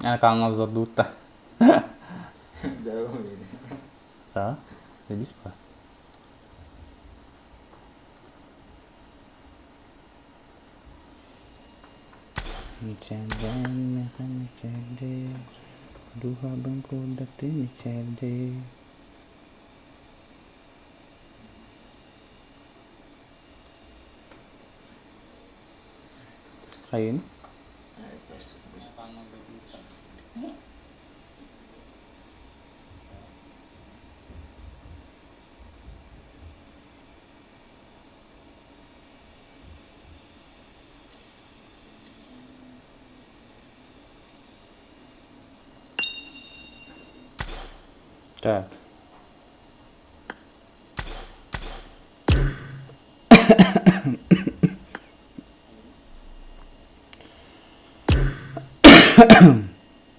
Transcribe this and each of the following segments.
Ana kangen Zorduta. Jauh ini. Да, иди спать. Içeride, duha bangku datin içeride. Sayın. Pas. Так.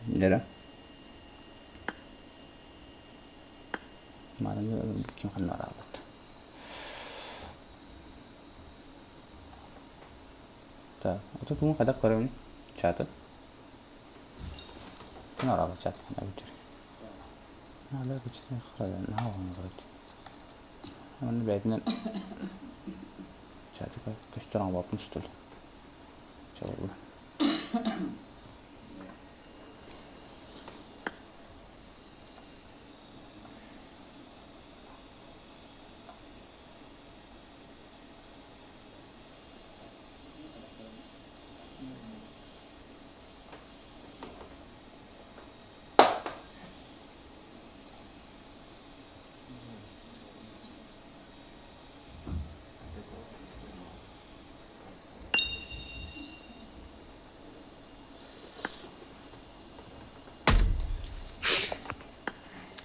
Да. Malamnya bikin kan rapat. Так, вот тут мы когда корень чата. Ну, раpat чат на вечер. Надо почти храда на он говорит. Он бедный. Чат как костюм вапн что ли? Чего?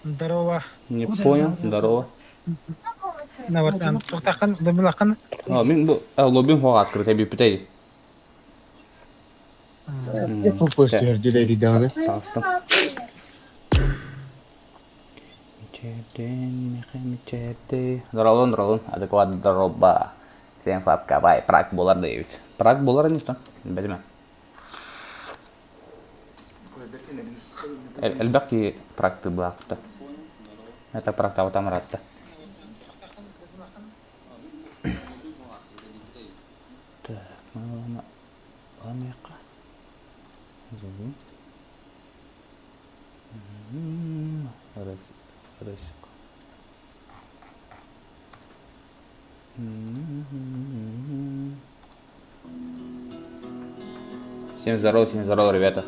Здорово. Не понял, здорово. Навартан. Тоқтаққан, дымылаққан. Мен бұл лоббин хоға открыт, әбі бітейді. Пустер, дилейді дағды. Тастым. Мечерде. Здорово. Адекватно здорово. Всем фапка, бай. Прак болар дейбіт. Прак болар не что? Бәдіме. Әлбәқки практы бұлақытты. Это практа вот амратты. Так, ну, ламеқа. Зубы. Рысик. Всем здорово, ребята.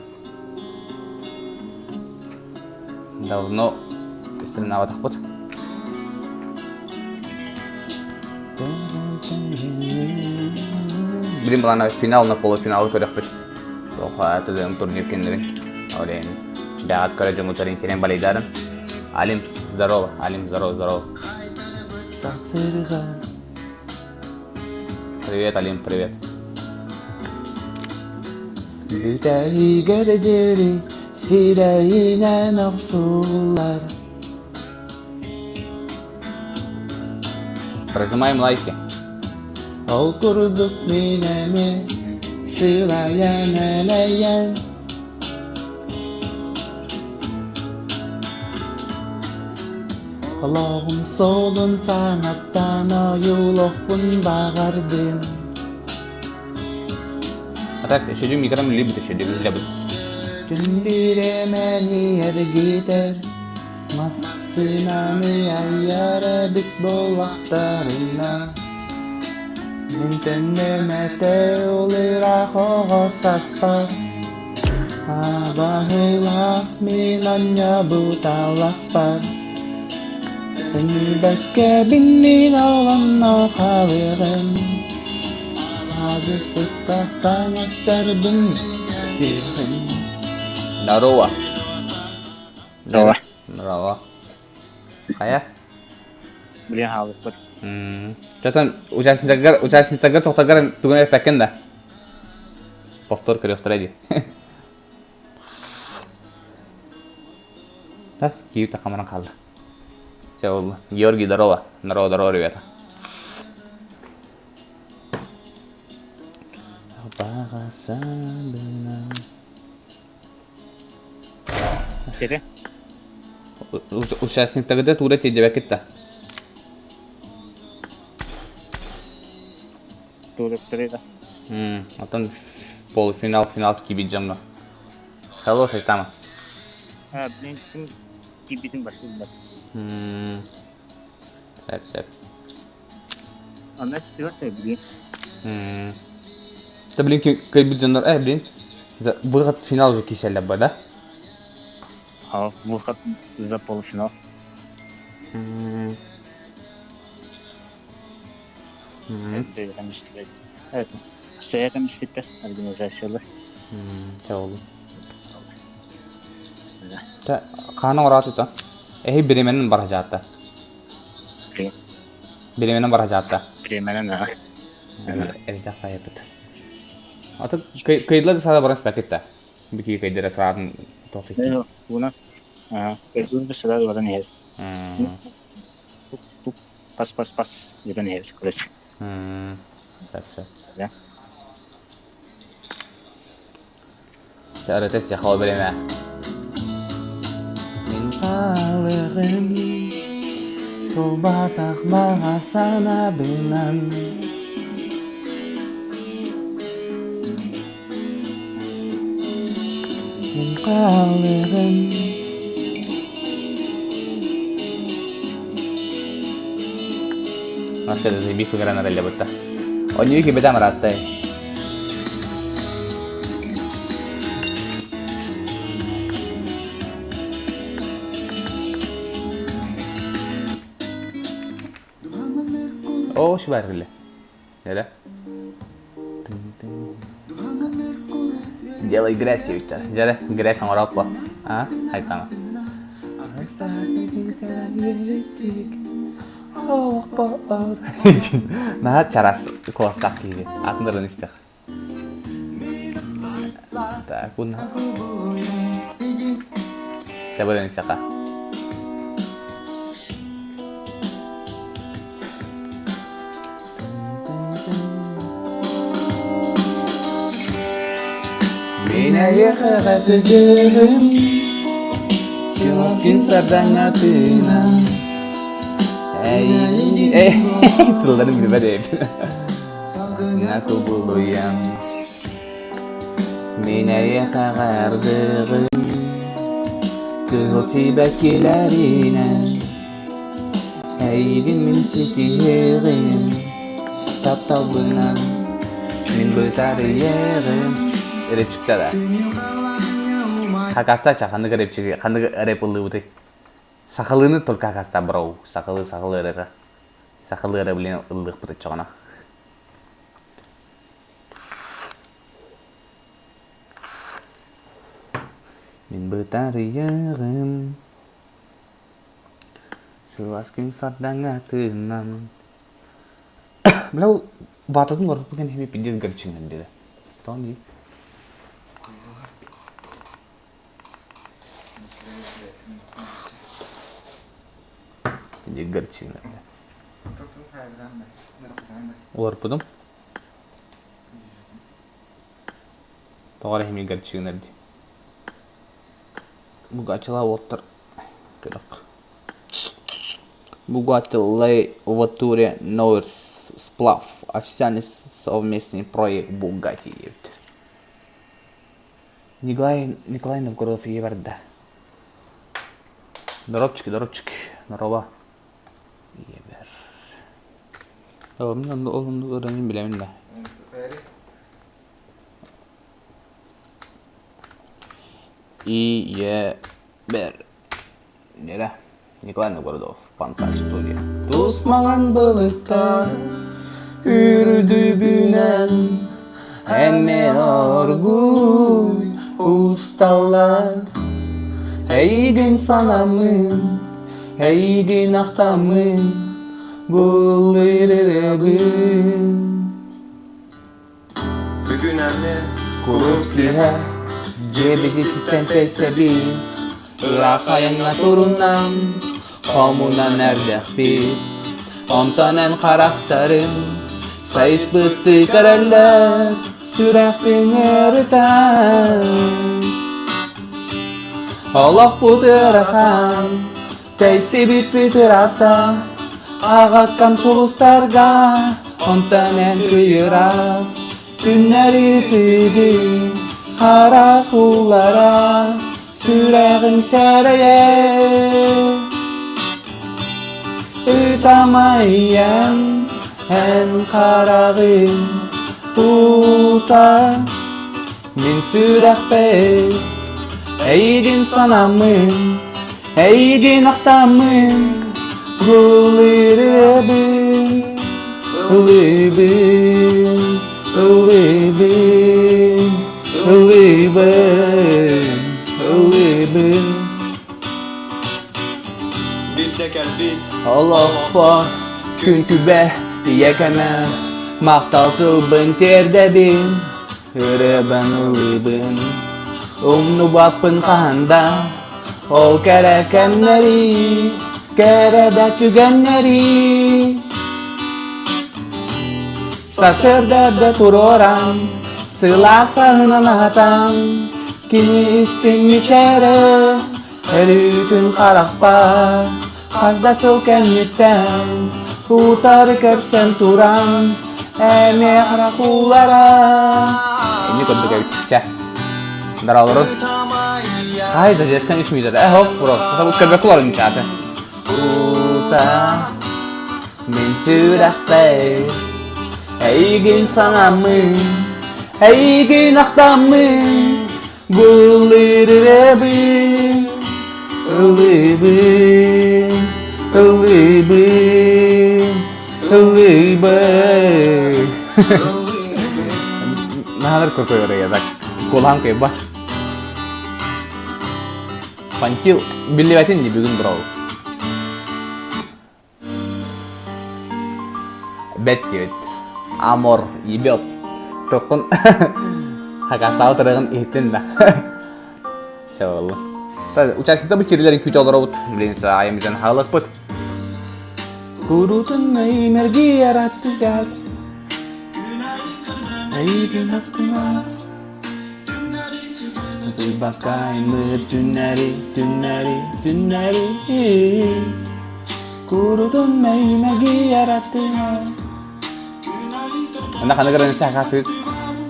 Давно стреноватых пот. Блин, была на финал, на полуфинал көрек бит. Тоха атыдың турнир кендерин. Орен. Дағат көрі жұмытарын керен балайдарын. Алим, здорово. Привет, Алим, привет. Бүтәй гәрдері сирәйінен ақсулар. Прожимаем лайки. Ол күрдік менеме сылаян әләйен. Құлағым солын саңаттан ойылықпын бағардым. А так, еще дюйм играем любит, еще дюйм любит. Dün bir emeli yer gider Massinanı ayyara bit bolaklarına Nintennemete olur ahoğor saspar Abahılaf milanya butallaspar Bekke binmin olan o kavirim Azı sıkkaktan isterdim kirim Здорово. Здорово. Қая? Блин, халық бір. Жатан участниктер тоқтағар түгін әпәккен да. Повтор көріқтір әді. Так, кейіп тақамаран қалды. Все болды. Георгий, здорово. Здорово, ребята. Bağasabına. Kere. Участниктарда тура тиде бекетте. Тура вторая. Атын полуфинал, финал gibi camda. Hello Saitama. Блин, кибитин бар. Сәп. Она четвертая, блин. Ты, блин, кайбидендар, блин. Выход в финал уже киселя бы, да? Выход за полуфинал. Это Совета мüşfitler организациялар. Şey oldu. Ta kana orası ta. Biriminin barajatta. Biriminin barajatta. Примерно, да. Evet, yapıt. Ata kayıtları sada baran spaketta. Bir kayıtları saatın topik. Buna Эдунда сразу варан hez. Тук пас варан hez, короче. Сәп. Да. Öğretes ya xal bileme. Min qalığım Tulba taxmağa sana binan. Min qalığım Aşağıda bir figura narelle butta. Ogni che vediamo ratte. Oh, şu barille. Nere? Делай грязь, Виктор. Делай грязь, он рапла. А? Hayır tamam. Nah, cara kelas kaki gitu. Aku ngerin istek. Tak, aku nah. Saya boleh istek kah? Mina yakakatıgırım Silaskin sardangatina Tırlarım bilmedi hep. Aku buluyam Mina yakakardığım Kılsi bekilerine Eydin min sitiyerim Taptabınan Min bıtarı yerim Rapçikte de. Hakasta çakandı rapçik, kandı rap oluyor bu. Sakalını tol hakasta bro, sakalı reka. Sakalı rap bilen ıllık bir çakana. Min bertari yarım. Suaskin sadanga tenam. Blau vatatun baru bukan hemi pinjas gercingan dia. Tahu ni? Pinjas gercingan dia. Ular pudum? Tahu hemi gercingan dia. Бугатила Уотер. Бугатилей Ватуре Нойерс Сплав. Официальный совместный проект Бугатти. Николай Новгородов и Еверда. Доробчики. Здорово. Евер. Мен onu öğrenim bilemin de. Ber. Nere? Николай Новгородов, Панта студия. Тусмаган былыкта үрдү бүнен эме оргуй усталар. Эйдин санамын, эйдин актамын, бул иребин. Бүгүн эме Курскиге Cebidi titen tesebi Rakayana turunam Komuna nerdeh bir Ontanen karakterim Sayıs bıttı kareller Sürekli nereden Allah puterahan Teysi bit bitirata Ağakkan soğustarga Ontanen kıyıra Günleri tüydüm Kara kullara Süreğin sereye Ütamayan En karağın Uta Min sürek bey Eydin sanamın Eydin aktamın Guliribin Gulibin Gulibin Gulibin Gulibin Allah var Künkübe Yekeme Maktaltı ben terdebin Hüreben Gulibin Umnu bapın kahanda Ol kerekenleri Kerede tügenleri Sasırderde kuroran Sıla sahınan atan Kimi istin miçere Her gün karakpa Kazda sılkenlikten Utar kersen turan Eme arakulara Ini kod begitu cah Ntar alurun Hai saja kan ismi tadi hop bro kita bukan keluar ini chat Uta Min sudah teh Eygin sanamın Eygin aktamın Guliribin Gulibin Gulibin Gulibin Nah kurkoy oraya tak Kulham kayak bah Pancil Billy Batin di bikin bro Bet Amor Ibet Tukun Hakasal terdengar ihtin dah Inşallah Участница bu kirlilerin kötü olur avut Bilinse ayımızdan halık put Kurutun emergi yarattı gel Eygin aklıma Bakayım dünleri Kurudun emergi yarattı Anak Indonesia kasih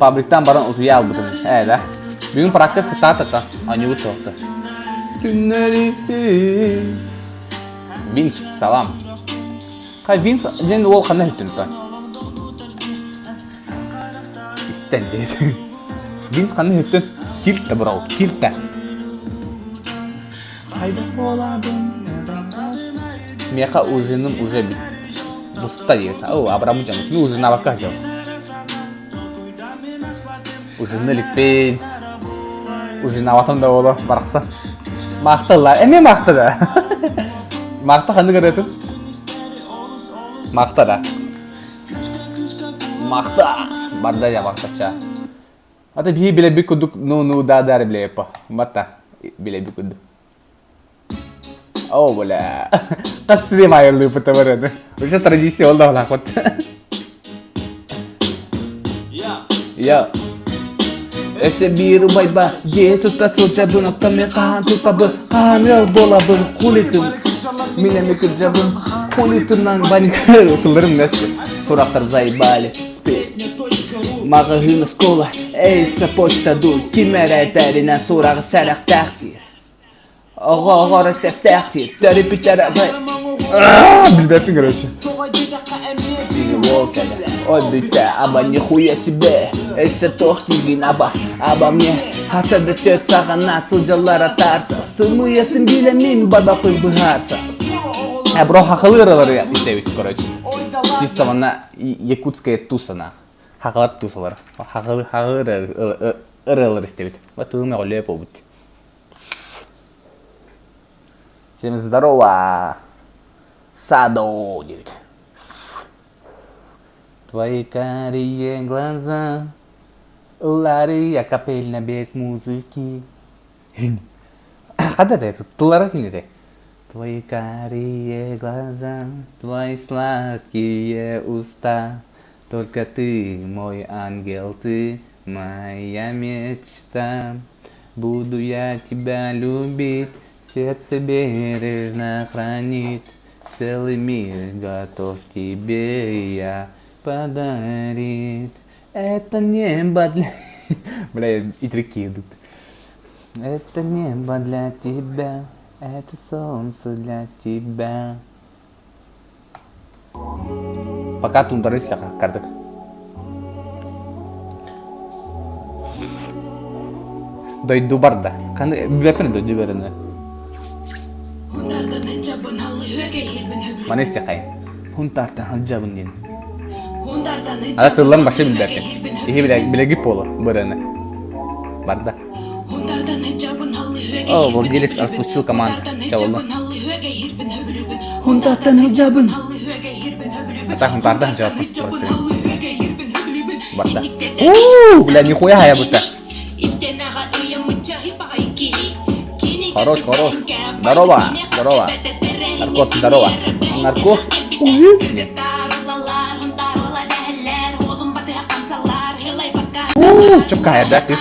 pabrikten barang utuya aldım. Dah. Bugün praktek kıta anyu tuttu. Günleri. Vince salam. Kay Vince jen wol kana hüttün ta. İstendi. Vince kana hüttün. Tilta bro, tilta. Hayda olalım. Mereka uzunun uze bit. Busta dia. Oh, abram jam. Ni uzun apa jam? Uzunlu lipin. Uzun avatam da ola baraksa. Maktalar. Eme makta da. Makta kandı garetun. Makta da. Makta. Barda ya makta cha. Ata bir bile bir kuduk no da dar bile yapa. Mata bile bir kuduk. Oh boleh. Kasih main lu pertama itu. Bisa tradisi Allah lah kot. Ya. Ese bir bayba ye tutasıl cabın tamya kahan tutabı kahanel dolabın kulitim minemi kırcabın kulitimden banikar otularım nasıl soraklar zaybali mağı hınız kola ese poçta dur kimere derinen sorağı serak takdir ağa resep takdir dari bitara bay bilbetin kardeşim Ой, бita, aba ni хуя себе Ese tohtigin aba Abamya hasada töt sağa nasıl callar atarsa Sımıyetin bilemin badapın bıharsa Bro, hakalı ıraları ya işte evet короче Чисто вона якутская тусана Хакалар тусалар Хакалы ыралар истебит Вот ылына голе побут Всем здорово Садо девит Твои карие глаза Улары я капельно без музыки Когда-то это тулара кинете Твои карие глаза Твои сладкие уста Только ты, мой ангел, ты моя мечта. Буду я тебя любить, сердце бережно хранит. Целый мир готов тебе я подарить. Это небо для... Бля, и треки идут. Это небо для тебя, это солнце для тебя. Пока тундары сляха, кардык. Дойду барда. Каны билепен дойду берене. Мана исте кайын. Хунтартан алжабын дин. Ада тыллан башы билберкен. Ихи билеги полу берене. Барда. О, владелец распустил команду. Чаволла. Хунтартан алжабын. Это хунтардан жабын. Барда. Бля, нихуя хая будто. Хорош. Здорово. Наркос, здорово. Наркос. Çok kaya da kız.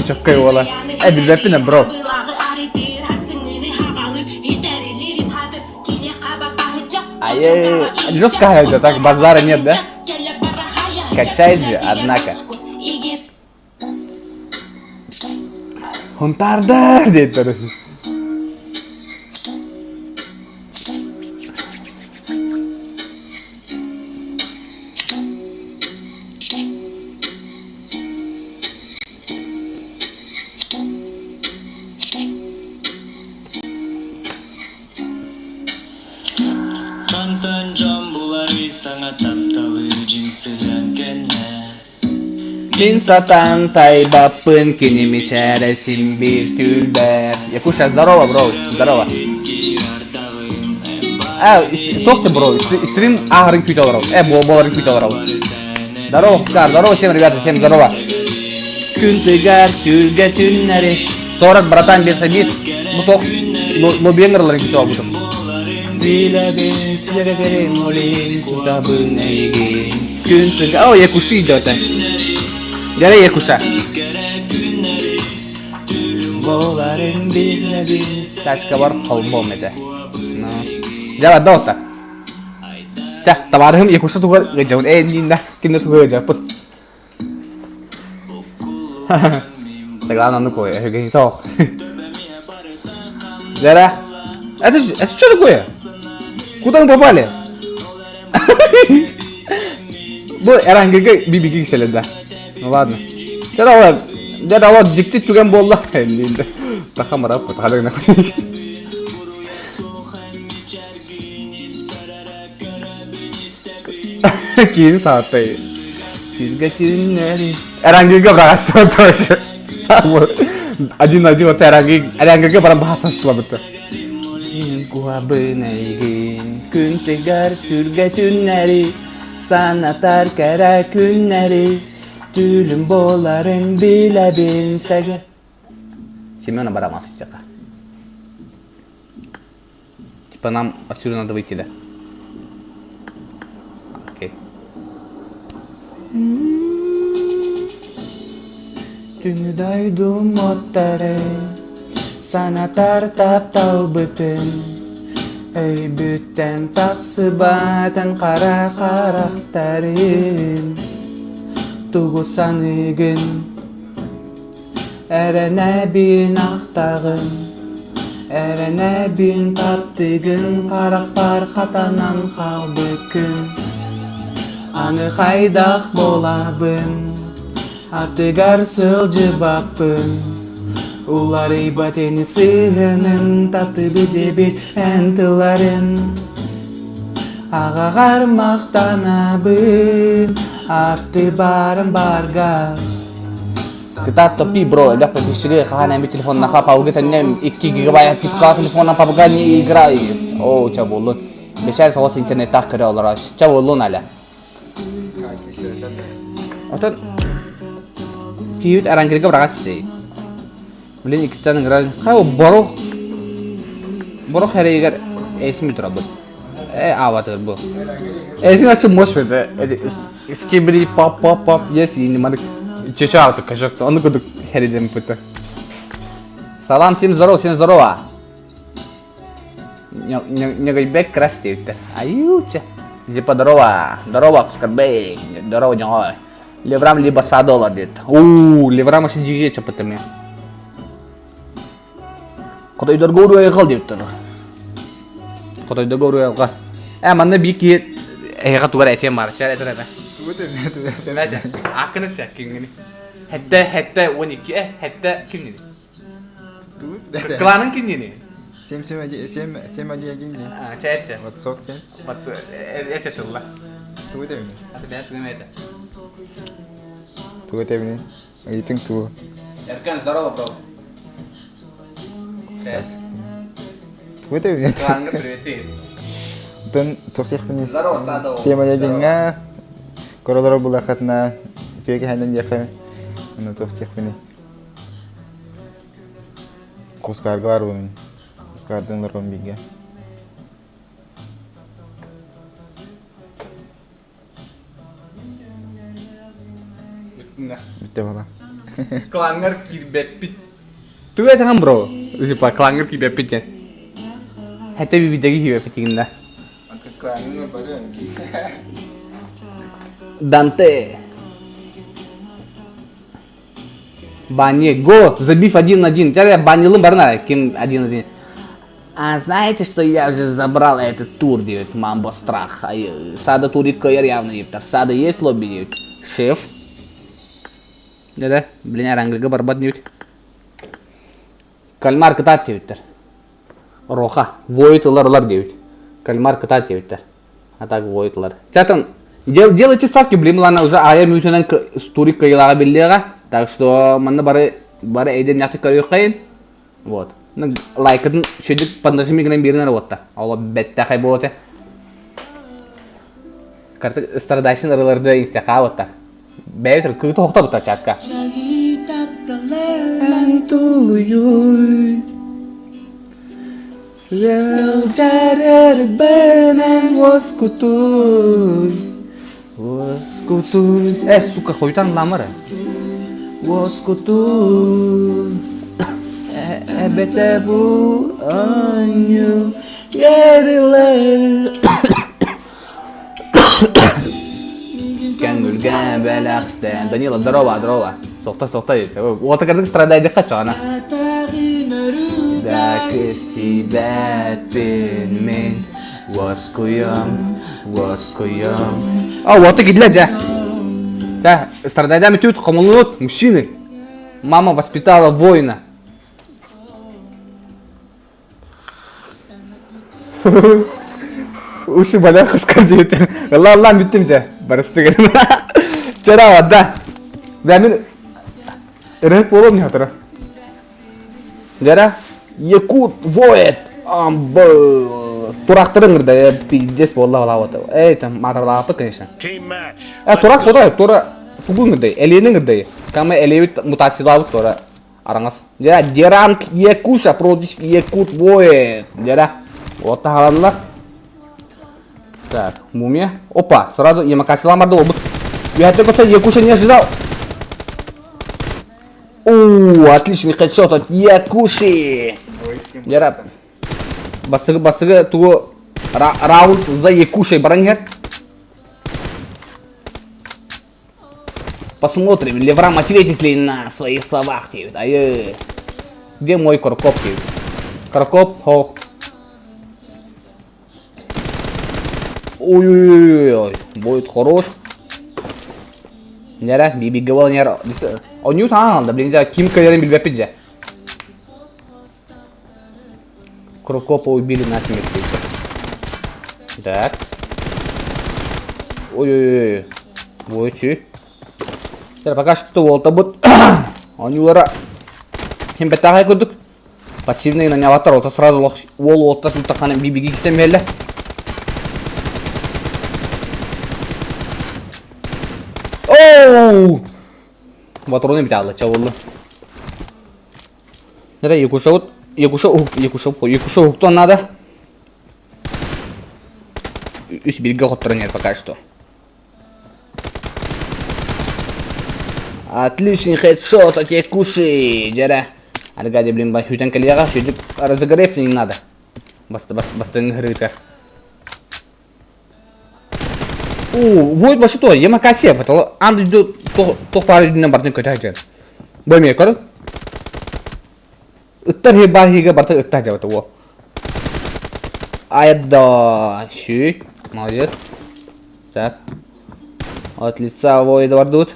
Çok kaya ola. Bir rapine bro. Жестко это так, базара нет, да? Качает же, однако. Хунтарда, дейді. Min satan тайбапын кинеми чарасим bir tülber. Якуша, здорово, бро, здорово. Токты, бро, стрим агрын күйт аларау. Боларын күйт аларау. Здорово, Хускар, здорово всем, ребята, всем здорово. Күн тыгар, тюлге түннәре. 40, братан, бесабит. Буток, лобенгерларын күйт алау бұтым. Билебин, сілерекерин, олин, кутабын әйген. Күн тыгар, Якуши идет, Gene Yakuşa. Boların birine biz. Taşka var kalbom ede. Jalan dah tak. Cah, tawarım Yakuşa tuh ngejauh. Ninda, kita tuh ngejauh pun. Tegalan anu koy, kayak gitu. Jara, это что такое? Куда мы попали? Bu herhangi bir bilgi selede. Ну ладно. Жада вот жигти түген болла. Енді. Тахамара по тахалына. Кейін сааттай. Тилгетиннери. Herhangi брагасы тоже. Один вот herhangi баран бахасан сылабыты. Kuabınayın. Gün tegar türgetünleri. Sanatar kara günleri. Tülüm boların bile bilsege. Семена Барамов стека. Типа нам отсюда надо выйти, да? Окей. Tünü daydum otları. Sana tartap tavbıtın. Ey bütten taksıbatın kara karakterin. Tuğu sanıgın. Erene bin aktağın. Erene bin taptığın. Karak par katanan kalbıkın. Anı haydak bolabın. Artıgar sılcı bapın. Ular ibateni sığının. Taptı bidebit entıların. Ağağar maqtanabın. Arti bareng barga. Kita topi bro, dah pergi kahana ambil telefon nak apa? Udah tanya 2 GB tipka telefon apa begini igrai. Oh cabolun. Biasa soal internet tak kira Allah ras. Cabolun ala. Atau kiut orang kira berapa sih? Beli ikan negara. Kau baru Borok hereyger esmi tura bu. Avatır bu. Esin açı moş verdi. Skibri pop yes yine manik çeçe artık kaçaktı. Onu kuduk hereyden pıtı. Salam всем здорово. Не гайбек красивый. Аются. Зипа здорово, скорбей, здорово, дядя. Леврам либо $100 дед. Леврам ошин жиге чапатами. Кудайдар горуя кал деп тур. Кудайдар горуя кал. Манда бики эга тугар этем бар, чара этера. Нәҗә, акыны чаккиңни. Хәтта 12, хәтта кимни. Кланын кимни? Сем один. Чәчә. Вот сок сем. Вот это тулла. Тугу дебне. Атыдан тумайда. Тугу дебне. Айтың тугу. Эркан здорово, бро. Тугу дебне. Кланга привет. Тон тохтих мне. Здорово, Садо. Сем одинга. Королора була хатна. Феге хандан яха. Ну тохтих мне. Кускар гарун. Кускардың ларон биге. Битте бала. Клангар кирбеппит. Туга таган бро. Зипа клангар кирбеппит жан. Хәтта бибидеги кирбеппитигинде. Кланның бадын. Данте. Бани, го, забив 1-1. Теперь банилым барна, кем 1-1. А знаете, что я уже забрал этот тур, девять, Мамбо Страх. Сада турит кайер явно ептар. Сада есть лобби, девять. Шеф. Да, блин, ранглига барбат, девять. Кальмар катат, девять. Роха. Воит лар, девять. Кальмар катат, девять. А так воит лар. Чатан, делайте ставки, блин, ладно, уже ая мютенен турит кайла биллега. Так что мана бары эйден яхты көрөй кайын. Вот. Лайкын шөйдік пандашымы гінен берінер отта. Ола бәтті қай болуты. Картық страдайшын ұрыларды инстеқа оттар. Бәйтір күгіті оқта бұта чатка. Сука, қойтан ламыры. Воскуту Эбете бу аню Ериле Кәнгүлгән бәләхтән Данила, здорово. Соқта дейді. Ота кәрдік страдайды қачағана. Да кестибәтпен мен Воскуям Ота кедлі жа. Да, страдайда метют коммунот мужчины. Мама воспитала воина. Уши баляха скажет. Алла битим же. Барыстыгын. Вчера да. Да мен рет болом не хатыра. Жара якут воет. Амбо. Турактырыңырда пиздец болла балавата. Там матарлапы, конечно. Турак тода, тора фугуңырдай, эленіңырдай. Кама элевит мутасилавык тора араңас. Жара Деранг Якуша против Якут воет. Жара отта халанлар. Так, мумия. Опа, сразу Ямакасиламарды обут. Я только Якуша не ожидал. Отличный хедшот от Якуши. Жара басыгы тугу раунд за Якушей барангер. Посмотрим, Леврам ответит ли на свои слова. Где мой Каркоп? Каркоп, хох. Ой-ой-ой, будет хорош. Нера, биби говорил, нера. Он не утанал, да блин, Ким Кайрен бильбепиджа. Крокопа убили на смерть. Так. Ой-ой-ой. Ой, че? Пока что волта будет. Они ура. Им бетахай кудук. Пассивный на няватар, вот сразу вол волта тут таханы бибиги кисемелле. Оу! Вот руны биталла, чавуллы. Нера Якуша вот Якуша ухтон надо. Үс берега хоттора нет пока что. Отличный хедшот от Якуши, Джера. Аргади, блин, хютен коллега, чуть разогрев не надо. Баста не грыка. Вот башы то, ема касе, потому анды идет то пару дней бартын көтә жер. Бөлмей көр. Ыттар хебахига барты ытта жабыты о. Айда, щи, молодец. Так. От лица Войда вардут.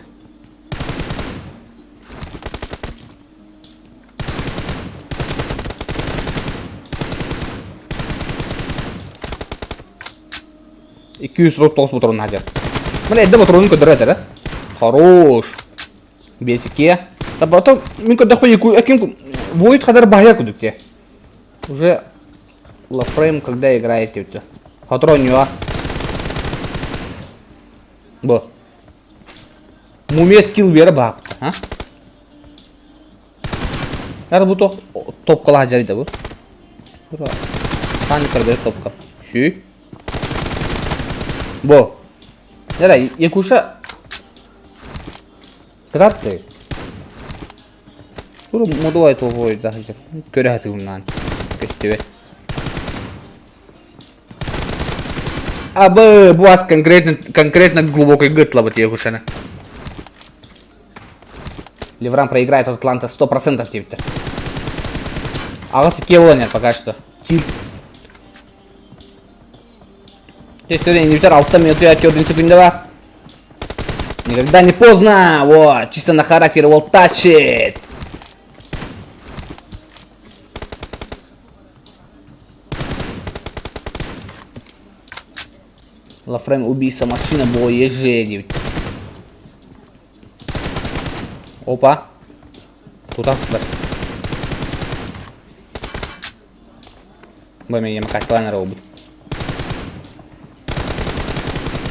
И 249 патрон надо. Мне это патроны куда это, да? Хорош. Бесике. Да потом мне когда хуйку, аким Войд хадар бахя кудуке. Уже Лафрейм когда играете это. Патрон неа. Бо. Муме скилл вера баб, а? Яр бу топ кала хаджари да бу. Ура. Хан кар топ кал. Ши. Бо. Яра, Якуша. Кыдап ты. Ура модуай то бой да хаджар. Көрө хаты унан. Көстөбө. Абы бу аз конкретно глубокой гытла вот Якушана. Леврам проиграет от Атланта 100% теперь. Ағасы кебола нет пока что. Сегодня инвитар 6 минут и 1 секунда бар. Никогда не поздно. Вот, чисто на характер will touch it. Лафрейм убийца машина было ежедневно. Опа. Тут автобус. Бэми, я макать лайнера убить.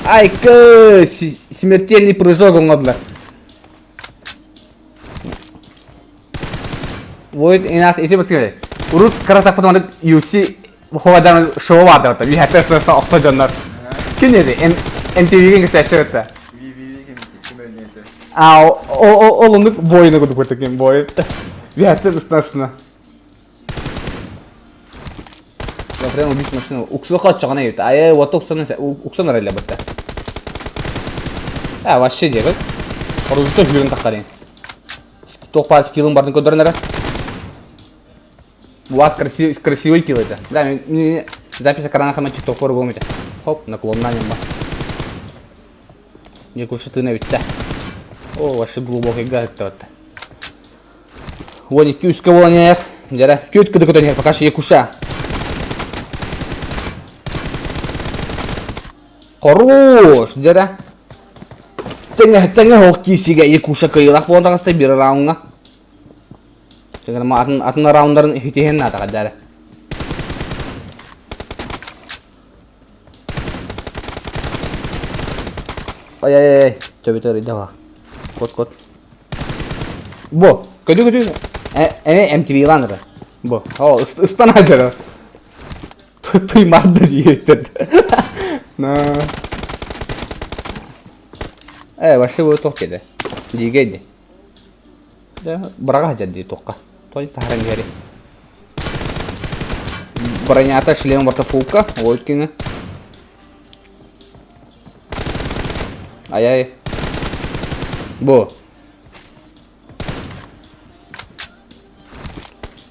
Ай-ка! Смертельный прыжок он надо. Вот и нас идти бактерии. Урут каратак потом юси ховадан шоу вада. Ви хатеса са октожондар. Кинеди MTV-ге сечетте. А олондук бойны кудуп кеткен бой. Ви хатеса Лафрейм убийца машина. Уксу хатчагана ейт. Ай, вот уксу нарайла бітті. Вообще дегі. Орузуты хүлігін таққарин. 9 килым бардың көдірінері. У вас красивый килл это. Да, мне запись экрана хама тикток фору гомите. Хоп, наклонна нема. Не кушаты на витте. О, вообще глубокий гад-то. Вон и кюска вон нет. Дера, кютка да куда нет, пока что якуша. Хорош, дера. Тengah hoki sih gak Yakusha kailah pun tak stay bir round nga. Jangan mah atna rounder hitihen na tak ada. Ой, coba cari dah. Kod. Bo, kau ini MTV lan ada. Bo, oh, stan aja lah. Tuh mada dia itu. Nah. Вообще вы токи да. Дигеди. Да, брага jadi тока. Той таран гери. Бронята шлем вартафулка, Волькина. Ай-яй. Бо.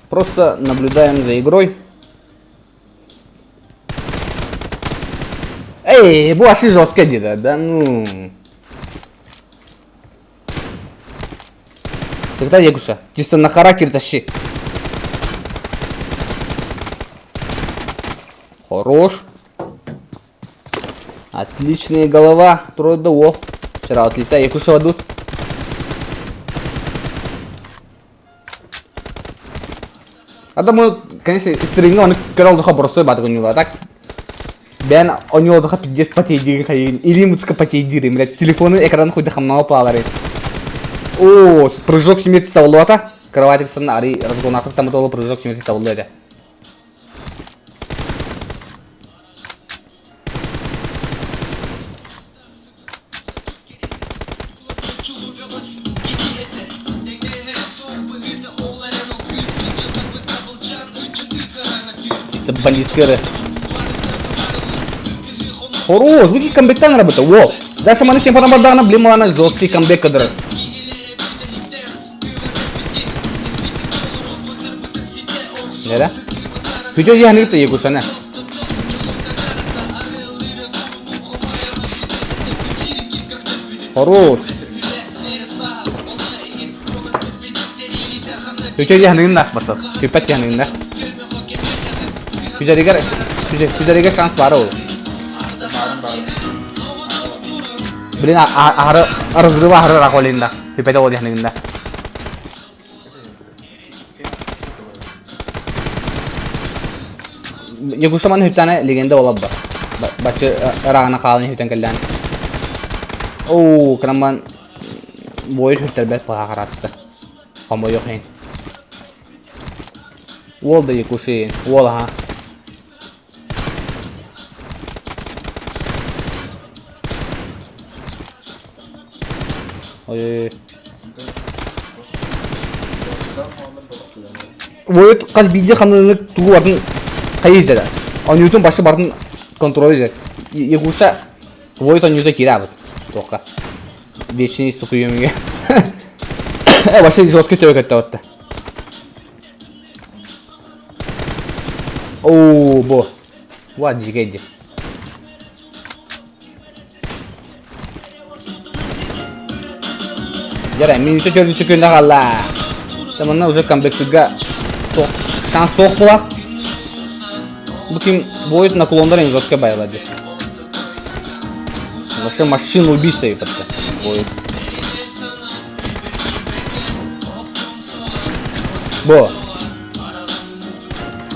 Просто наблюдаем за игрой. Эй, вообще жестко деда, да ну. Тогда Якуша, чисто на характер тащи. Хорош. Отличная голова. Трое до. Вчера от лица Якуша ведут. А думаю, конечно, стримно он канал духа бросой батку не было, так? Бен он него духа 50 потейдири хай или муцка потейдири, блядь, телефоны экран хоть духа много палары. О, прыжок смерти тавлота. кроватик сырна ари разгонатык самы толы прыжок семерти табылды эде. Чисто бандитская. Хорош, вы камбэктан работа. Во. Дальше мы тем парамадана, блин, она жесткий камбэк кадр. Да? Видео я не это кушана. Хорош. Видео я не нах басар. Пипат я не нах. Видео шанс бару. Блин, разрыва рахолинда. Пипат я не нах. Якуша ман хутана легенда олабба. Бачы рагана халны хутан калдан. Оо, краман бой хуттар бет пахараста. Хамо йохин. Wall da yakuşin. Wall ha. Oy. Voyut qaz bildi xanılık tuğu varın qayıcada. Anyutun başı barın kontrol eder. Yakuşa Voyut anyuta kira bud. Toqa. Вечный стукуем я. Вообще жестко тёкать вот-то. Ооо, бо. Вот жигеди. Жарай, минутта 4 секунд калла. Тамана уже камбэктига. Шанс соқ булак. Буким Void наклондар эми жестко байлады. Вообще машина убийства и подка. Void. Бо.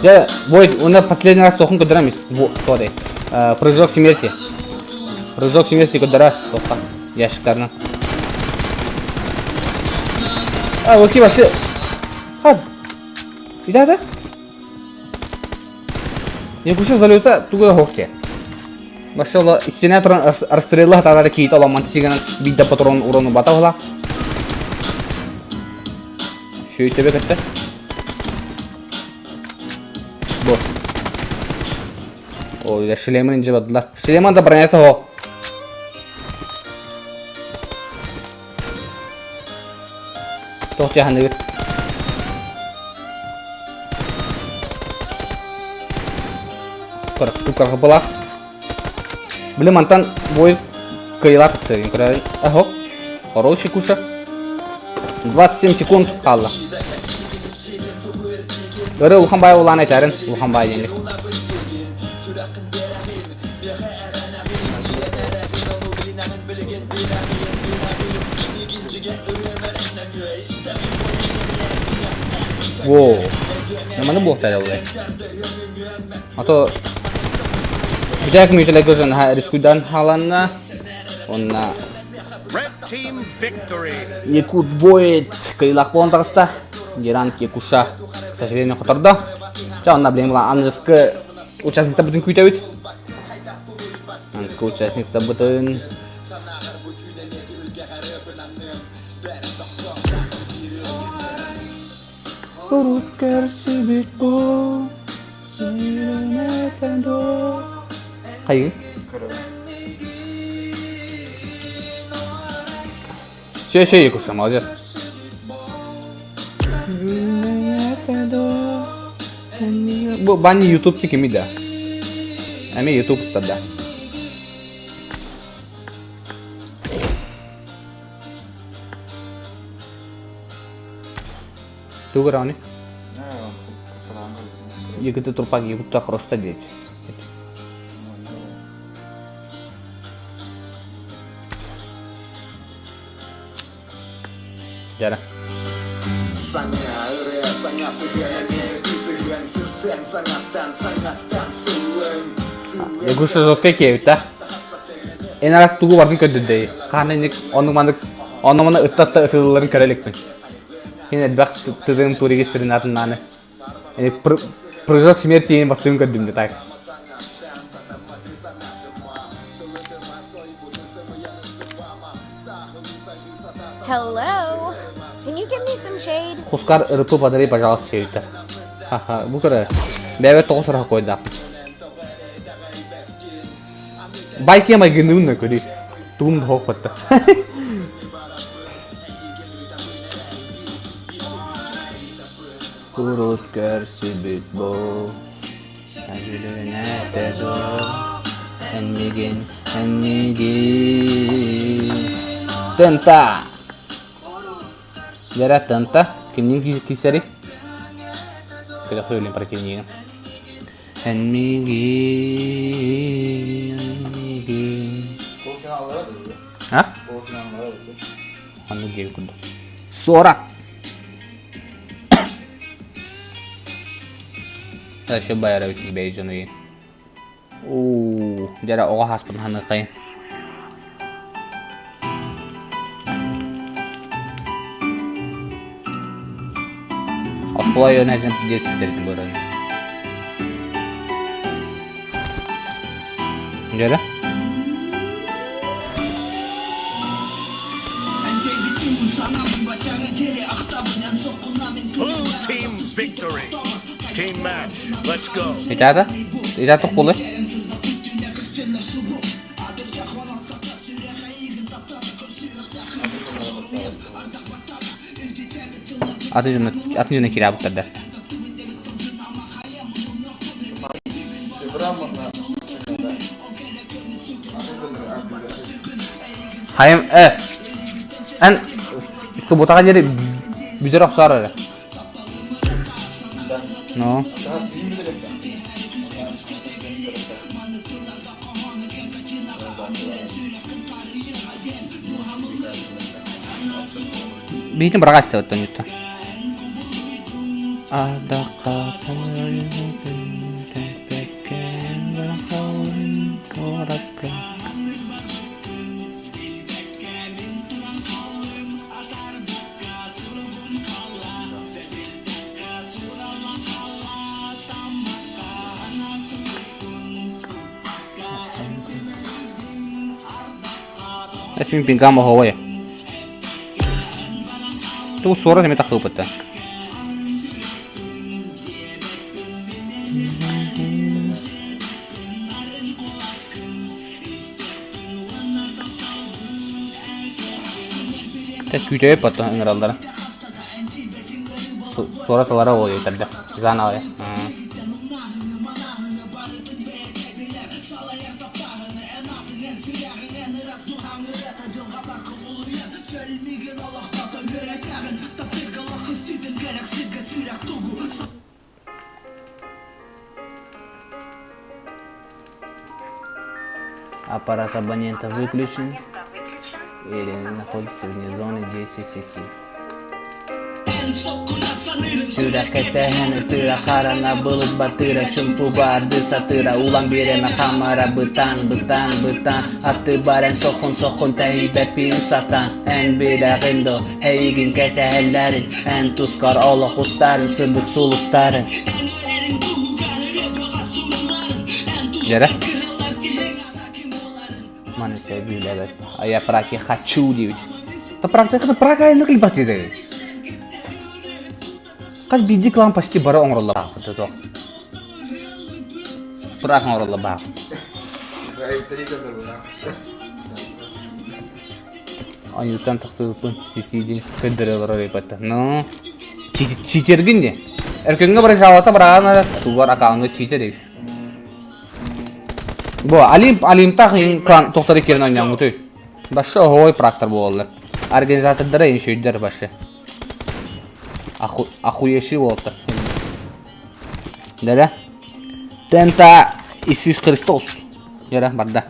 Я, Void, у нас последний раз тохун кодрамис. Вот, тоды. Прыжок смерти. Прыжок смерти кодара. Тоха. Ящиктарна. Окей, вообще. Хад. Ида-да? Я куча залета тугу хохте. Машалла, истина туран расстрелла хаталары кейт аламан тисигенен бидда патрон урону бата хола. Шөй тебе кетті. Бо. Ой, да шлемін инже бадылар. Шлеман да бронята хоқ. Тоқ жаханды бет. Tukar kepala. Belum mantan boy kehilangan sering kira. Ох, хороший куша. 27 секунд қалды. Өрі Улханбай олан айтарын. Улханбай денді. Воу. Наманы бұлықтайды олай. Ато Jack mutilek gözün riskudan halana ona Якут Void кайлак болон тагыста Геранг Якуша к сожалению хоторда Чаунна блин была английский участник табытын күйтәбит Английский участник табытын Урукер сибит бол Кайын? Ще Якуша, молодец. Бұл бани YouTube тек емейді. Әме YouTube ұстады. Туғыр аны? Екіті тұрпақ YouTube'да құрышта дейді. Jara. Якуша жестко кейбит, да? En arası tuğu vardı kötü değil. Karnı ник, onu mana ıttatta ıtılların karelikmin. Yine bak tadığım turi gestirin atın Прыжок смерти ең бастыгын көрдім де так. Hello. Can you give me some shade? Хускар рыпы подари, пожалуйста, шериттер. Ха-ха, бұл көрі. Бәйбет 9 сұрақ қойды. Байке май гынуын көрі. Туымды хоқ бітті. Kurut görsübük bu Ömrüne tedo Ennigin Tenta Jara tenta Kimning kisari Kita söyleyeyim para kimliğini Ennigin Ha? Anı gibi kundu Sorak Şu bayara bitti beycanı yiyin. Jara oğa haspın hanı kayın. Askolay yönecim desi serdim bu arada. Jara? Blue team victory. Team match. Let's go. İçeride? İçeride tok bulu. Atın yüzüne kira bıktırdı. Hayım, en subutağa jeri büdür oksar öyle. No. Bikin berkas tuh ternyata. Ada kata Şimdi pinggang mau hawa ya. Tuh suara saya tak tahu betul. Kita küçüğe patah engerallara. Suara suara oluyor tadi. Sana ya. Аппарат абонента выключен или находится вне зоны действия сети. Sudah ketahan tira karena belut batira cumpu bardı satıra ulang bireme kamera betan atı baren sokun tehibet bin satan en bidagendo heygin ketehellerin en tuskar Allah ustarin sırbık sulustarın. Jara? Mana sevgili evet. Aya praki хочу diyor. Ta praktik ini kelibat itu. Kas bidik lang pasti bara ongrolla bak tuh. Prak ongrolla bak. Anyutan taksızsın sitidin kedireler repet. No. Çiçergin de. Erkeğine barışavata barana tuvar akağını çiçer değil. Bu alim tak kan doktor ikirin anyan mutu. Başta hoy praktör bu oldu. Organizatörlere en şeyler başta. Охуевший волтер. Да. Тента Иисус Христос. Яра барда.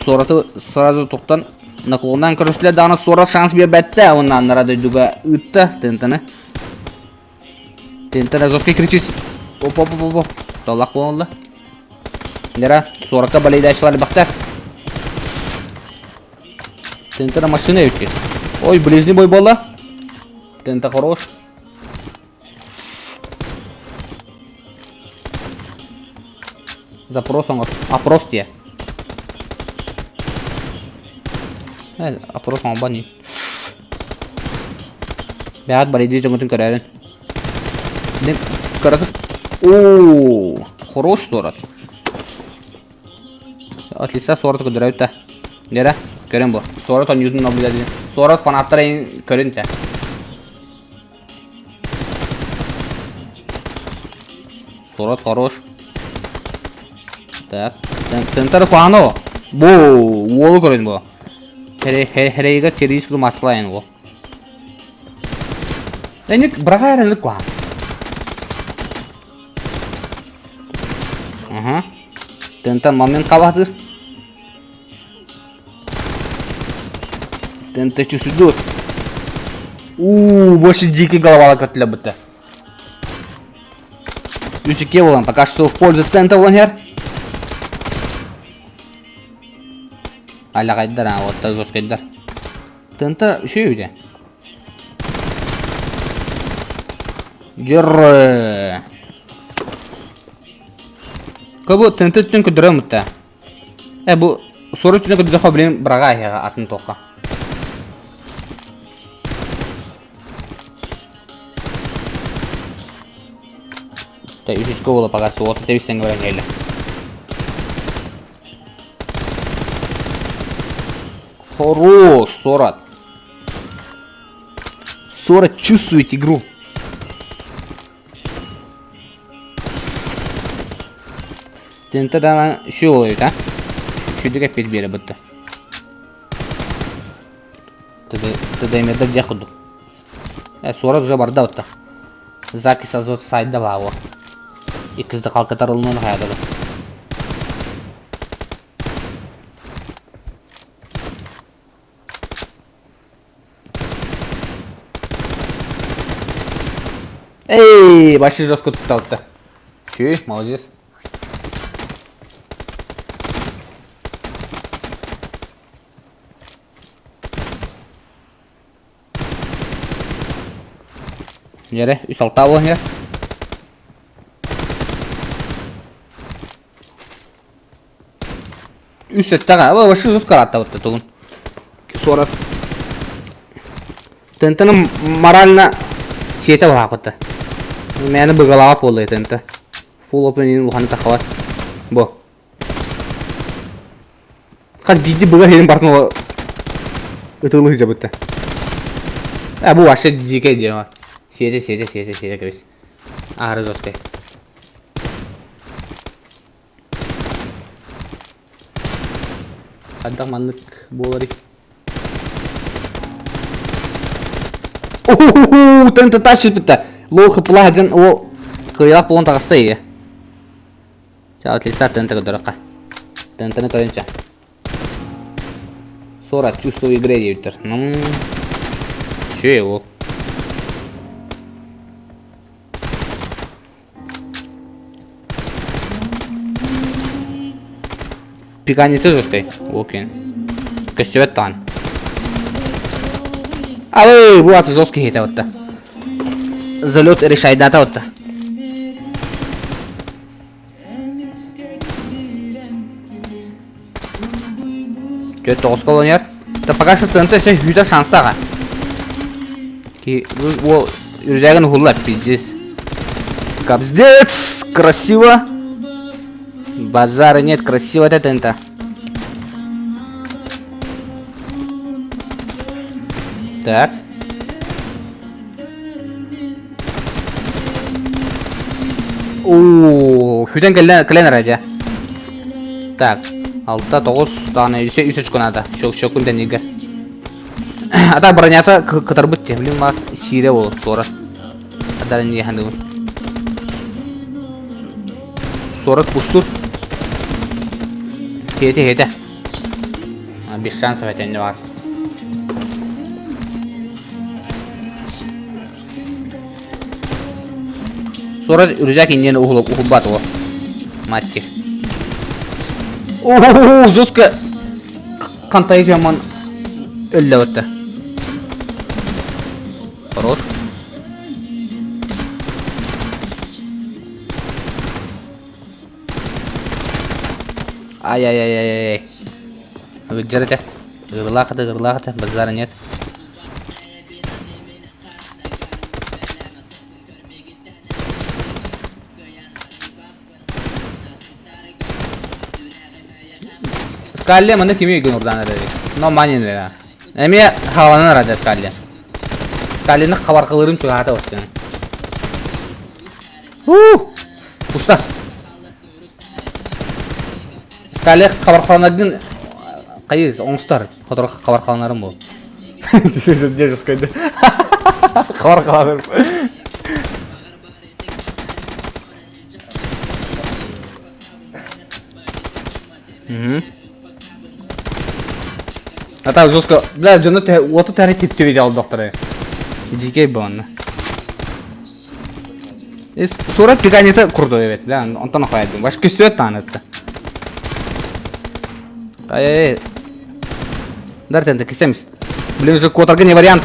Сразу тоқтан наклондан көрсетіле даны сора шанс бербетті. Онан нарада juga үтті тентаны. Тентаны жесткий кричись. Оп. Толлақ болынды. Яра сораққа балейді ашылары бақтар. Тентаны машина өткен. Ой, ближний бой было. Тента хорош. Запрос он. Опрос те. Опрос он бани. Бяд балиди жongotun көрәрен. Ден каратып. О, хорош сорат. Отлично сорат көдөрөйтә. Нера? Көрәм бу. Сорат он юзун наблюдать. Сорат фанаттар көрәнтә. Сорат хорош. Так. Тентар фано. Бу, вол көрән бу. Херейга терроризм маскалайын бу. Ini berapa hari lupa? Tentang momen kawah tuh. Tentang cusudut. Больше дикий голова котля будто. Юсике волан, пока что в пользу тента воланер. Аля кайдар, а вот так жестко кайдар. Тента еще үйде. Жер. Кабу тентеттен көдөрө мутта. Бу сорутуна көдөрө хаблен брага яга атын тока. Та үсүс кола пага суот тевистен гөрөн эле. Хорош, Сорат. Сорат чувствует игру. Тентадан şu oluyor ha. Şu direkt bir yere bitti. Тогда именно где ходу. Sonra уже барда отта. Закис азот сайда лаво. И кызды калкатарылманы каяды. Эй, башы жестко тутталды. Чүй, молодец. Yere, üst altta bu ya. Üst sette galiba başı uz karatta bu tutun. Sonra Tentanın moralna siyete var hakkında. Meni bıgalap oldu tenta. Full open'in luhanı takıvat. Bu. Kaç bildi bıgal herin partına ıtılı hıca bitti. Bu başta dike diyelim var. Сиде, крис. Разоскай. Адда маннык болари. Тента тащит битта. Лоха плаган о кыйлак болон тагыста эге. Жа отлично тента көдөрөкка. Тентаны көрөнчө. Сора чувство игры дейтер. Че его? Пикани тоже стой. Окей. Костювет тан. А вы вот жесткий хит вот то. Залет решает дата вот то. Что то сколонер? Да пока что тенте все хюда шанс тага. Ки вот юзяган хулат пиздец. Капздец, красиво. Базара нет, красиво это тента. Так. Хюден келен ради. Так. Алта 9 таны үсе чконада. Шокундан игр. Ата бронята кытарбыт те. Блин, мас сире бол сора. Ада не ханду. Сора пуштур. Хете. Без шансов это не вас. Sonra Rüzak indiyeni uhulbat o. Matki. Жестко. Kantayı yaman ölle ötte. Ай-яй-яй-яй-яй. Выджерите. Гырлахата, базара нет. Скалли мында кеме үйген ұрдан әрі. Но манен бәға. Әме қаланын әрі скалли. Скаллini қабар қылырым чөға ата өстен. Пушта. Скалли қабар қаланадың қайыз, оңыстар. Қотыр қабар қаланарым бұл. Де жескайды. Қабар қаланарым. Ата жестко. Бля, жөнді оты тәрі тепте веде алды доқтыры. Дикей бұғанны. Сурат пиканеті құрды evet. Бля, онтан қойады. Баш көсті өтті анытты. Ай-ай-ай. Дар тәнті кесеміз. Блин, же котарға не вариант.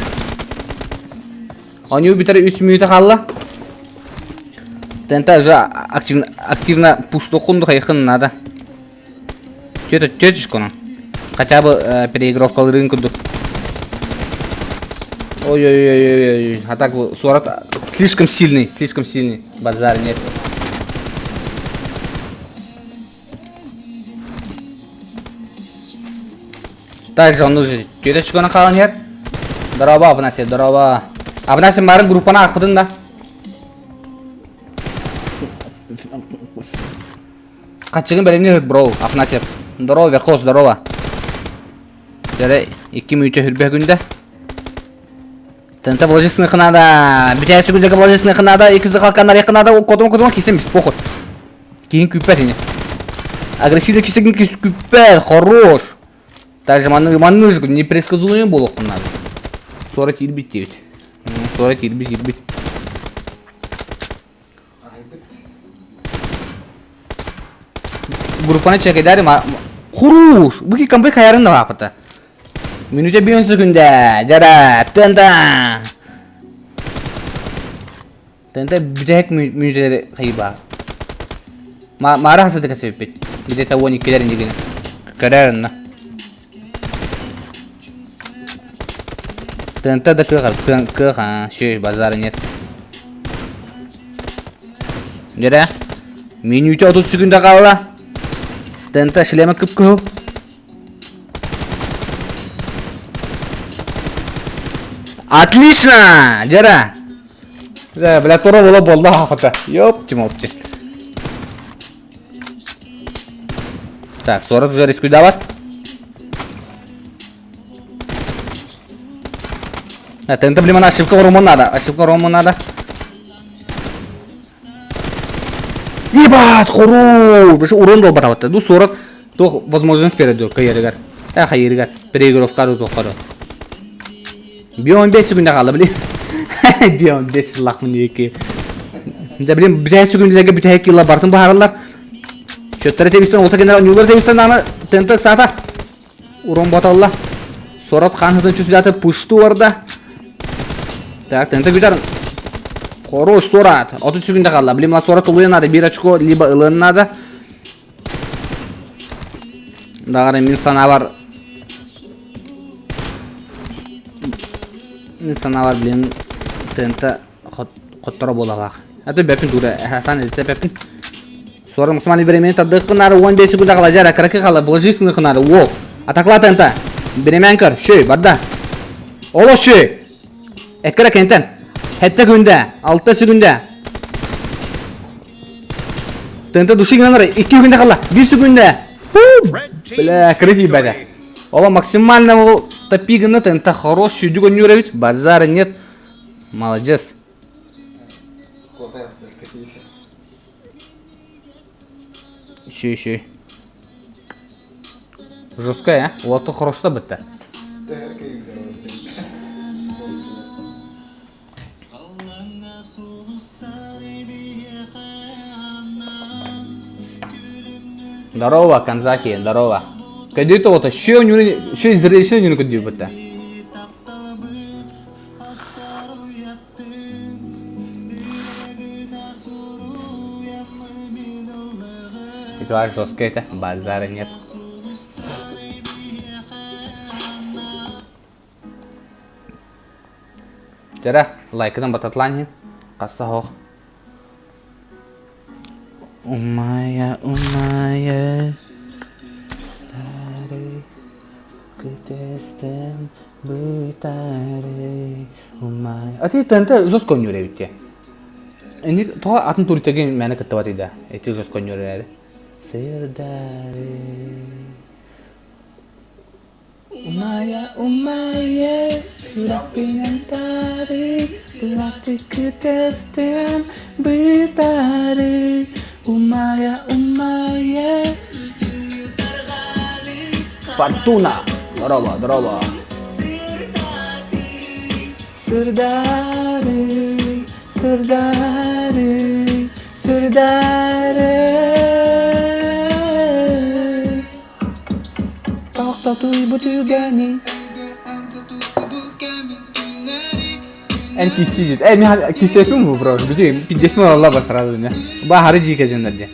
Они убитары 3 минуты қалла. Тәнті же активно пушты құнды қайқын надо. Тетішкі оның. Хотя бы переигровка рынка. Ой-ой-ой-ой. А так Сурат слишком сильный. Базар нет. Также он нужен. Тетечка на қалан ер. Дороба абынасы, дороба. Абынасы марын группана ақпыдың да. Қатшығын бәрімне ғыд, бро. Абынасы. Здорово, верхоз, здорово. Жарай, 2 минуты хүрбе күнді. Тәнті вложесіні қынада. Бітәйсі күндегі вложесіні қынада. Екізді қалқандар еқынада. Котыма кесеміз, поход. Кейін күппәт, ене. Агрессивді кесегін кесі күппәт. Хорош. Также манныжгы непредсказуемый болып қынады. 40 елбет дейт. 40 елбет. Группаны чекайдары ма... Хуруш! Бұки камбай қайарын да вақыты. Минуте 1 секунде. Жара, тында. Тында бүтәк минутері қайба. Мары хасады кәсіп бет. Где-то 12 келерін дегені. Кәрәрін на. Тында да кыға. Шөй, базары нет. Жара. Минуте 30 секунде қалла. Тында шлемі күп күп. Отлично! Жара! Бля, тура бола болды хапата. Ёпти-мопти. Так, 40 уже рискуй давать. Тента, блин, ошибка урому надо. Ебать, хору! Бля, урон дол батаватта. Ду 40. То возможность перейду. Кайырыгар. Хайырыгар. Переигровка ру тоқыры. 15 секунда қалды, блин. 15 лақмын еке. Блин, бүтәй секунділерге бүтәй килла бартын бағарылар. Шөттері темістен, олта генерал, нюлер темістен аны тентік сата. Урон баталла. Сорат қанғыдың чүсі даты пұшты орда. Так, тентік бүтәрін. Хорош, Сорат. 30 секунда қалды. Блин, Сорат ұлуы надо. 1 очко, либо ылын надо. Дағары мен сана бар. Insanlar bilin tenta qottara bolaq. Ata bepin dura, hatan edite bepin. Sonra максимальный времени таддық қынары 15 секунда қала жара, қарақы қала, вложисыны қынары, ол. Атақла тента. Беремен көр, шөй, барда. Оло шөй. Әккірі кентен. Хәтті күнде, 6 секунда. Тента души гынанары, 2 секунда қала, 1 секунда. Бля, крыти бәді. Ола максимально ол топиганы тента хорош, шүйдігі нүрәбіт, базары нет. Молодец. Шүй. Жесткая, а? Олаты хорошта бітті. Здорово, Канзаки, здорово. Кәдеті ота, шөй зірейші нүні күддеу бітті. Репертуар жесткий это, базара нет. Жара, лайкыдан бататлан қасса хоқ. Умая, тары, күтестім, бұйтары, умая. Аты тәнті жос көңірі өтте. Енді тұға атын туритеген мәні күтті батыйда. Әйті жос көңірі әрі. Сырдары. Умая, сұрақпенен тары, бұлақты күтестім, бұйтары. Умая. Фортуна. Дрова. Сырдары. Тоқтатуй бутылгани. Энти сидит. Мен кисепим bu bro. Bütün пидесмен Allah басырады мен. Ба хары жике жендерде.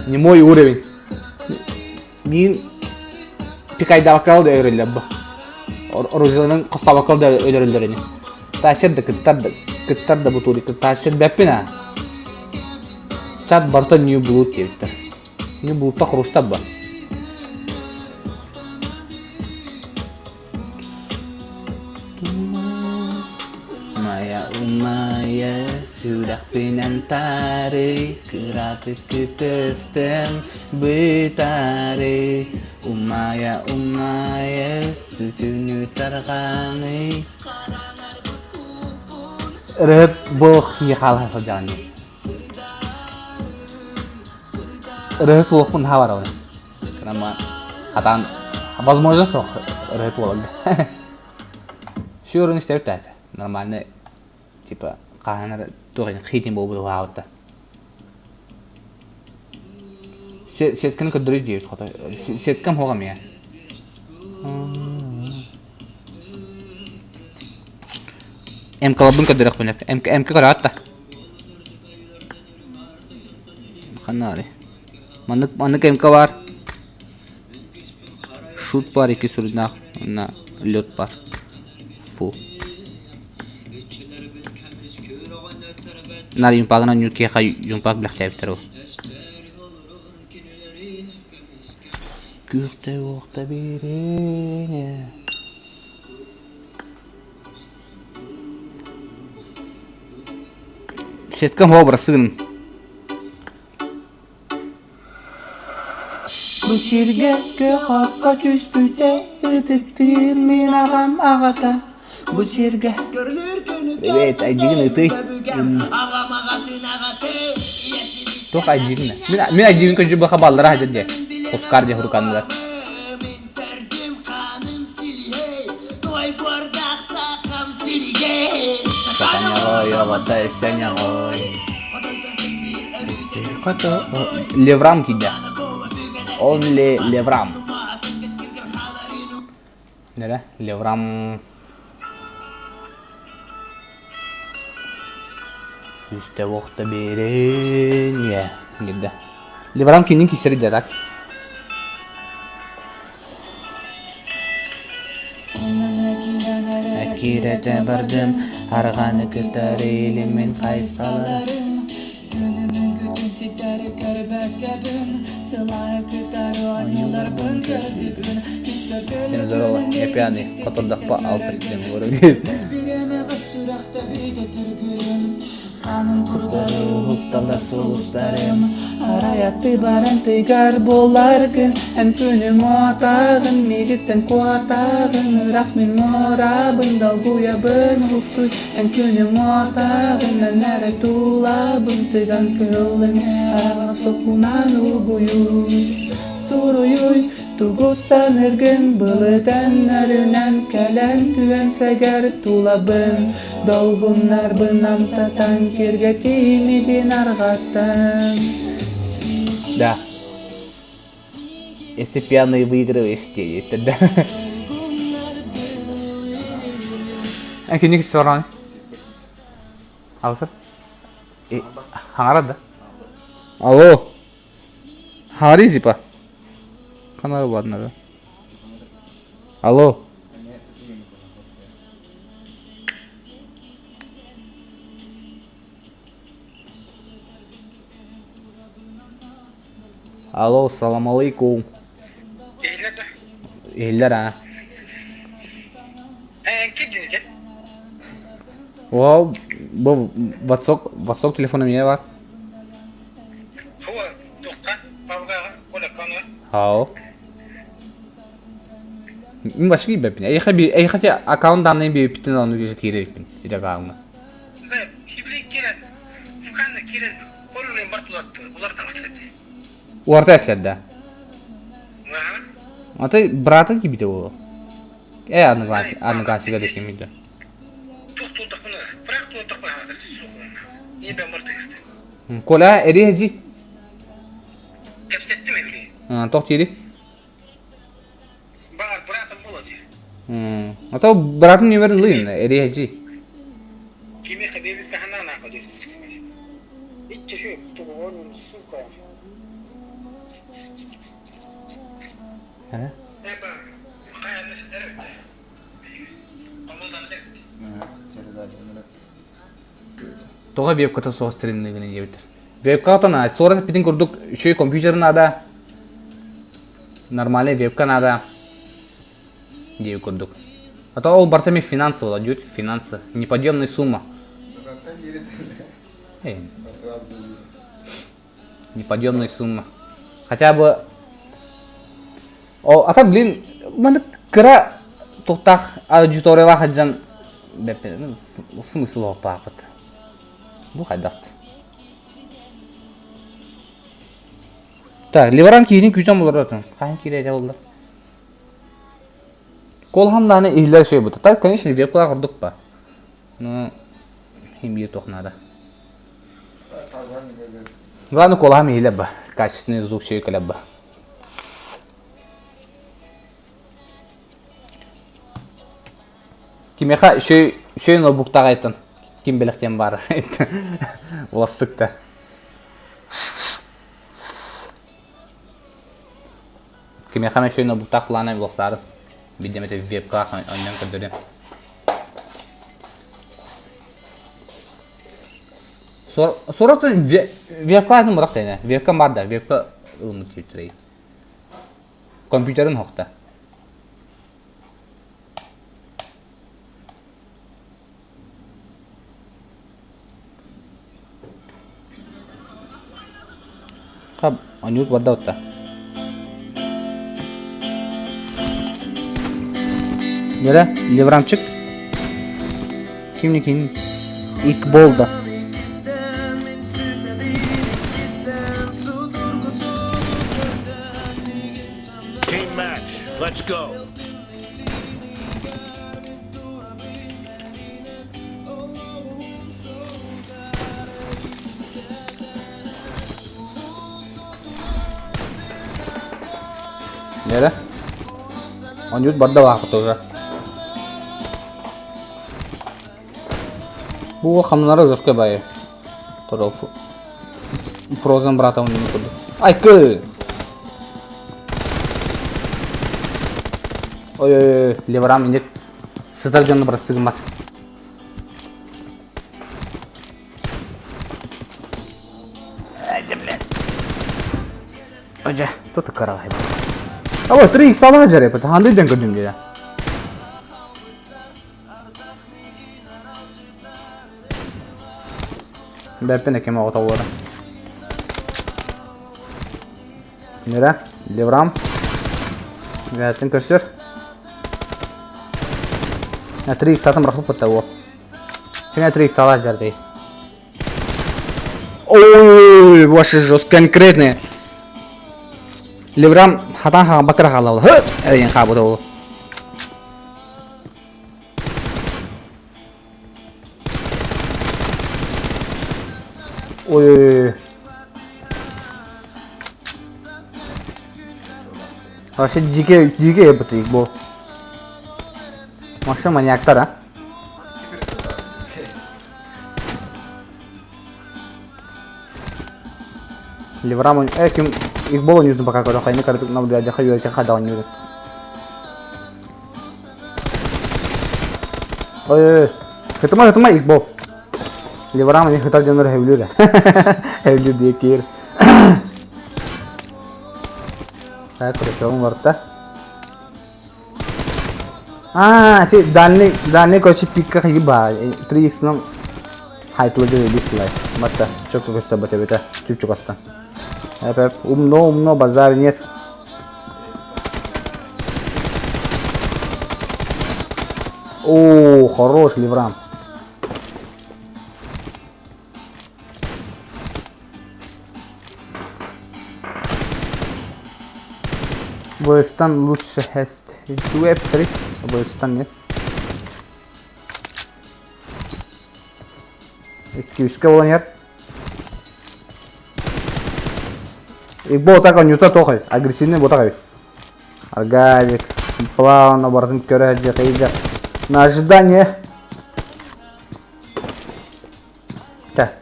Не мой уровень. Мен пикайдалкалды өрелеп ба. Оружиянын кыстабакалды өрелдерини. Ташырды кыттарды бутури ташыр беппина. Чат барта new blood кептер. New blood та хрустап ба. Umaya sudah pinantari kerata ketestem betari Umaya tujunya terkani Red Bull kalah saja nih Red Bull pun hawar orang karena kata возможно сох Red Bull Sure ini step нормально типа қағанар тоғын хитин болып ауытта. Сеткіні көдірі дейбіт қота. Сеткім хоғам я. Әмкалабын көдірі қпынып. Әмкі көрі атта. Қанары. Манық әмкі бар. Шут бар, 2 сүрдіна. Лёт бар. Фу. Нар юмпағына нүкеға юмпақ біліқтәйіптір ол. Күрті оқта берене. Сеткім хоғыр сығын. Бұл жерге қаққа түспүйте, үтіктір мен ағам ағата. Бұл жерге Evet, aycığın ıtı. Tok aycığın. Min aycığın kötü baka ballara hacet diye. Oscar diye hurukanlar. Sakanya hoy, avata esenya hoy. Levram kida. Only Levram. Nere? Levram. Üstte vakti berin ya gitu. Liveram kinin kisiri jarak. Akirete bardım, harganı kıtar elimin kaysaları. Sen здорово, я пьяный, которых по алкоголю говорю. Kanın kurtarı huktalar soluslarım Arayatı baren tıygar bolargın En künü muatağın Migitten kuatağın Rahmin morabın Dalguya bın huktuy En künü muatağın Nere tulabın Tıgan kılın Arala sokunan uguyu Suruyuy Tugu sanırgın Bılıdan arınan Kelen tüven seger tulabın Dolgunlar bınam tatan Kirge timidin argatan Да. Если пьяный выигрываешь, это да. А кенеге соран. Алсыр. Хаңарады. Алло. Хари зипа. Канал ладно, да. Алло. Алло, салам алейкум. Eller ha. Kim Wow, bu WhatsApp telefonum ya var. هو توقع بابا ولا كانوا Hao. Başka gibi yapın. Ay xati account'dan ne bir pitin onu güzel kire yapın. İde kalma. زي هبلي كيران فكان كيران قولوا برضو ular tanıştı. Orta eslerde. Aha. Ata brata gibi de o. Anı gasiga da kimiydi. Тухту тахуна. Проекту тахуна хазır сухуна. Не ben морта işte. Kola eriyeci. Kapsetti mi bile? Toht yedi. Bağır bırakın bula diye. Ata bratın numarını lıyın eriyeci. Kimi xabibiz kahana naqadi. Hiç şu tuğun suka. He? Eba. Kayanmış evet. Amuldan evet. Toga webkata soğuz streamingini yebitir. Webkata na sonra pitin kurduk şey kompüterin ada. Normalde webkan ada. Diye kurduk. Ata ol бартами финансы владеют, финансы, неподъемная сумма. Неподъемная сумма. Хотя бы... О, ата блин, mana kira to'xtaq auditoriyalar hajjan смысл опапат. Bu haydat. Так, ливран кийин күчөн болор отун. Кайын киреже болду. Кол хамданы ийлер şey bu. Так, конечно, веб-кла курдук па. Ну, химия тохнада. Ладно, кол хам ийлер ба. Качественный звук şey келеп ба. Кимеха şey ноутбуктагы айтын. Ким белектен бар. Властыкта. Кимеха мен şey ноутбукта кулланам властары. Бидемете вебка оннан кырдырым. Сората вебка айтын бирок тени. Вебка бар да, вебка ылмыт жүтүрөй. Компьютерин хокта. Kab, anyut barda otta. Nere? Livramçık. Kimlikin? İkbolda. Team match. Let's go. Nere? Anyut barda vakit уже. Bu hamlara жестко бай. Таров. Frozen брата он не куда. Ай кы. Ой, леврам индек. Сытар жанны бір сыгымат. Оже, тут каралай. А вот 3x сала жаре, потому 100 ден көрдүм деді. Бәппен екеме ота олады. Нера? Леврам. Вәттін көрсер. 3x сатым рахып бұтта ол. Кене 3x сала жарды. Ой, вообще жестко, конкретный. Леврам хатан хаға бакыра қала олы. Әйен қа бұда олы. Ой. Вообще дике бұты ек бол. Вообще маньяктар, а? Леврам он... Кім... Игбол он юзну пока когда хайны карты наблюдать хаюрча хадаун юрит. Ой, хытма Игбол. Ливрам не хытар жанр хевлюр. Хевлюр декер. Так, красавым варта. Чи данный короче пикка хиба 3x нам хайтлыгы дисплей. Матта, чётко көрсөтөт бета, чүп-чүп астан. Эп, умно, базар нет. О, хорош Ливрам. Бостан лучше хест. Веб 3. Бостан нет. 200 болон яр. Игбол так он юта тохой. Агрессивный ботагай. Аргадик. Плавно бартын көрәҗә кыйда. На ожидание. Так.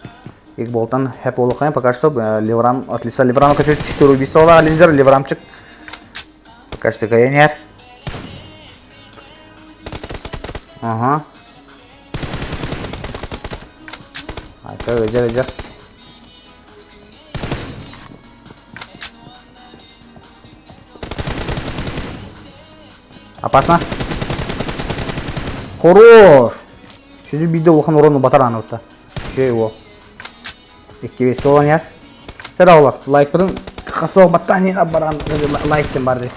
Игболтан хэп болыкай пока что Ливрам от лица Ливрама качет 4 убийства лидер Ливрамчик. Пока что гаянер. Ага. Лидер. Опасно. Хорош. Şimdi bir de Volkan oranı batar anıtta. Şey o. İki veske olan yer. Seda olar. Like button. Kasa battan yine baran. Like dem bardi.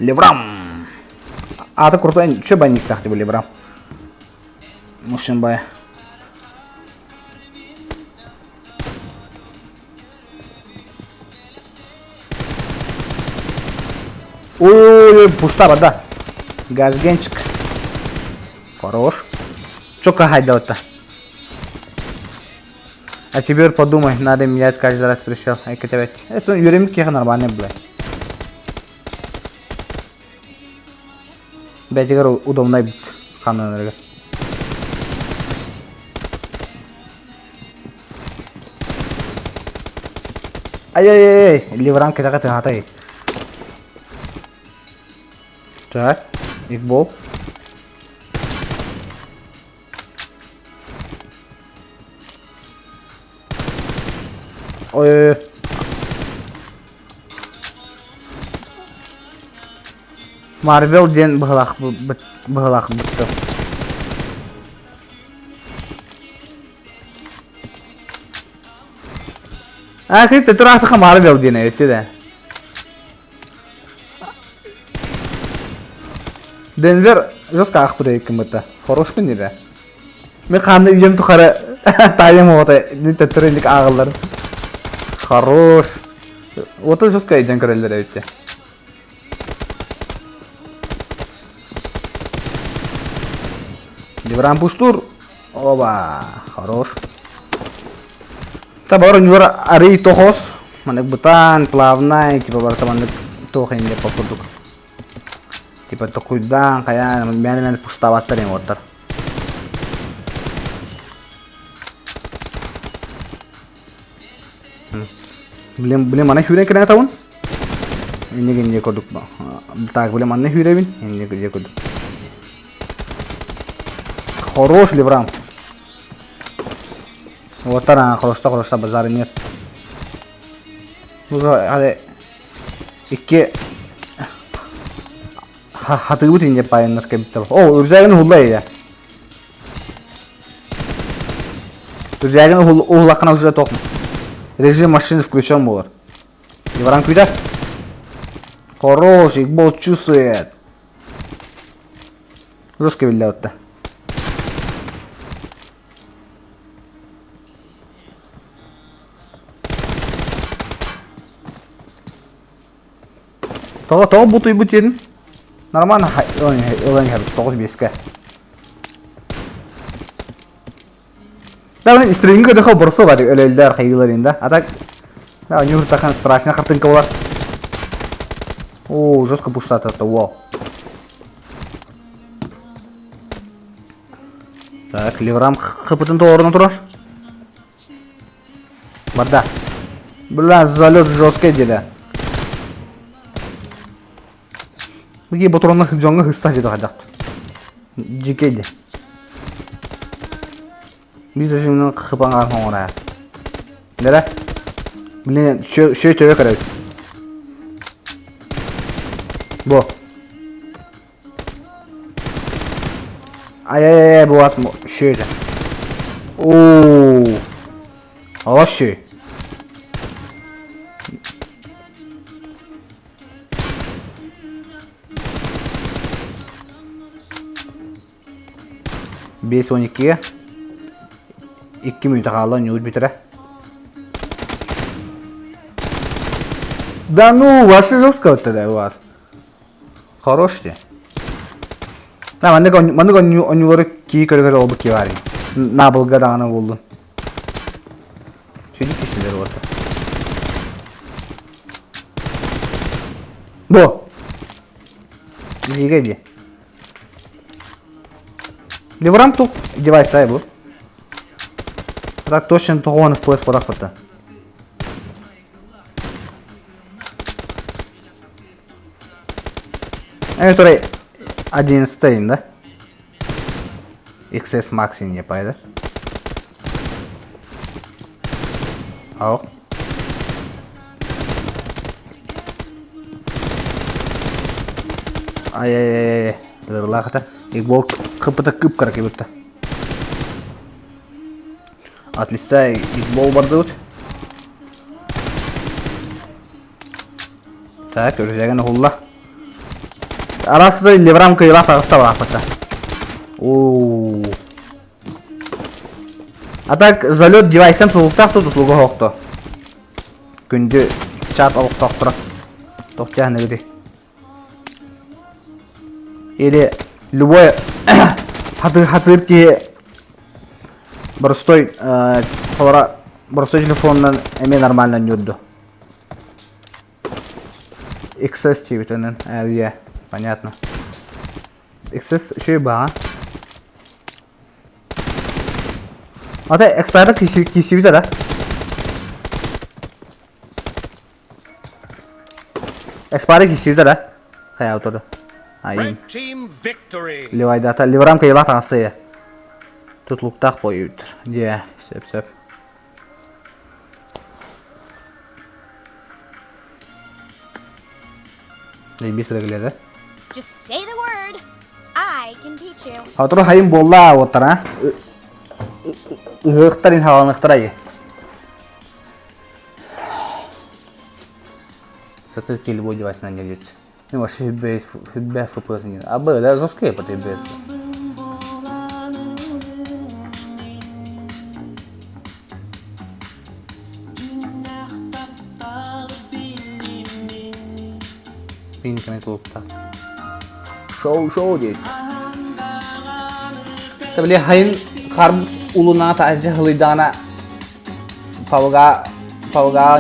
Ливрам. Аты крутой. Че банник тахты был Ливрам. Мушинбай. Ой, пуста да. Газгенчик. Хорош. Чё хайда-то? А теперь подумай, надо менять каждый раз пришел. Это юремки нормальный, блядь. Бәтигер удобный бит. Ханнарга. Ай-ай-ай, Ливрам кета хатай. Так, Игбол. Ой. Марвел ден быгылак бытты. Кайт туракта Марвел ден өтті да. Денвер жестко ақтыры екім бұтты. Хорош күн деді. Мен қанды үйем тұқары тайым оғыты. Нетті түріндік ағылдар. Хорош. Оты жестко үйден көрелдер өтті. Ливрам пуштур. Оба. Хорош. Та бару нюра арей тохос. Манек бутан, плавнай. Типа бартаманек тохен не попадук. Типа токуйдан, кая мен пуштаваттар ем оттар. Блин, mana hyre kena tahun? Ini koduk ba. Tak boleh mana hyre bin? Ini koduk. Хорош Ливрам. Вот она хорошо базара нет. Уже ada iki hati gue tinggal pioneer capital. Oh, urjagan hulay ya. Urjagan улакна уже токм. Режим машины включен был. Ливрам куда? Хороший, Игбол чувствует. Жестко виляют-то. Того буту и бутин. Нормально. Он того беска. Да, блин, стринга дохо борсо бади өлелдер хайгыларында. А так, да, у него такая страшная картинка была. О, жестко пуштат это, вау. Так, Ливрам хапытын тоорун турар. Барда. Бля, залет жесткий деди. Беги ботронных джонга хыста деди хадак. Жикеди. Biz de şimdi kıpangan sonra. Nere? Bilin şöyle töre kadar. Bu. Ay bu asma şöyle. Oo. Allah şey. B12'ye 2 minut kaldı newt bitire. Да ну, вообще жестко тогда у вас. Хороший. Да, мандык онюлары кий көргөр олбу кибари. Набылга дагана болду. Чөйдүк кисилер болду. Бо. Биге. Леврам тук девайс тай бу. Так точно тогон FPS подахпата. Это 11 да? XS Max не пайда. Ау. Ай. Ырлахта. Игбол кыпыта кып карак ебутта. Отлистай игбол бардут. Так, өрзеген хулла. Арасында леврам кыйла тагыста бакпата. Ооо. А так залет девайсен тулуктак тутулуга хокто. Күндү чат алыктак турат. Токтяны гыды. Или любой хатырки простой телефоннан эме нормально нюрду. XS чивитанен, я, понятно. XS еще и ба. А ты эксперта кисивита, да? Эксперта кисивита, да? Хай аутода. Red team victory. Ливайдата, ливрамка ела таңсы. Тут луктақ бойыдыр. Де, сеп. Лейбис регіледі. Just say the word. I can teach you. Атыру хайым болла отыра. Үғықтарын хаванықтыра е. Сатыр келі бой девайсынан келеді. Ну, вообще фидбэк FPS нет. А бы, да, жесткие по TBS. Пинками клубта. Шоу дейт. Та біле хайын қарб улуна тажы хылыдана павга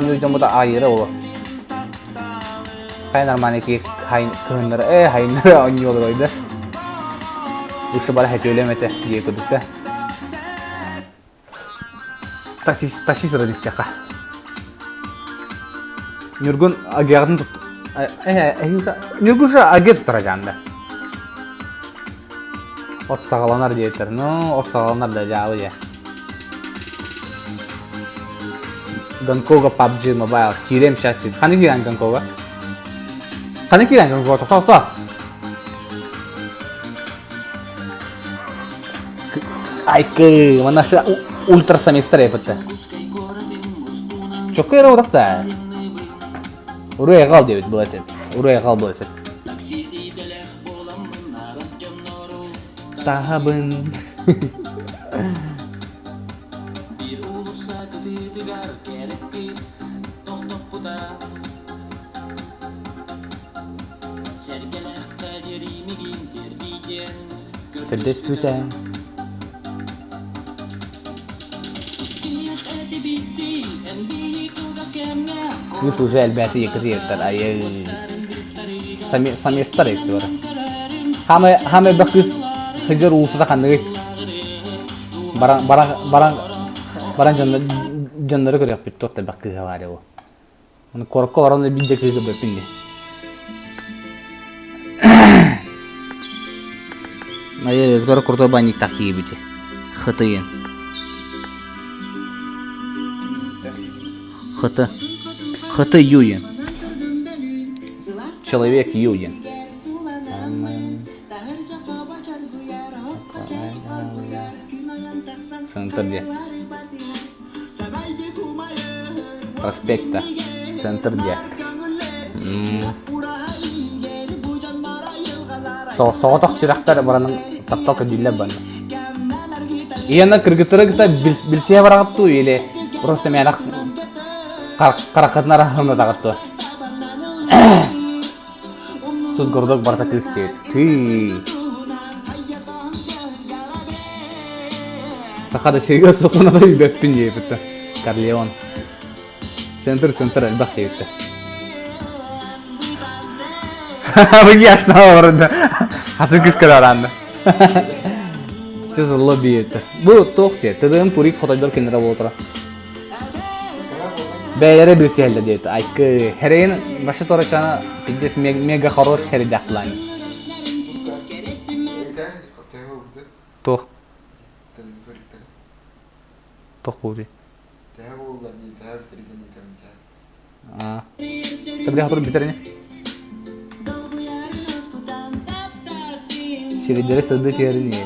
нюждамыда айыры олу. Хайын арманеки кыһыннары хайыннары оңни olur oydu. Uşu bala hep ölemete diye kudukta. Taşi sıra disteka. Nurgun agağını tut. Nurgun şu agı tutaracağında. Ot sağalanar diyedir. No, ot sağalanar da jauh ya. Gankoga PUBG Mobile kirim şahsi. Hani kiran Gankoga? Hani kiran Gankoga? Tok. Ay ke, mana sih ultra semester ya betul. Çok kere udak da. Uraya kal diye bulaset. Tahabın. Kerdes bütün. Ini susah LBS ya kesihatan ayah semester itu orang. Hame bakis kejar usaha kan deh. Barang jangan kerja pitot tapi bakis awalnya. Onu korku oranında bir dakika bepindi. Hayır, Виктор крутой банник такие бити. Хытыен. Хыты юен. Человек юен. Центр где? Проспекта. Центр где? Соғытақ сұрақтар бараның тапталқа дейлі баны. Ияна кіргітірі білсея барағыпту еле просто мәнақ қарақатына рахымда тағыпту. Суд гордок барта кірістейді. Сақада серге сұқынада бөппін дейбітті. Карлеон. Центр әлбақ дейбітті. Bagi yaşına vardı. Hasıl kız kararlandı. Çözüldü bir yeter. Bu tohti. Tadığım purik fotoğraflar kenara otura. Beylere bir sihirle deydi. Aykı. Hereyin başı toracağına piddes mega хорош heri dağıtılanı. Toh. Toh budi. Tabi hatır biterine. Şirinleri sığdı çerini.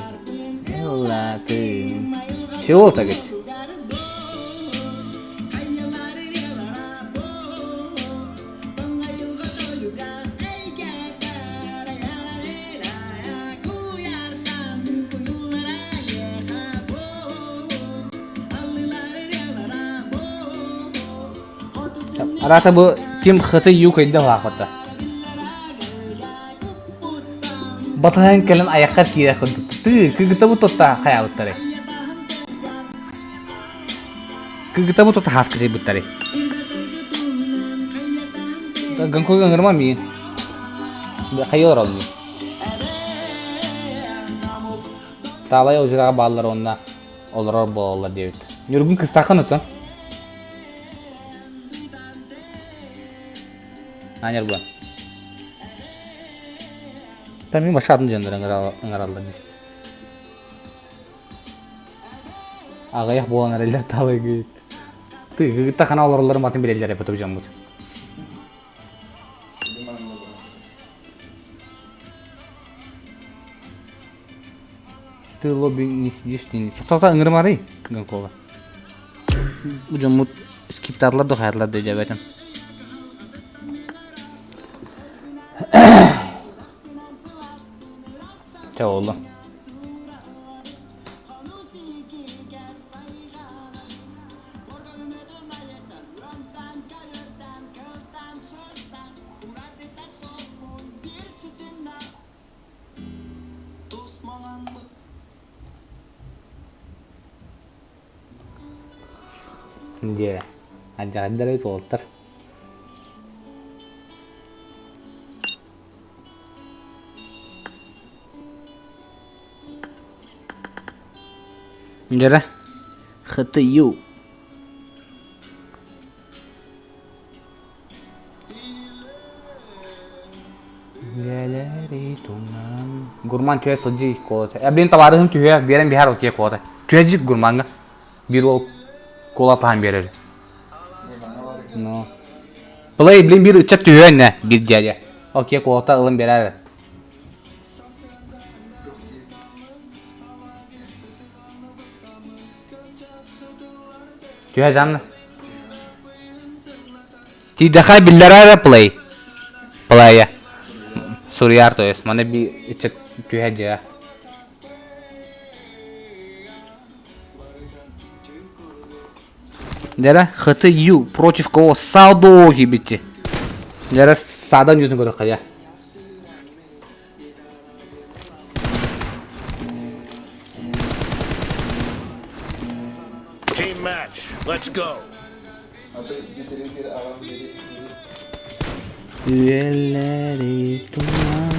Allah'ım. Şey oldu geç. Arada bu kim hıtı yuk edildi vakıtta. Batahan kalian ayakar kira kontu kita bu tota kaya utare kita bu tota has kiri utare gangko gangarma mi kayo orang mi talaya ujra ballar onna olur bolla diyor yurgun kıstakan utan nanyar bu Tapi masyadın canları ngaraldı. Ağayak boğan araylar talı git. Kita kana oraları matin bilirler yapıp hocam bu. Ты лобби не сидишь, ты не... Кто-то ыңгырым арай, Ганкова. Hocam bu skiptarlar da hayatlar da cevabeten. Çağ oğlum. Dia ajak dari Walter. Jara khata yu galeri tuman gurman tüye soji ko the abin tawarım tüye biren bihar okiye ko the tüye jip gurmanga bir ol kola pan berer no play blin bir uçak tüye ne bir jaya okiye ko ta ılım berer tüye canlı tidak bilara play ya Suryar то есть mana bir içe tühece Dera хаты ю против кого садо гибити Dera sadan yüzünü görük ya Team match. Let's go. Üyeleri tuman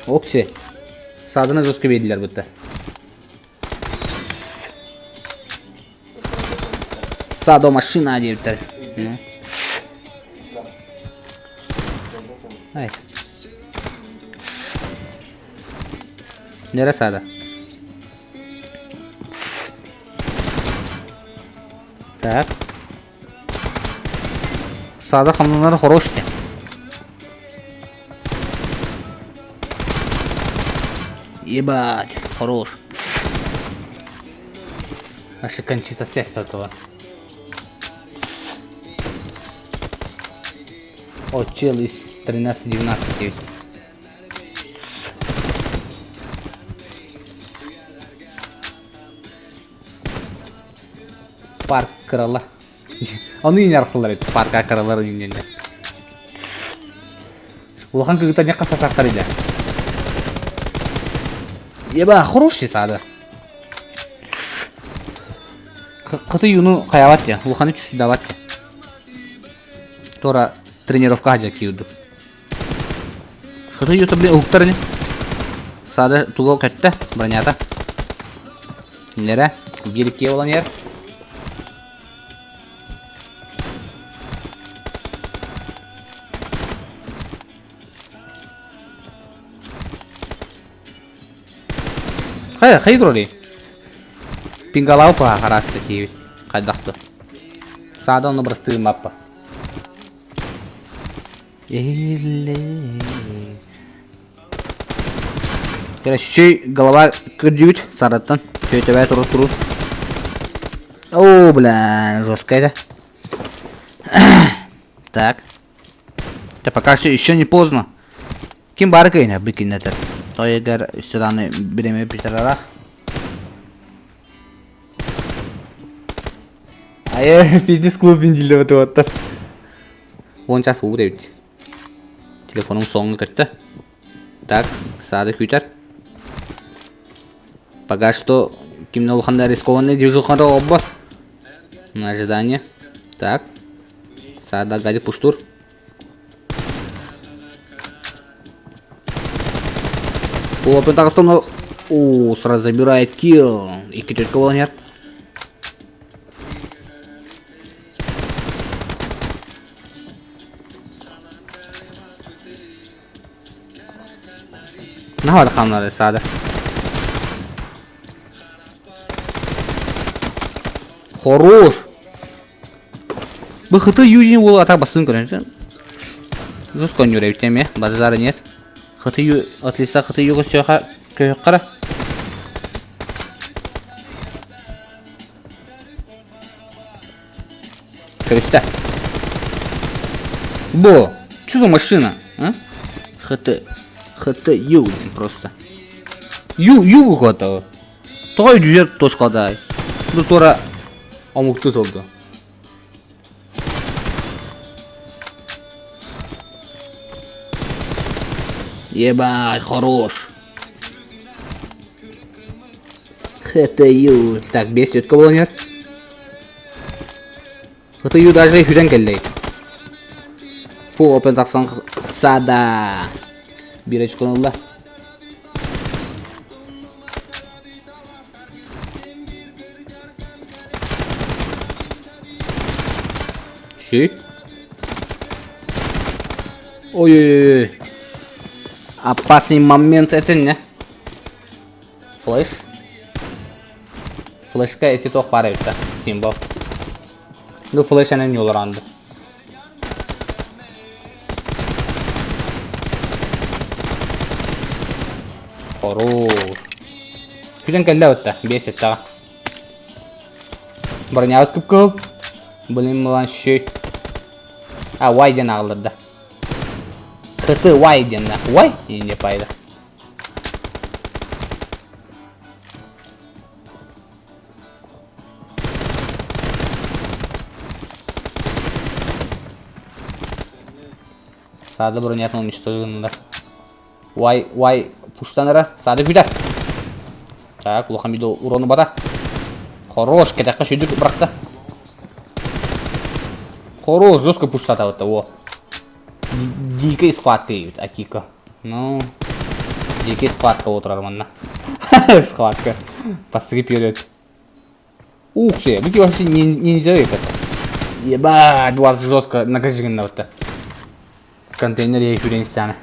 Okse Sadına zoska beydiler burada Sado maşina diye bir tane Ай. Нересі ады? Так. Сада хамланары хороший. Ебать, хорош. Аж кончится связь этого. О, чел из 13-19. Парк крыла. Он и не арсалар еді. Парка крылар үйінелі. Улахан көгіта не қаса сақтар еді. Еба, хороший сады. Қыты юну қаяват я. Улаханы чүсі дават я. Тора тренировка хаджа киюду. Қыты юты біле ұқтар не. Сады туғал көтті. Бронята. Нері? Береке olan yer. Қай көрі? Пингалау па қарасты кейі. Қайдақты. Сада оны бір стығым аппа. Шөй голова көрдеуіт сараттан. Шөй төбәй тұру. О, бля, жестко это. Так. Да пока что еще не поздно. Кем баркайна бикинетер. То егер үстеданы биреме битерарак. Ай, фитнес-клуб бендилді өтіп өтті. 10 час болды өтті. Телефоным соңғы көтті. Так, сады күйтер. Пока что кимне улханда рискованный движуханра оба. На ожидание. Так. Сада гадит пуштур. Опен тағыстан. О, сразу забирает килл. И кететка боланер. Ne var kamları sağda? Хорош. Bu хыты юдин ол атақ басын көрінді. Жүз конюр әйтеме, базары нет. Хыты ю отлиса хыты юғы сөйқа көйік қара. Көрісті. Бо, что за машина? А? Хыты юдин просто. Ю готовы. Той дюзер точка дай. Бұл тора амуктыз oldu. Ебать, хорош. ХТЮ. Так, 5 өткі боланер. ХТЮ даже үйден келдей. Full open тақсан сада. Bir açık onunla. Ой-ой-ой. Опасный момент это не. Флэш. Флэшка эти тох парают, да? Символ. Ну флэш она не улранды. Хорош. Күтен кәлді өтті. 5 еттіға. Бұрын ауыз күп көл. Білім мұлан шөй. Вайден ағылырды. Қыты вайден. Вай? Енде пайда. Сады бұрын ятын уничтожығында. Вай пуштаныры. Сады күйтер. Так, Лохамиді уроны бада. Хорош, кетаққа шүйдік бұрақта. Хорош, жестко пуштата вот того. Дикая схватка идет, Акика. Ну, дикая схватка вот Романа. Схватка. Посмотри вперед. Ух ты, вы вообще нельзя это. Ебать, 20 жестко нагружено вот-то. Контейнер ей юрен istene.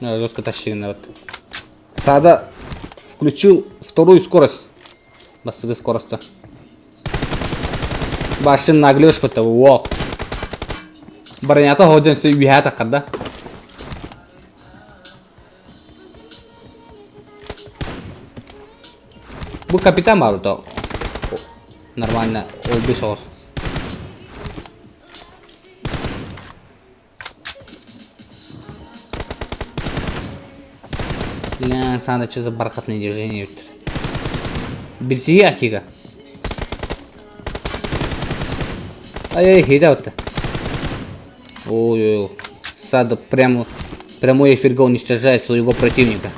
Жестко тащили, вот. Сада включил вторую скорость. Басовую скорость. Башин наглешь по того. Во. Баранята ходят все вихата когда. Bu капитан бар то. Нормально. Ол бешос. Лян, санда что за бархатное движение. Бельсия акига. Ай, хида вот. Ой, Сада прямой эфир уничтожает своего противника.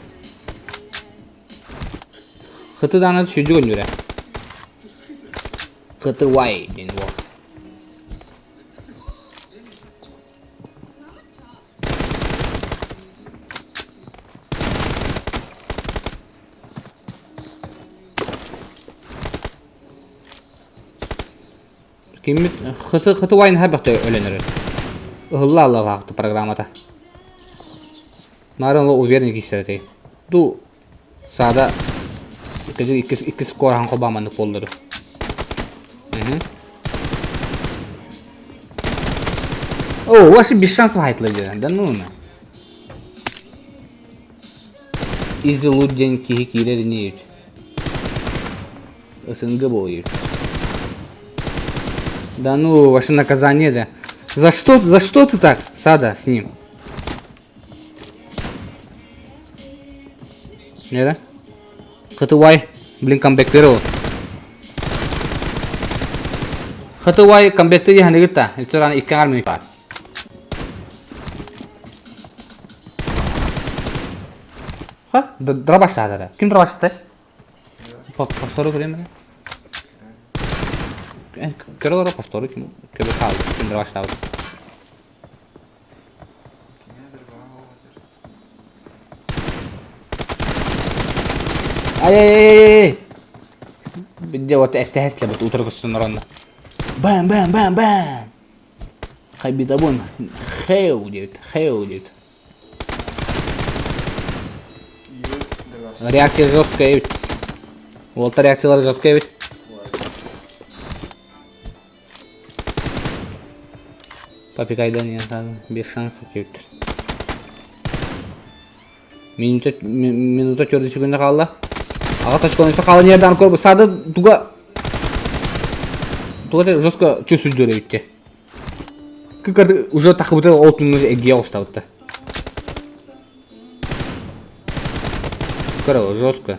Хаты да надо чудо не ря. Хаты вай день во. Кимит хаты вайн хабахты ölenir. Hılla kalktı programada. Marın o uvernik isterdi. Du sada iki skor hangi bamanlık oldu. Oh, waşı bir şans haytlayacağım. Da ne? Izludden ki kileri ne? Isıngı boyu. Да ну, ваше наказание, да. За что ты так, Сада, с ним? Не, да? Хатуай, блин, камбэктеру. Хатуай, камбэктери ханегита. Ресторан иккар минут бар. Ха? Дыра баштады, да. Ким дыра баштады? Повтору көрейін, Quero повторить, quero фаул, ким дыра баштады. Ай-яй-яй-яй! Бидде вот эфтехесле бут утыргыстын оронда. Бам бам бам бам. Хайбидабун. Хеу дейт. Реакция жесткая. Вот реакциялар жесткая. Папи кайдан я без шанса тет. Минута 4 секунда қалды. Аға сачконысы қалын ердан көрбі. Сады дуға жестко чувствует өйтті. Как уже тақыбыты олтыңыз эгия остауытты. Көрі, жестко.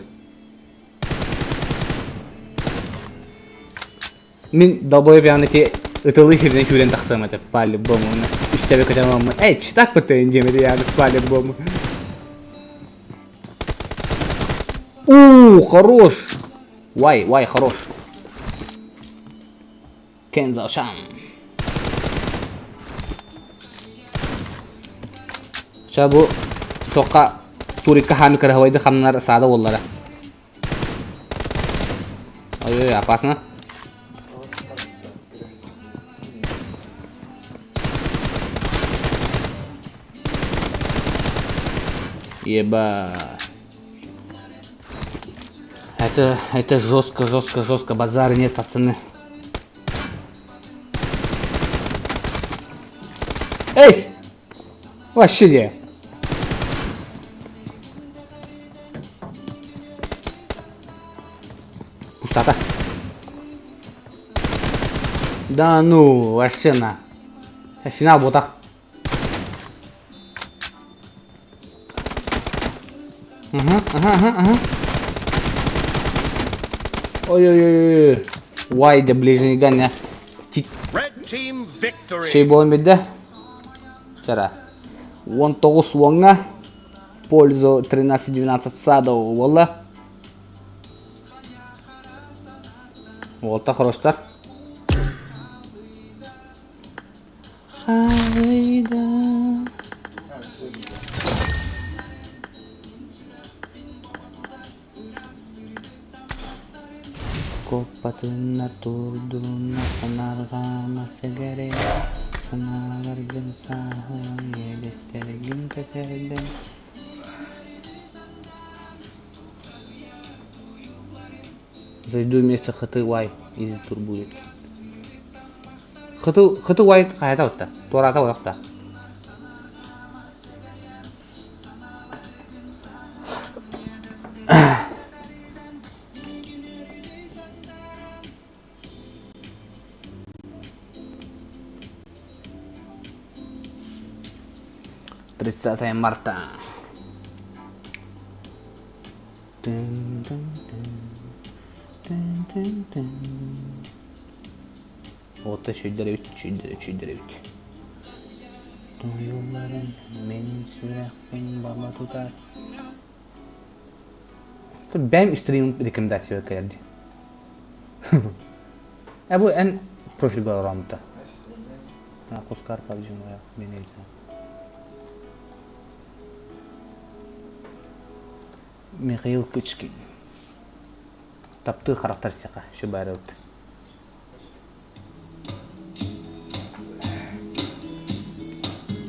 Мен долбойып яғын те ытылы херден көрен тақсам әті. По-любому. Үстәбе көтемем. Читак бітейін демеді яғын. По-любому. Хорош! Вай, хорош. Кензал Шам. Сейчас bu toqa turikka hami karahvaydı xamlar sağda ollara. Ay, опасно. Еба. Это жестко, базара нет, пацаны. Эйс! Вообще не. Пустота. Да ну, вообще на. Финал вот так. Ага. Ой. Вай, да ближний гоня. Şey болмайды. Вчера. 19 вонга. В пользу 13-12 садов. Волла. Вот так хорошо. Kopatına turduna sanarga masegere Sanargın sahın yedesteregin teterden Зайду вместо хаты вайп из турбует. Хаты вайп қайда отта? Тората ояқта. Тридцатое марта. Otta çüydürüt. Yolların benim sürekli baba tutar. Benim stream rekomendasyon geldi. Bu en profil programda. Kuskar kalıcım ya beni. Mikhail Kuchkin. Taptığı karakter siyaka şu bari öptü.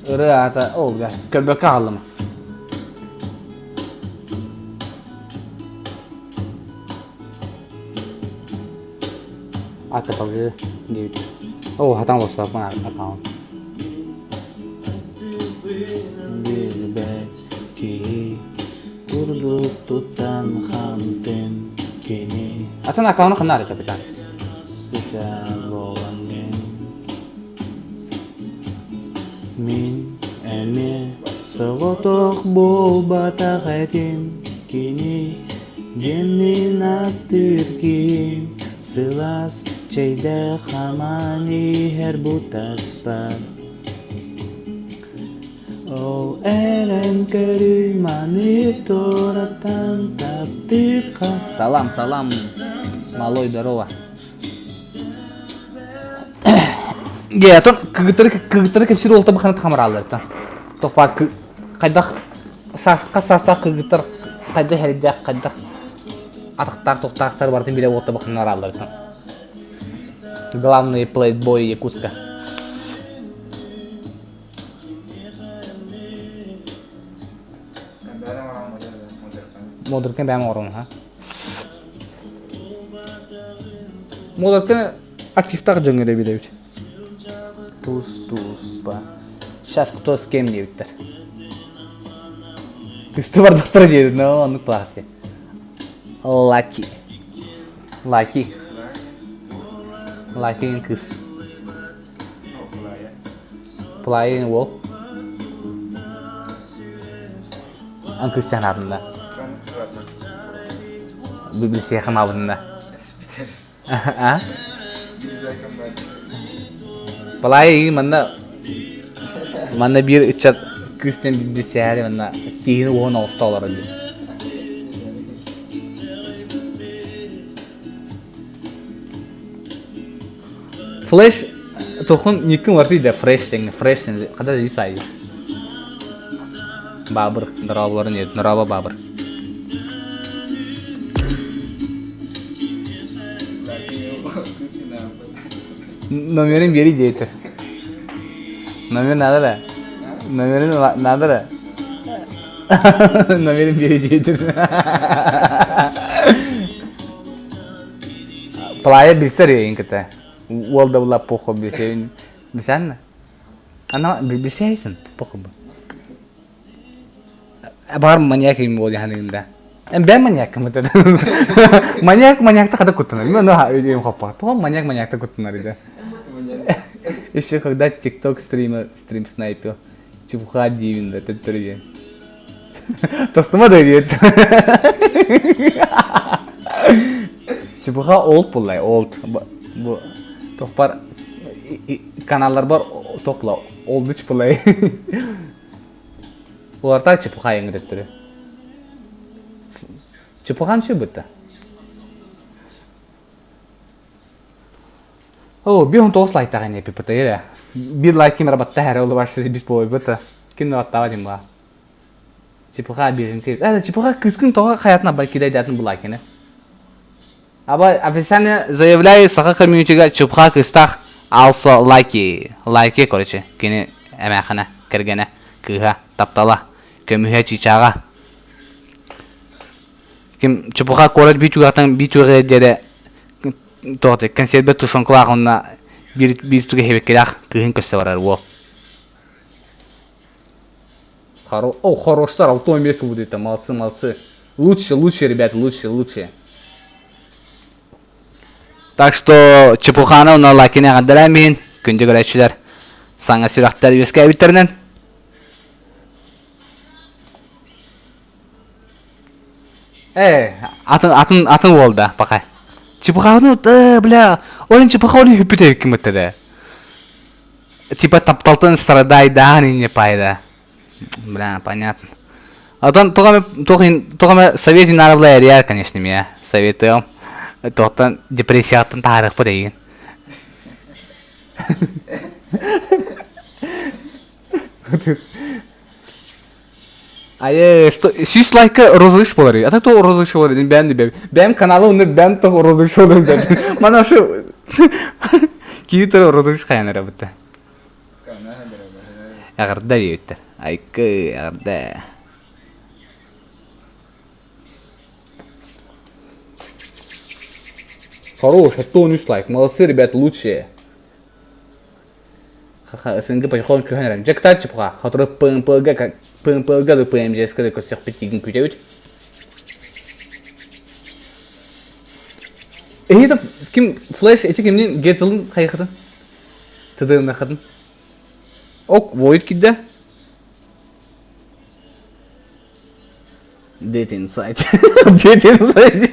Irı ata olga köbek ağlama. Ata balığı değil. Hatan olsa bana account. Bir belki Durduk tutan hamten kini. Atan account'u kenal kapitan. Kita rolangin. Min ene selotok bol batak etim kini Gemin atirkim Selas çeyde hamani her butaspa Ol eren kerimani toratan taptirka Salam Малой здорово Геатон кыгытыры кепсир олта бахана тамыралар та. Топа кайда саста кыгытыр кайда херде кайда атактар токтактар бардын биле олта бахана аралар та. Главный плейбой Якутска. Модеркен бәм орын ха. Модеркен активтаг жөңгөлө билебит. Туз ба. Сейчас кто с кем не биттер. Кысты бардыктыр деді, но оны плахте. Лаки кыз. Плайын ол. Ан кыз жанарында. Библисия хамабында. А? Play mana bir içat Christian bibliyası mana tihini o na ustalar adı. Flash tohun nikin vardı da fresh kadar iyi sayı. Babur darabaların yedi daraba babur. Nomerin biri değildir. Nomer nada. Nomerin nada. Nomerin biri değildir. Playa bilser ya inkete. Walda bula poco bilser. Bilsen mi? Ana bilsersin poco bu. Bar manyakim bu yanında. Ben manyak mı dedim? Manyak da kadar kutunar. Ben de öyleyim hoppa. Tamam manyak da kutunar idi. Еще когда TikTok стрим снайпил. Чепуха дивин, это трудно. Тостума дойдет. Чепуха old булай, old. Bu toqpar kanallar бар, toqla old чепулай. Ularta чепуха еңдеп тұр. Чепухан şu бітті. Bir он тоғыз лайк тағын епі бұты ері. Bir лайк кемер батта әрі олы баршысы біз болай бұты. Кені аттава дейм ба. Чепуха бізін кейіп. Чепуха кізгін тоға қаятына бай кедай дәтін бұл лайкені. Официально заявляю саха комьюнитига чупха кыстах also лайки короче кини эмахана кергене кыга таптала көмүхө чичага ким чупха корот битугатан битуге деде тоте консерве тушон клагына бистуге хевекелах кыгын көсөбарар во хорошо, алтон место будет, молодцы. Лучше, ребята, лучше. Так что, чепухана на лайкине гадаламин, күнде көрәтшілер, саңа сүрақтар өске әбіттерінен. Атын болды, бақай. Чепуханы, бля, олен чепуханы хүппіте кім өттеді. Типа тапталтын страдай, да, не пайда. Бля, понятно. А там только совет не нравится реально, конечно, меня советую. Тоқтан депрессияттан тарих по деген. Сүйіс лайка розыгрыш болар. А так то розыгрыш болар. Бәм каналы оны бәм то розыгрыш болар. Мана шу кейтер розыгрыш қаяныр бітті. Ағырда дейбіттер. Айкы, ағырда. Хорош, это нюс лайк. Молодцы, ребята, лучшие. Ха-ха, СНГ потихоньку көхенерен. Джек чипха, который ПМПЛГ да ПМЖС, когда всех пятигин кутеют. Это ким флеш, эти кимнин гетзелин хайхатын. Тыдым нахатын. Ок, воит кидда. Dead inside. Dead inside.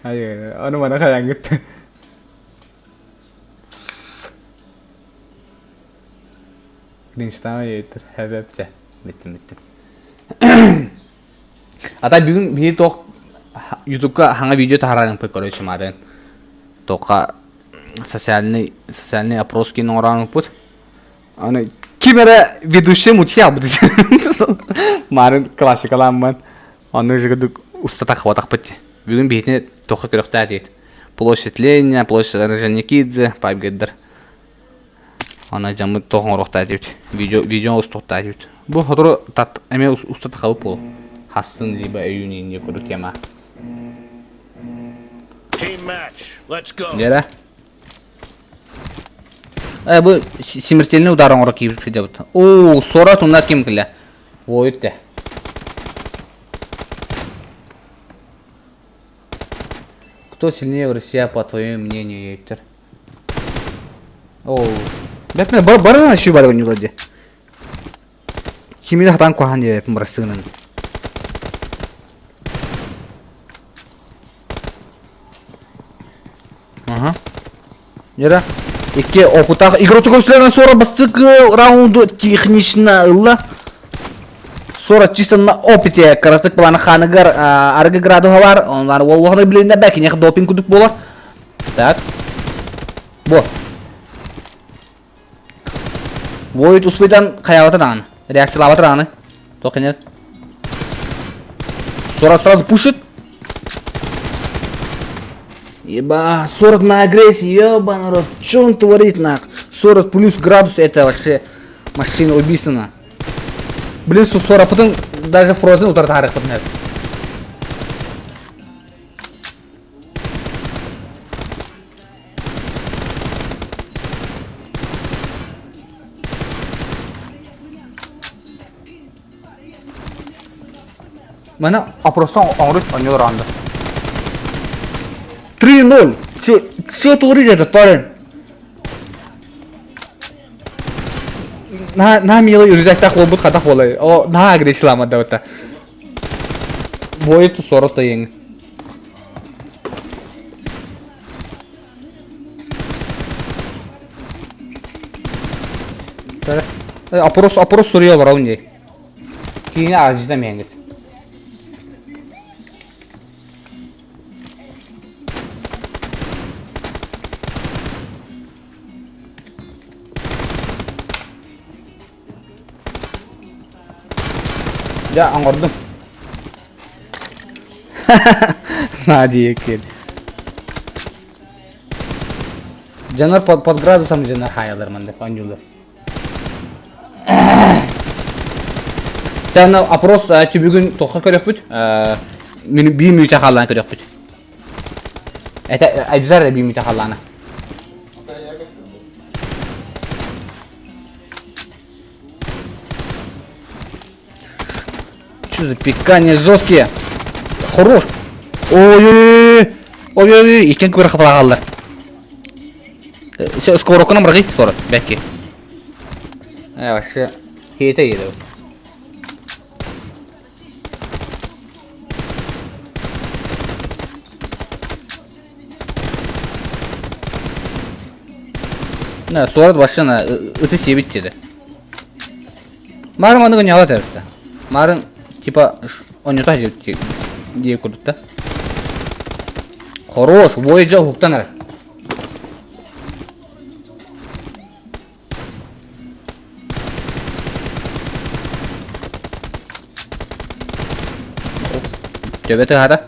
Ayo, onu mana kayak gitu. Dinçtama yeter, hebepçe. Bittim. Ata bugün bir tok YouTube'ga hangi video taharan pek короче maren. Тока социальный опрос кино рано пут. Аны камера ведущий мутья будет. Марын классикаламан. Аны же устата хватах пути. Бүгін бетіне тоқы көріқті дейді. Площадь Ленина, площадь Орджоникидзе, Пайбгеддер. Аны жамы тоқын ұрықта дейді. Видео ұстықта дейді. Бұл қадыры әме ұстата қалып бұл. Хасын либо июніне көрік ема. Team match. Let's go. Дера. Бұл смертельный ударың ұрық кейбір кеде бұд. Ооо, сора тұнда кем кілі. Ойытты. Кто сильнее в России, по твоему мнению, Ептер? Оу. Бәтме, барына шүй бары өне ұлады. Кемелі хатан қоған де бәпім Россияның. Ага. Ера. Ике опытақ. Игроты көмсілерінен сора бастығы раунду технично ұлла. Сора чисто на опыте каратык планы ханығыр арғы градуға бар. Onlar олғаны білейінде бәкі неқі допинг күдік болар. Так. Бо. Войт успейдан қаяватыр ағын. Реакциялаватыр ағыны. Тоқинет. Сора сразу пушит. Еба, 40 на агрессии, еба, народ. Что он творит, нах? 40 плюс градус, это вообще машина убийственная. Блин, 40, потом даже Frozen удар тарих поднять. Mana опросан аңрыт анёр анда. 3-0. Что творит этот парень? На милый юзать так лобут хата холай. О, на агрессилама да вот. Воет 40 таен. Опрос сурья в раунде. Киня ажида менгет. Ya аңғырдым. Нади екен. Жанар под градусом жанар хаялар мында фанжулар. Жаңа опрос түбүгүн тоққа көрөк бүт. Мен бир минут қалған көрөк бүт. Айдызар бир минут қалғаны. Что за пикания жесткие? Хорош. Ой-ой-ой, екен көрі қапыла қалды. Сковородканы мұрғи, соры, бәкке. Вообще, хейте еді. Сород башына ыты себет деді. Марын оны не алады әріпті. Марын, типа, он не тажет деп көрдік та. Хорош, бойы жау хуқтан әрі. Төбеті ғада.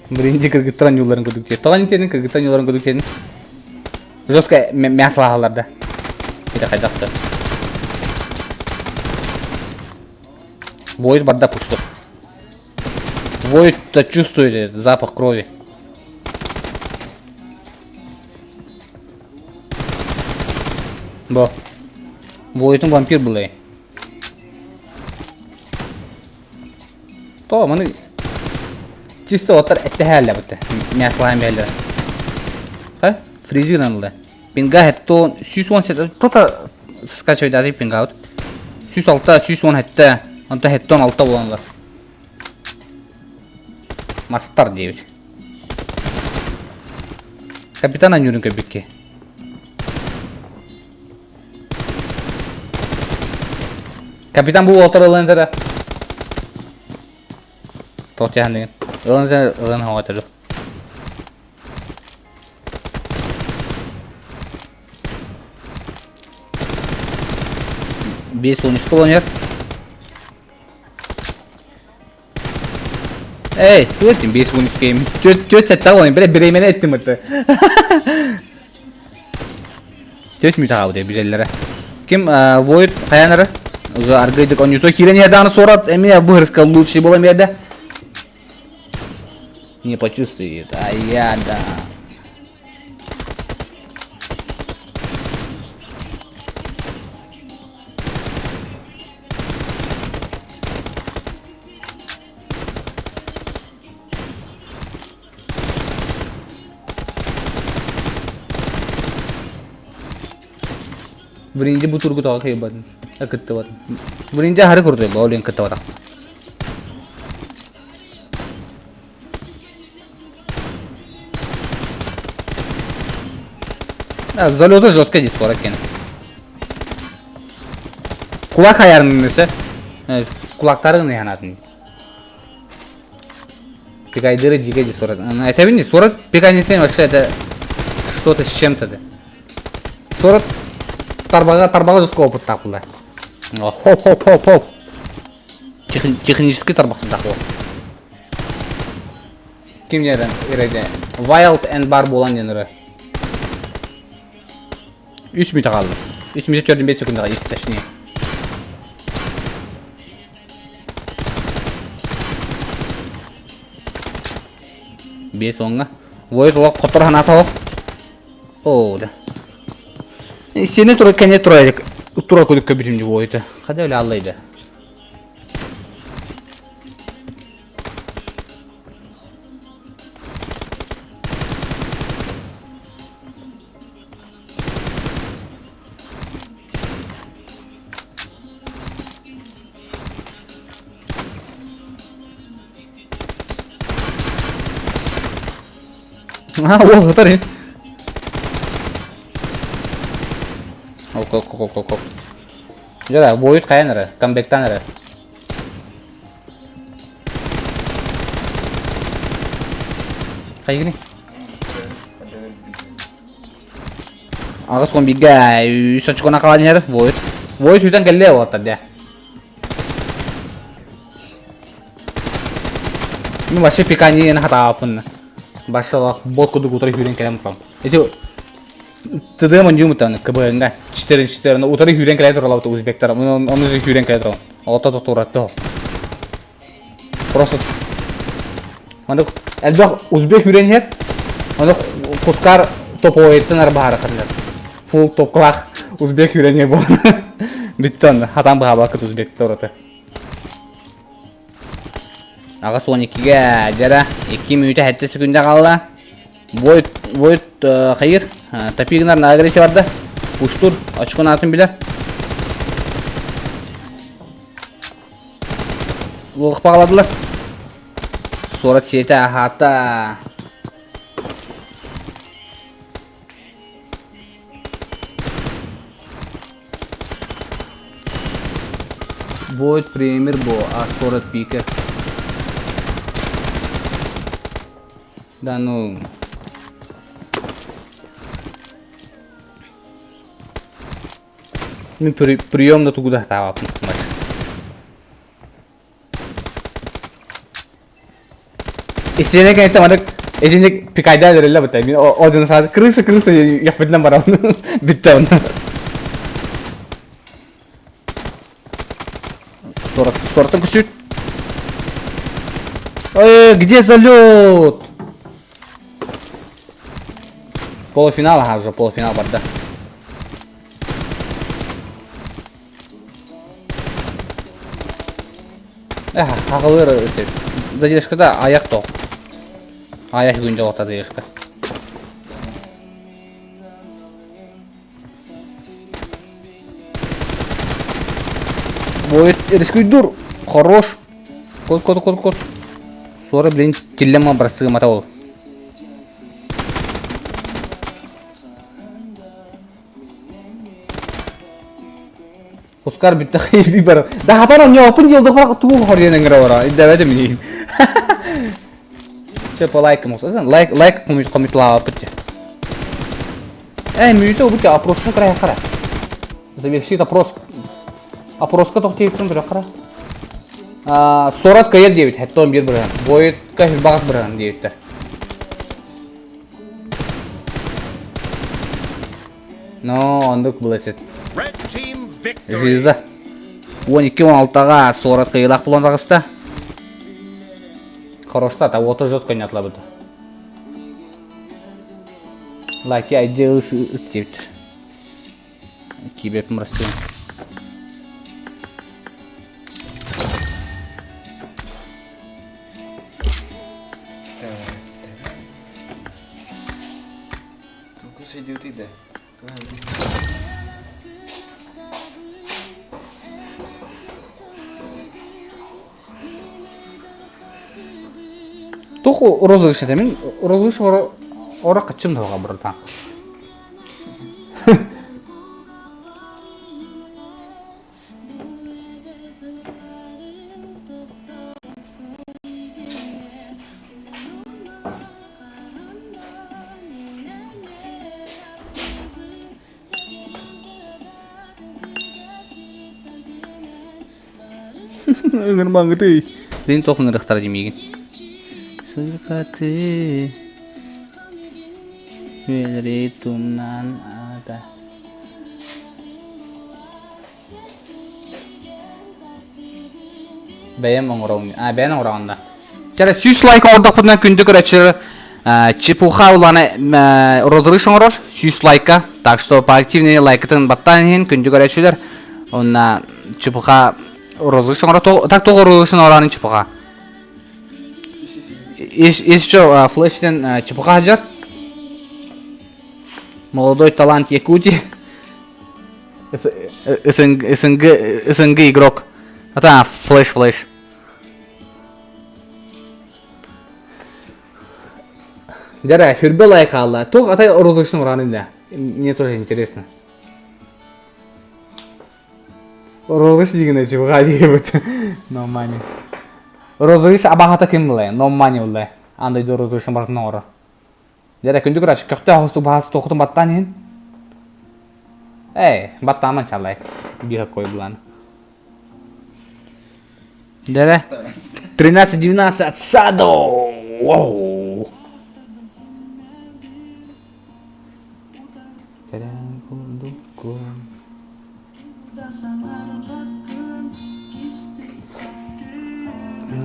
Бірінші кіргіттіран жоларын көдік деді. Тоған етенің кіргіттіран жоларын көдік деді. Жестко мясыл ағаларды. Кері қайдақты. Воет барда пушту. Воет-то чувствует запах крови. Бо. Войтың вампир бұлай. То, мұны чисто отыр әтті әлі бұтты. Мясылайым әлі. Ха? Фризир анылды. Пинга әтті 117. Тота скачивайды ады пинга ұт. 106, 110 әтті. Онта әтті 16 боланылар. Мастар дейбіт. Капитана нүрін көбікке. Капитан бұл отыр ылын тәрі. Тоқ жағын деген. Ылын хауа тәрі. Бес 13 колонер. Эй, төрттен 5-13 кейім. 4 сәтті қолайын, біреймені әттім ұтты. 4 мүті қауды бүзелері. Кім Void қаяныры? Аргайдық он ютой кирен яданы сорат, әме бұғырысқа лучший болам еді. Не почувствует, а я да. Бірінде бұл тұрғы таға қайбадың. Әкітті бадың. Бірінде әрі көрді бұл олен кітті бадың. Залеты жестко дейс бар екен. Kulak ayarının nesi? Kulakları ne yanadın? Пикайдеры джигади сорат. Это видно, сорат пикайнитен вообще это что-то с чем-то. Сорат тарбага жестко опыт такуда. Хоп. Технический тарбак такуда. Ким жерден ирейде? Wild and Bar болан денері. 3 минут қалды. 3 минут 45 секундға есі точнее. Бес оңға. Void олақ құттырған ата оқ. Оу да. Сені тұра кәне тұрайдық. Тұра көдік көбітімді Void'ы. Қада өлі аллайды. Ол ғытыр е. Оқ. Жара, Void қайын әрі, камбектан әрі. Кайгыны. Агас кон бига сочкона калан жер. Войт үтен келле болот да. Мен вообще пикани на хатапын. Башалак болкуду утары хүрен келем турам. Эти тыдымын юмутан КБНга 4-4 утары хүрен келе туралап узбектер. Оны же хүрен келе турам. Ото туратты. Просто манда элбак узбек хүрен хет. Манда кускар топовойттан арбара кырдыр. Фул топлах узбек хүрен бол. Биттен хатан баба кыт узбек тураты. Ага son 2-ге жара 2 минут 7 секундда калды. Войт хайыр. Тапигнар на агрессия барды. Уштур очкон атын билер. Логып каладылар. Сорат сета хата. Войт премьер бо, а сорат пикер. Да ну. Мен приемда тугуда тавапын. Истене кайта мадак эдинек пикайда дерелла бата. Мен одын саад крысы япыдан барам. Биттен. 40 кусют. Где залет? Полуфинал, ага, уже полуфинал барда. Хақылыр өтеп. Дадешкада аяқ тоқ. Аяқ күнде ота дадешка. Будет рискуйдур. Хорош. Кот. Сора, блин, телема брасы матал. Оскар битте хиби бар. Да хатана не опен делді қорақ туғы хорден еңгіра бара. Иддәвәді менейін. Шепа лайкым олса. Лайк комитлава бітте. Мүйті о бітте опросын қырай қара. Завершит опрос. Опроска тоқтейптін бірі қара. Сорат кайыр дейбіт. Хәттон бір бірін. Бойытқа хүрбағыз бірін дейбіттер. Но, ондық білесет. Жиза 12-16-ға сорат кайылақ бұлан тағыста. Хорошта, та 30 жөз көйнатла бұды. Лайки айделыс үттейбіт. Кибет мұрастайын. Тоқу розыгыш етемін, розыгыш ора қытшым тоға бұрылпан. Өңір маңғыды. Ден тоқын ұрықтар демеген. Сырқаты Велритумнан ада. Бәйім оңырауын. Бәйін оңырауында. Кәрі сүйіс лайк ордақ бұдынан күнді көрәтшілі Чепуха уланы розырыш оңырар. Сүйіс лайка. Так что поактивнее лайкытын баттан күнді көрәтшілер. Онна Чепуха розыгыш оңырар. Так тоғы розыгышын оранын Чепуха. Еще флештен Чепуха Хаджар. Молодой талант Якутии. СНГ игрок. Это флеш. Дара, хюрбе лайк алла. Тох атай розыгышын оранында. Мне тоже интересно. Розыгыш дегенде Чепуха дейбіт. Нормально. Розыгыш абахата кем бұлай, номмани бұлай. Андайды розыгышын бартын оңыры. Jere kündü kıraş kökte hostu bahası tokutun battan in. Battanman çalay. Bir koy bulan. Jere. 13-12 отсаду. Wow.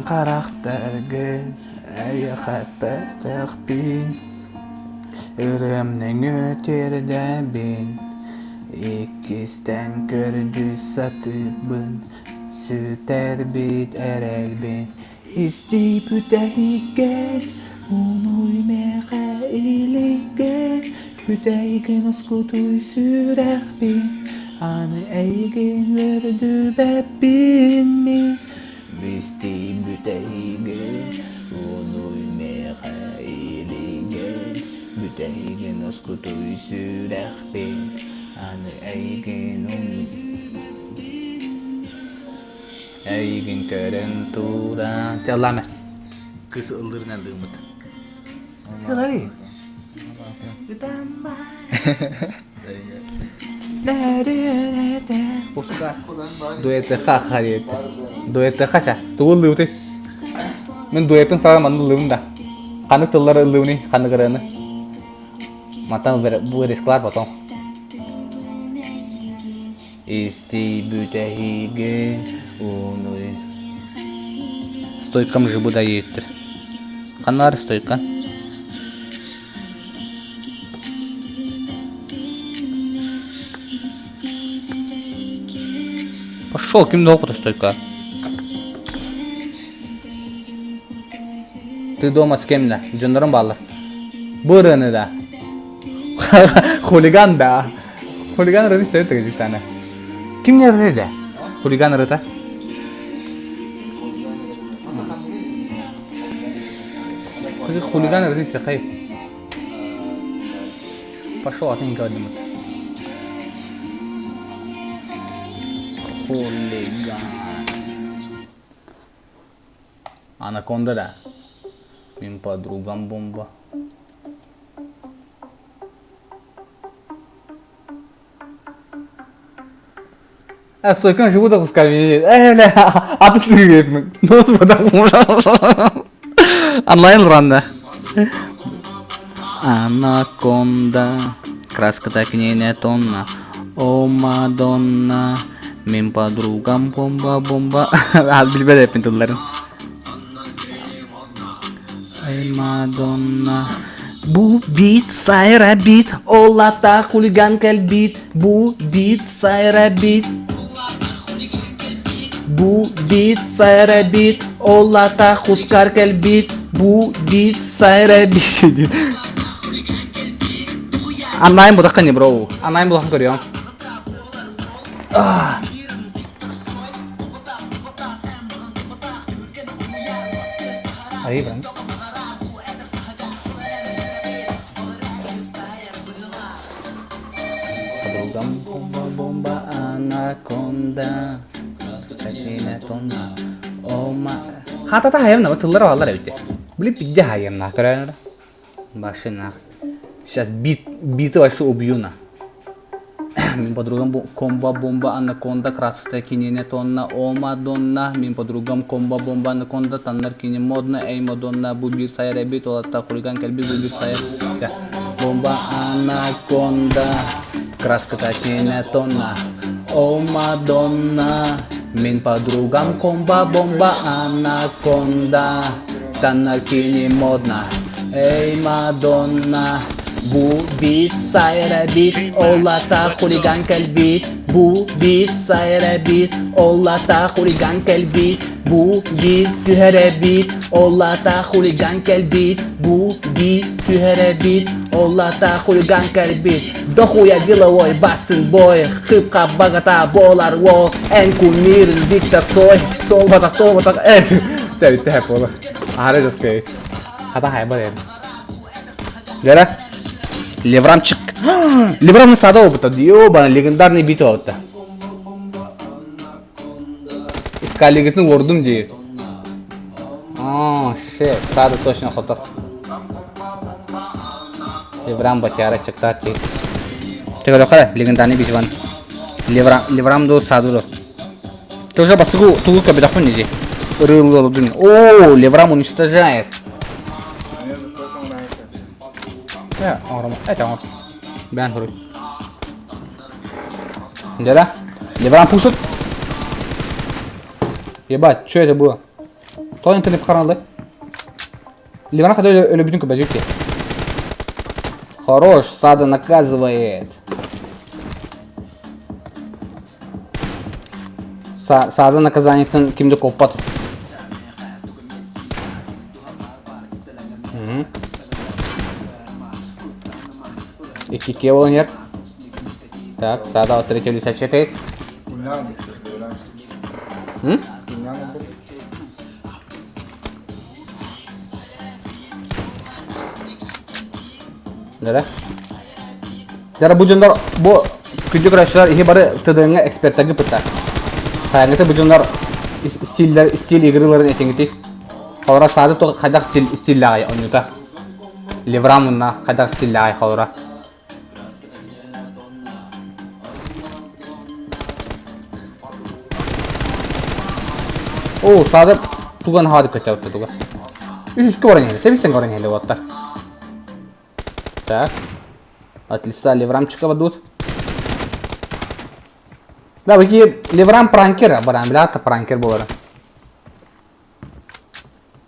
Karakterge ayakta bin Üremden öterde bin İkisten gördü satıbın Süter bit erel bin İsti bütehige Unuy meğe ilige Bütehige naskutuy sürek bin Anı eygen verdi bebbin mi Visti bütehige Unuy meğe ilige Bütehige naskutuy sürek bin Anı eygen Eygen kerentura Çalame Kısı ıllırına lığmıt Çalari Oscar Duete kakhariyete Duete kaça Tuğul lığıtı Men duetin sağlamanın lığında Kanı tılları lığını kanı kırığını Matan bu risklar baton İsti bütehige Unuy Stoykam jıbı da yiyittir Kanlar stoykan Пошел, кем опыта столько. Ты дома с кем-то? Джандаром баллар. Бураны да. Хулиган да. Хулиган рыты стоит так диктана. Кем не рыда? Хулиган рыта. Хулиган рыты сахай. Пошел, а ты не говори. Хулиган. Анаконда да. Min подругам бомба. Soykan şu da kuskar beni. Öyle adı sürüyor mi? Nasıl bu da? Anlayın randa. Anaconda. Краска-то к ней не тонна. О, Мадонна. Min подругам бомба. Bilmedi hep pinturların. Ay Madonna. Bu beat sayra beat. Olata huligan kel beat. Bu beat sayra beat. Bu beat sayra beat. Olata huskar kel beat. Bu beat sayra beat. Anlayın bu dakika ne bro? Anlayın bu dakika görüyorum. Ayı ben. Подругам бомба anaconda. Kraskatine tonna. Oma. Hatta hayam nama tılları varlar evde. Böyle pidde hayam na karar. Başına. Сейчас beat başı ubiyuna. Min подругам bomba anaconda kraskatine tonna. O Madonna. Min подругам bomba anaconda tanlar kini modna. Ey Madonna bu bir sayar beat olatta huligan kalbi bu bir sayar. Bomba anaconda. Краска-то тонна, о Мадонна. Min подругам bomba анаконда. Танакини модна, ey Madonna. Bu beat sayra beat, olata huligan kel beat. Bu beat sayra beat, olata huligan kel beat. Bu beat tühere beat, olata huligan kel beat. Bu beat tühere beat, olata huligan kel beat. Дохуя деловой, бастын бой, хып-хап богата болар ол. En кумирин диктор сой, толбатак, Тәбітті әп болы. Ары жасқайд. Хата хай бар еді. Гәрі? Леврамчик. Леврамның сада опыта. Ёбана, легендарный бит опыта. Искалигісінің ордым дейір. Шет, сада точно хотар. Леврам батяра чекта чек. Чекай лоха легендарный битван. Леврам до садуро. Ты уже басугу тугу кабида хунизи. О, Леврам уничтожает. Это он. Бян хуруй. Да? Леврам пушит. Ебать, что это было? Кто интернет похоронил? Леврам хотел любительку бадюки. Хорош, Сада наказывает. Сада наказание кимді koppat. İki olan yer. Так, Сада от третьего лица чекает. Да. Жара bu жондар bu күндү крашlar ихи бары тыдыңга эксперттаги пытта. Хаяңыты bu жондар стиль игрыларын этеңити. Халара Сада то кадак стиллагай онута. Леврамунна кадак стиллагай халара. О, Сада туган хадып кетті туга. Үскі баран елі, темістен баран елі оттар. Так. От лица Леврамчика бадут. Да, баки Леврам пранкер баран, білатта пранкер болары.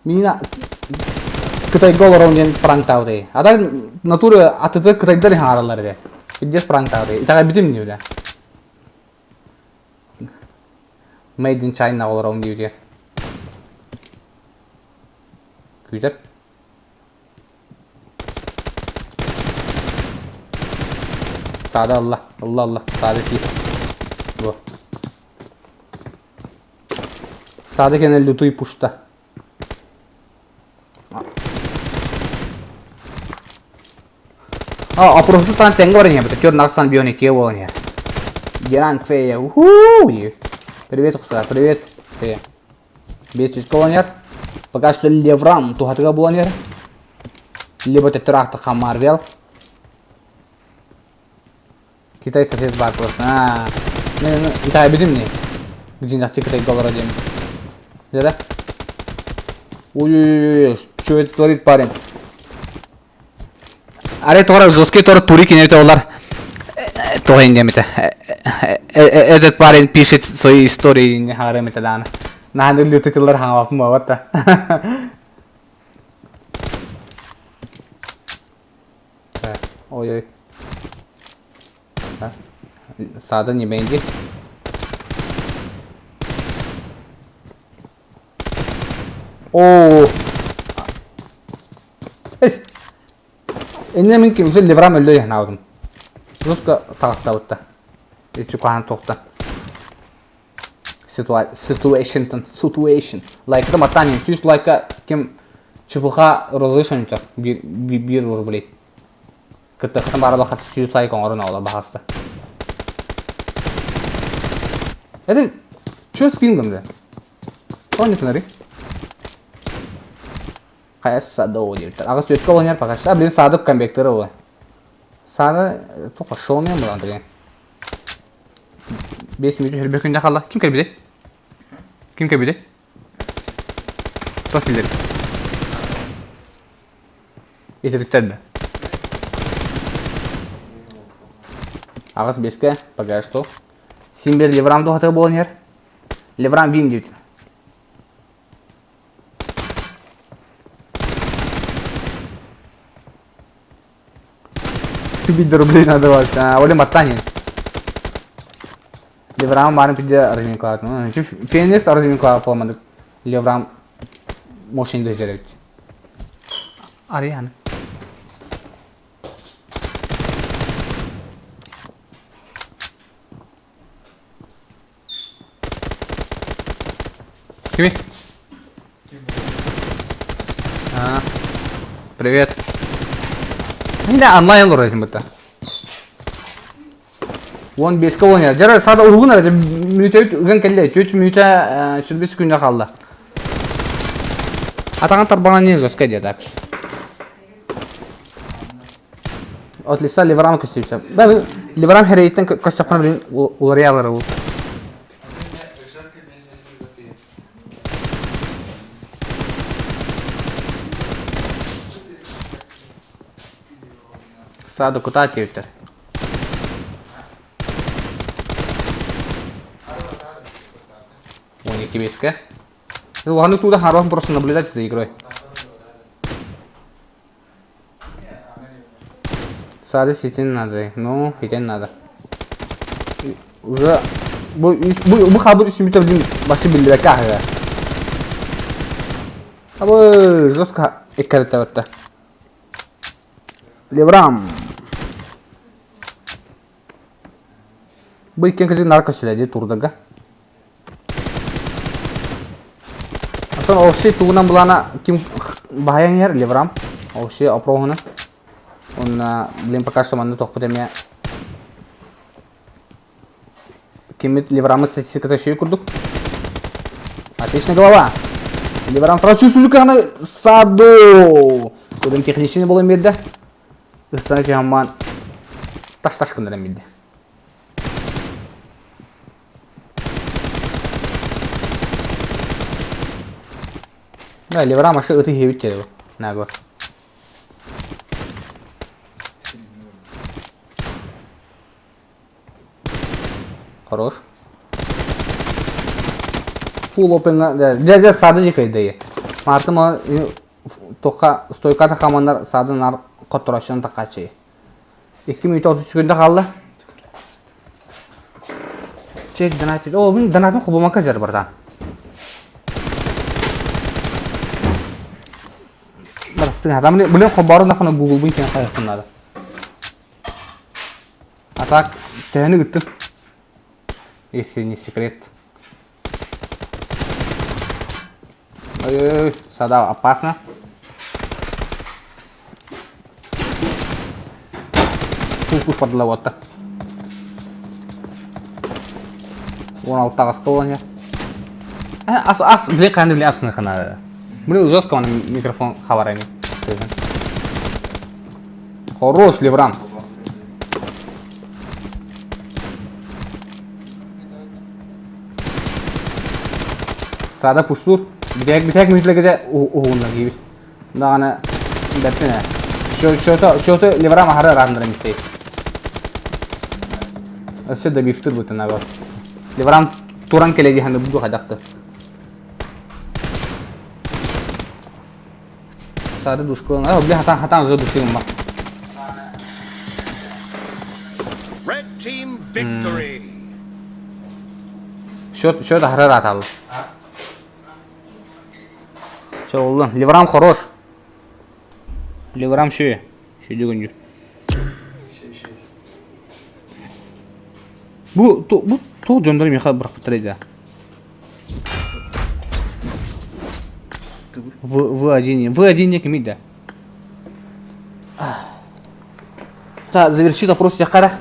Мина Кытай гол раунден пранктау дей. Ада натуры атыты Кытайдар хаңаралар де. Биддес пранктау дей. Итаға бітім не біле. Made in China гол раунд дейді. Güzel. Sağda Allah. Allah. Sağda si. Bu. Sağda gene lutuyu puşta. Просто там тенго варенье, потому что Наксан бионик его варенье. Геран Фея. Привет, Хусар, привет. Фея. Бесить колонер. Пока что Леврам тухатыга буланер. Либо тетрахта хамарвел. Китай сосед бар просто. Итай бедим не. Где нахти Китай голора дем. Да? Ой, что это творит парень? Аре тора жесткие тора тури кинете олар. Тоже не мете. Этот парень пишет свои истории не харемете дана. Надо лютителер хавав мовата. Ой-ой. Сада не бенди. О. Эс. Инне минки уже Леврам өлөй хнаудым. Жестко тагыстабытта. Эти куан токта. Situation. Like the matanian, сүйс like кем чупуха разрешенча бир ур блей. Кытта хатам барала хат сүйс like орын алар бахаста. Это чё с пингом-то? Он не Кая Сада ойдыр. Ага сөйтке ойнар пока что. Блин, Сада комбектері ой. Сада тоққа шоумен бұдан деген. 5 минут жүрбек күнде қалды. Кім кірбеді? Kim kebiri? Toh bilir. Итертенде. Ағыз беске, пока что. Симбер Леврам доғаты болын ер. Леврам вим дейді. $50 рублей надо вас. Олем аттанин. Леврам барын пиде арзиминку атын. Фенес арзиминку апаламадык. Леврам мошенді жеребді. Арияны. Кими? Привет. Да, онлайн лорезим это. Вон без кого нет. Жара сада угуна минут үгөн келе. 4 минутта 45 күндө калды. Атаган тарбана не жөскө деді. От лица Ливрам көстөйсөм. Бәле Ливрам хәрәйттен көстөпкән белән улар ялар ул. Саду кута типтер. Вон які беске. Вон туда хорошо просто наблюдать за игрой. Сады сетен надо. Ну, сетен надо. Уже bu хабар üçün bitirdim. Başı bildirək kahve. Abi жестко эккарет evet. Ливрам. Bu iken kızı narko söyledi turdaga. Atan o şey tuğunan bulana kim bahayan yer Ливрам. O şey aprohunu. Ona bilim pakas zamanında tohpetemeye. Кимит Ливрама статистиката ще курдук. Отличная голова. Ливрам сразу чувствую, как она саду. Кудым техничный был имеет, да? Останете аман. Таш-таш кандара имеет. Да, Ливрам аж это хевит тебе. Наго. Хорош. Full open да сады жекейді. Мартыма тоққа стойката қамандар сады нар қоттырашын тақачы. 2 минут 30 секунда қалды. Чек донатит. О, мен донатым құбылмаққа жар бардан. Барыстың адамын білен құбарын дақына Google бұл кен қайықтынады. Атак тәні күтті. Если не секрет. Ой-ой-ой, сада опасно. Фу-фу подловато. Вон алтага столоня. Ас, блин, қанды блин асыны қана. Блин, жестко он микрофон хаварайны. Хорош, Ливрам. Сада пуштур. Битек минутлегеде уунна gibi. Дагана бәттене. Шоты Ливрам ахары рандырым истей. Өсө да бифтер бутын агар. Ливрам туран келеди ханды буду хадакты. Сада душко. Бля хатан зо душим ма. Red team victory. Шот ахары ратал. Oldu. Ливрам хорош. Ливрам şu düğüncü. Bu to jondar mi xabar bitirdi. В1 кимида. Та завершит опрос я кара.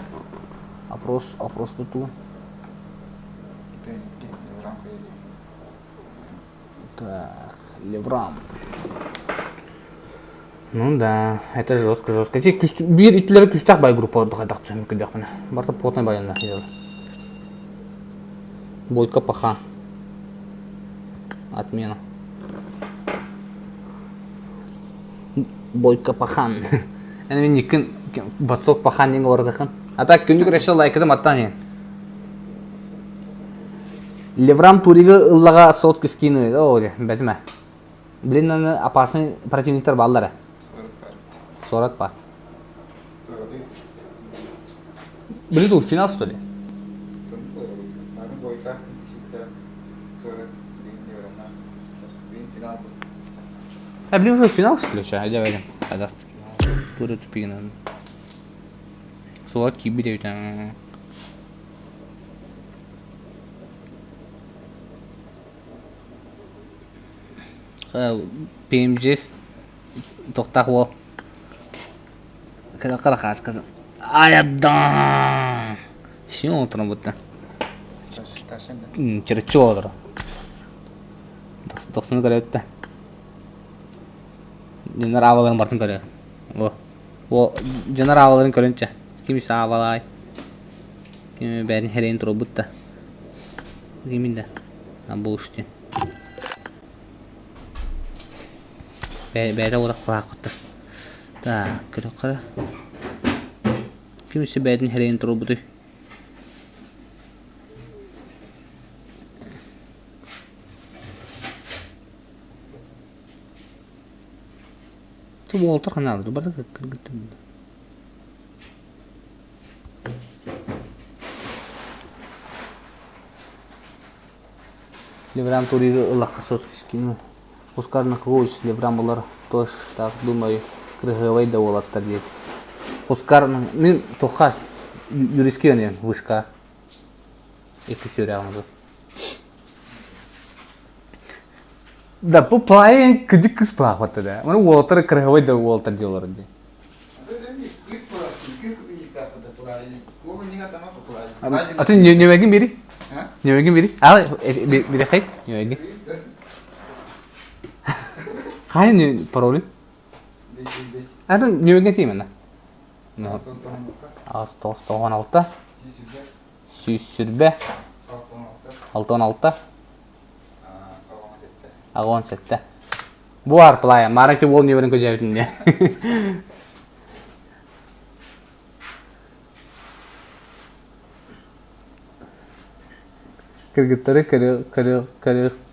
Опрос буту. Так. Ливрам. Ну да, это жестко. Бир итлер күстак бай группа дагадак мүмкін дәхмәне. Барта плотный баянда язды. Бойко паха. Отмена. Бойко пахан. Әне мен никін батсок пахан деген ордықын. Ата күндік решил лайкыдым аттан ең. Ливрам турига ыллага сотка скину. О, бәтіме. Блин, опасный противниктер баллары. Сорат бар. Блин, тут финал что ли? Блин, уже финал что ли? Сейчас, давай. Хада. Тура тупина. Сорат кибидею там. PMG'с тоқтақ ол. Қара қаз қазы. Айаддан! Шын отырын бұтты. Чырычы олыр. 90 көрі өтті. Дендер аваларын бартын көрі. O canar havaların körünce. Kimisi havalay. Kimi ben herein turobut da. Kimin de. Ben bu işte. Beyde olarak bıraktı. Da kırık. Kimisi beyden herein turobutu. Bu olta kanalıdır. Burada kırgıttım. Леврам турига лахасот скину. Оскар на кого из леврам болар тоже так думаю крыговой да олаттар дейт. Оскар мен тоха юриске не вышка. Эти сюрямды. Да по плане кыжык кыз плахватты да. Мана олаттар крыговой да олаттар диолар ди. А ты не вегин бери? Не вегин бери? А бери хай? Не вегин. Хай не пароли? А ты не вегин тимен на? Астос 16. Сүйсүрбе. 16. 17. Bu arpılaya. Maraki bol ne verin köcevdin ya. Kırgıtları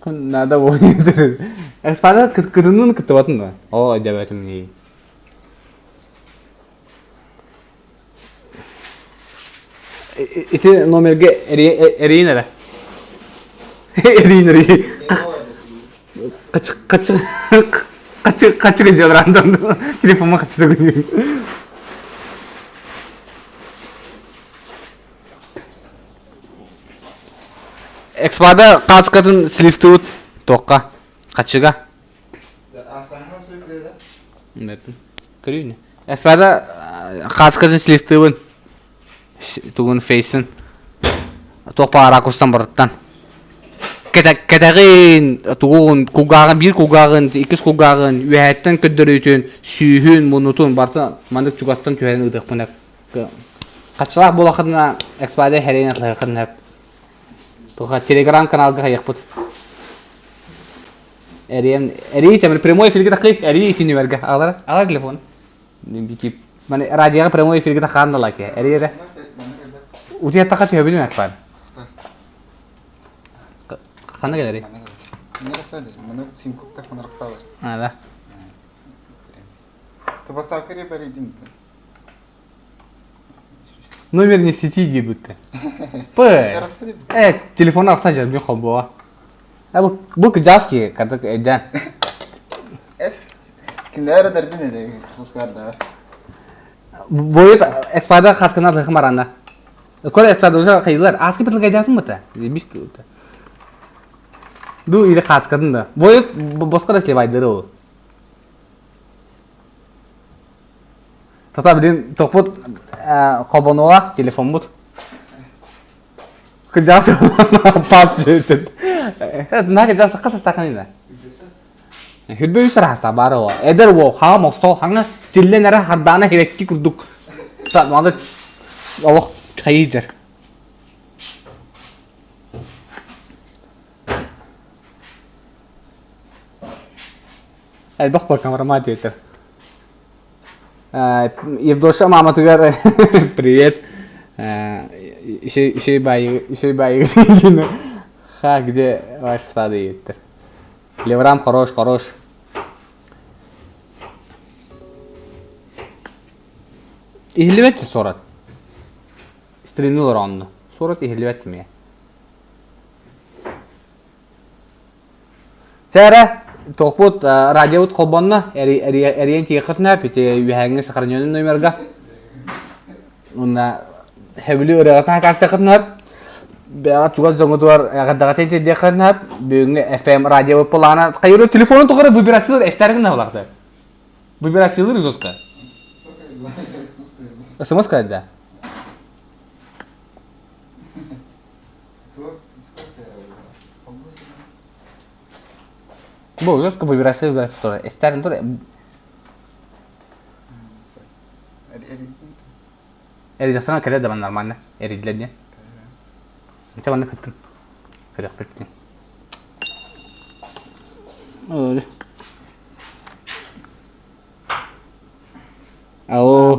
nada boyuyor. Espada kırının kıtıbatın mı? O acaba iyi. İti nomerge eriğin nere? Eriğin eriği. Kaçık ediyor random. Telefonuma kaçtı gidiyor. Экспада каскатын слифтут тоққа қачыға. Экспада каскатын слифтуын тугун фейсин тоқпа ракустан барыттан. Кетағин тугун кугағын, бір кугағын, икіз кугағын, үйәттен көддірійтін, сүйін, мұнутын барты мандық чугаттан түйәрін ұдықпын әп. Қачылақ болақытына экспада хәрейін атлағықын әп. Телеграм каналга хаяқпыт. Эри темір прямой эфирге тақи, эри итini verge. Ала телефон. Бикип. Мане радиоға прямой эфирге таққан да лаке. Эри еде. Утия таққа түйе білмей ақпар. Қана келері? Мені рақсады. Мұны симкоп тақпын рақсады. Да. Ты WhatsApp көре бәрі деймін. Номер не сети дебютте. Телефон ақса жарым мен қолбуға. Бұл жазки кардық әден. Кімді әрі дәрбін әді құлысқарда. Бойет экспада қасқына тұқым аранда. Көрі экспада ұза қайдылар. Асқы бірлік әдетім мұта? Бісті ұта. Ду иді қасқыдың да. Бойет босқыра севайдыры ол. Тата білден тоқпыт қолбануға телефон бұд. Кыжасы пас жөйтін. Наға жасы қысы стақын еді. Хүрбе үйсір хаста бары оға. Әдір оға хаға моқстол хаңа тілден әрі харданы херекки күрдік. Маңды олық қайы жер. Әлбақ бар камерама дейтір. Евдоша Маматугар, привет. Еще и байы. Ха, где ваш стадо едет? Леврам хорош. Ихливетти сорат. Стримнул ронну. Сорат ихливетти ме. Чара. Тоқпут радиот қолбанна әриен тиеқытына пете үйәңі сақарнионын номерға. Онна хәбілі өріғатына қастықытына бәғат чуғаз жоңғытуар ғаддағатен тедеқытына бүйінгі FM радио пылағына қайыру телефонын тұқыры вибрациялар әстәрігін авлақты. Вибрациялар үзосқа. СМС қайда? Бұл жосқа вибрация тұр. Әстәрін тұр. Эридасына келе да нормально. Эридилерне. Меча баны кыттым. Керек беттин. Ой. Алло.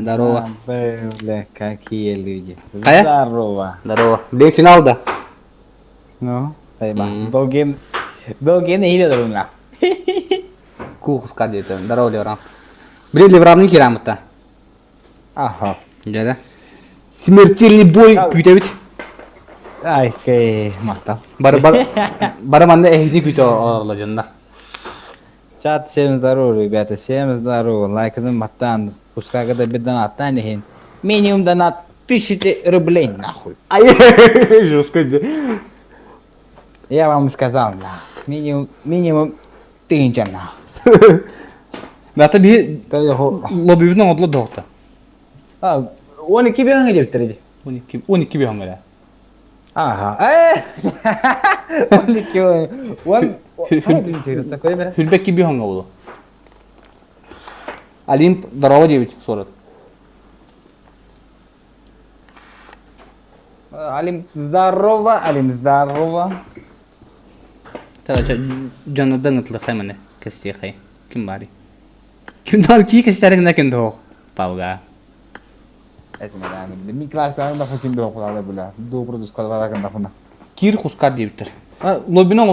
Здорово. Бля, какие люди. Кая? Здорово. Здорово. Блин, финалда. Ну, тайба. Долгим не hiljadur lah. Кухуска дейді. Здорово, Леврам. Блин, Леврамның керамытта. Ага. Деді. Смертельный бой күйтебіт. Ай, кей, мақтал. Бары манда эхни күйте орла жында. Чат, всем здорово, ребята, всем здорово. Лайкадан маттан, пускай да бедан аттан нехин. Минимум донат 1000 рублей, нахуй. Ай, жестко, да. Я вам сказал, да. Минимум 1000 нахуй. Дата би лобибінің одлы доқты. 12 бен жептіреді. 12 би хоңгелі. Ага. 12 Хүлбекки би хоңға болу. Олимп дарова дебіт сорат. Алим здорово, Алим здорово. Тәуәчә жаныдан ұтлы қайманы кәсте қай. Кім бари? Кім дал ки кәстеріңді кім доқ? Пауға. Этмедан. Ми класстан да фукин доқ калды була. Добру дускалара канда фуна. Кир хускар дебиттер. Лоббинің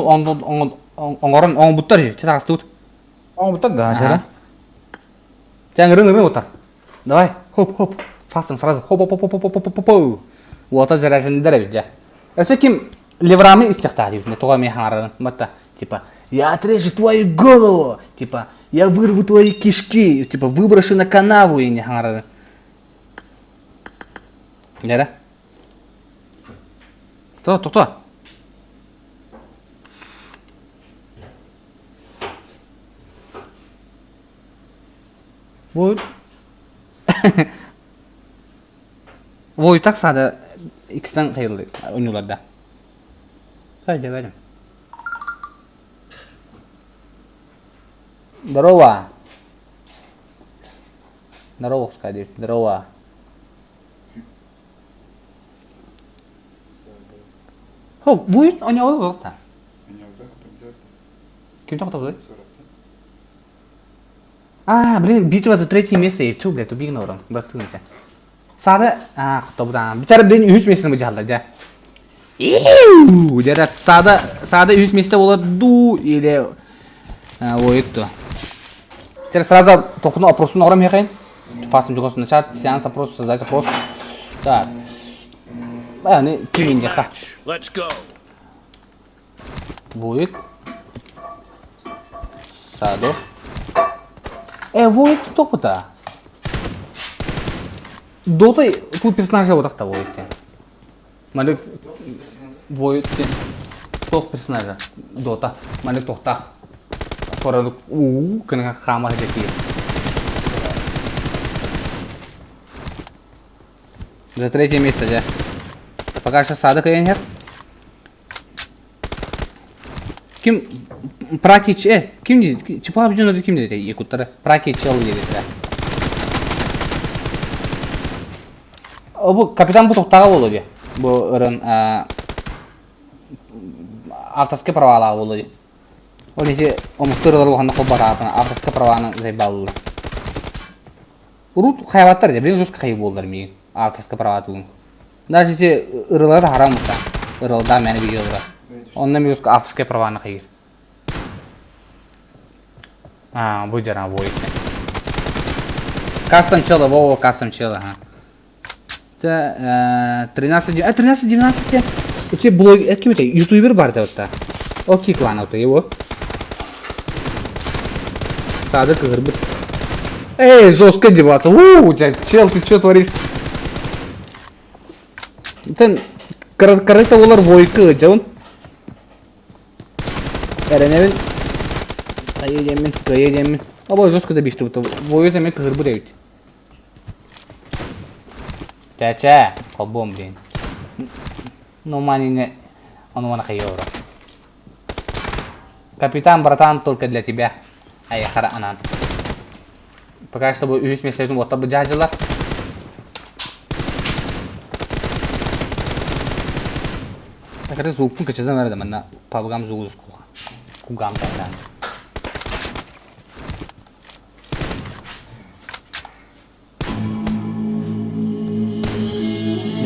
оңғарын оң бұттар е. Чета қасты ұт. Оң бұттар да, чара. Жаң рың ұттар. Давай, хоп. Фастың сразу. Хоп. Уота заряженный дәрәбіт жа. Өсе кім Леврамы истихта дебитне. Туға мен хаңарарын. Батта. Типа, я отрежу твою голову. Типа, я вырву твои кишки. Типа, выброшу на канаву и не хаңарарын. Нера? Кто? Вой так сада ikisinden hayırlı oyuncularda. Sadece verim. Здорово. Здорово, сказать. Здорово. Вой, он не oldu. Kim тоқтады? Блин, битва за 3 место и все, блядь, убегна урон. Бастыңызша. Сады, құттабыдан. Бичара блин 3 месені жалды, жа. Жара сады 3 месте болады ду или ойытту. Жара сразу тоқыны опросunu оғрам еқайын. Фасым жүгісін начать, сеанс опрос, создать опрос. Так. Бәне, тюрин жаққа. Let's go. Void. Sado. Void тоқпыта. Дота тут персонажа вот так-то Void. Малек Void тоқ персонажа. Дота. Малек тоқта. Sonra kena kamar jadi. За 3 место, да. Пока что сада кайнер. Ким Пракич ким dedi? Çıpa abi canı kim dedi? Yakutları. Prakich al dedi. Bu kapitan bu toqtağa oldu. Bu ırın авторские права ала oldu. O nece o muhtarlar olanda qobaratan авторские праваны зайбалlı. Урут хайваттар да, блин, жестко хайып болдыр мен. Авторские права тугун. Даже те ырылар харам ута. Ырылда мени видеолар. Ondan bir авторские праваны хайыр. Bu жана бой. Кастом чела, во кастом чела, Та 13-19. Эти блог, ким это? Ютубер бар да вот. Окей, клан вот его. Сады кырбыт. Жестко деваться. Чел, ты что творишь? Там корректа олар войка, жаун. Эреневин. Кайедемин. Абай жестко да бишти бута. Войка мен кырбыт эвит. Чача, колбом блин. Ну манине, он вон хайора. Капитан, братан, только для тебя. Ай, хара анан. Пока что 3 месяцев вот бы джаджала. Akhirnya zoom pun kecil mana mana pabgam zoom sekolah. Kugam tak.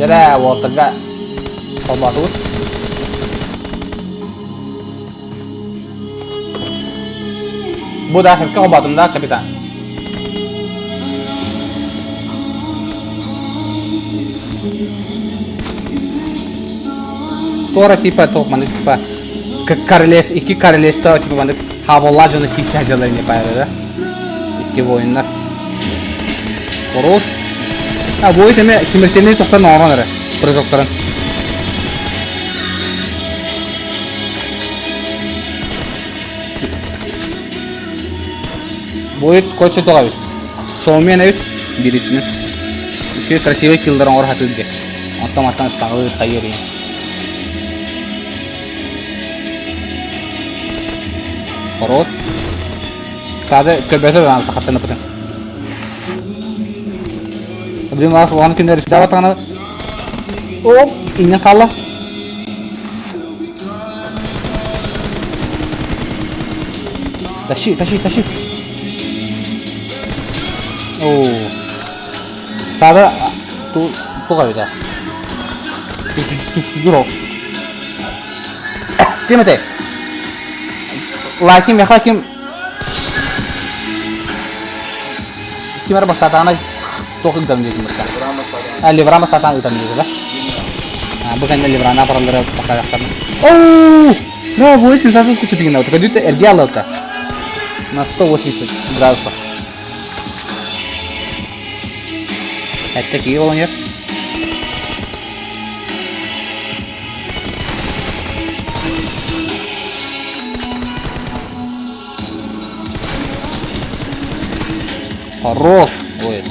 Jadi water gak obat tuh. Budak akhirnya obat dah kapitan. Tora tipe top mana tipe ke Karles iki Karles tau tipe mana havalar canı kişi hacalarını yapar iki oyunlar. Koros. Ha bu oyun simultane toptan normal ara. Prozokların. Bu oyun koçu doğru. Soğumayan evet biritini. Еще красивый киллер он орхат үдге. Автоматтан стангы хайыр ен. Хорош. Сады көбөтө аны тахаттан ыпытын. Абдин вас ван күндөр дава тагына. Оп, инен калла. Тащи. О. Сады туга үйдө. Түсүдүрөк. Кимете? Лаким я хаким. Кимер бастатана токун дамдыгы мыста. Ливрама сатан дамдыгы да. Бүгүн ливрана паралары бакаяктар. Оу! Браво, сенсация скучу на вот. Кадыта эрдиалата. На 180 градусов. Это какие волны? Хорош! Ой.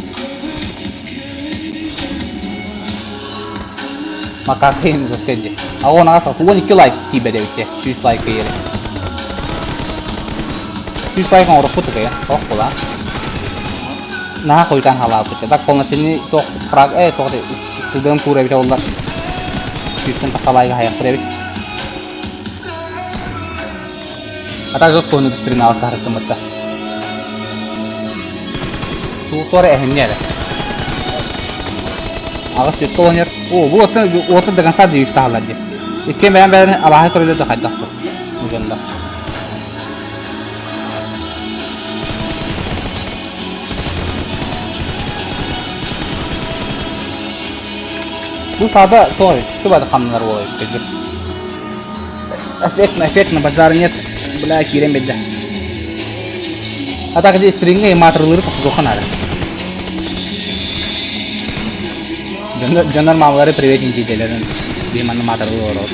Макакин заскеди. А он асас, он не лайк тебе девите. Чуть лайк ели. Чуть лайк он рухут ya. Ох, куда? Nah, kau ikan halal tu. Tak pernah sini toh frag toh tu dalam pura kita ular. Sistem tak halal kah yang pura. Atau jos kau nulis terinal kah temat dah. Tu tore ni ada. Agas itu hanya. Oh, buat dengan satu istah lagi. Ikan bayar abah kalau itu dah tu. Mungkin dah. Bu sahada toy, şu bada kamlar oluyor gecik. Efekt bazar нет, бля, кирем беда. А так где стринги и материалы покупхан ada. Jangan mawar private inci dealer di mana material orang.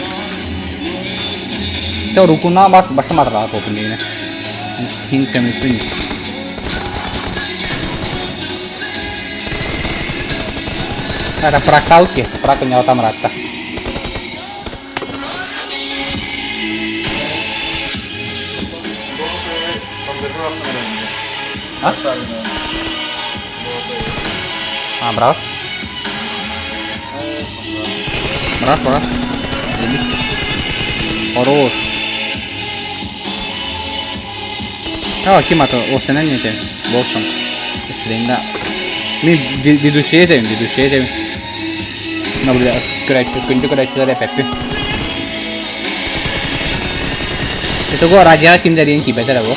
Itu rukuna bas material apa pun ini. Hing kami pun. Ada perakau ke, perak nyata merata. Hah? Berapa? Berapa? Lebih. Horus. Oh, gimana tuh? Oh, senangnya tuh. Bosan. Istilahnya. Ini di dunia. Na bile күнді күрәчілер әпәппі. Это го радиа киндерин ки бетер го.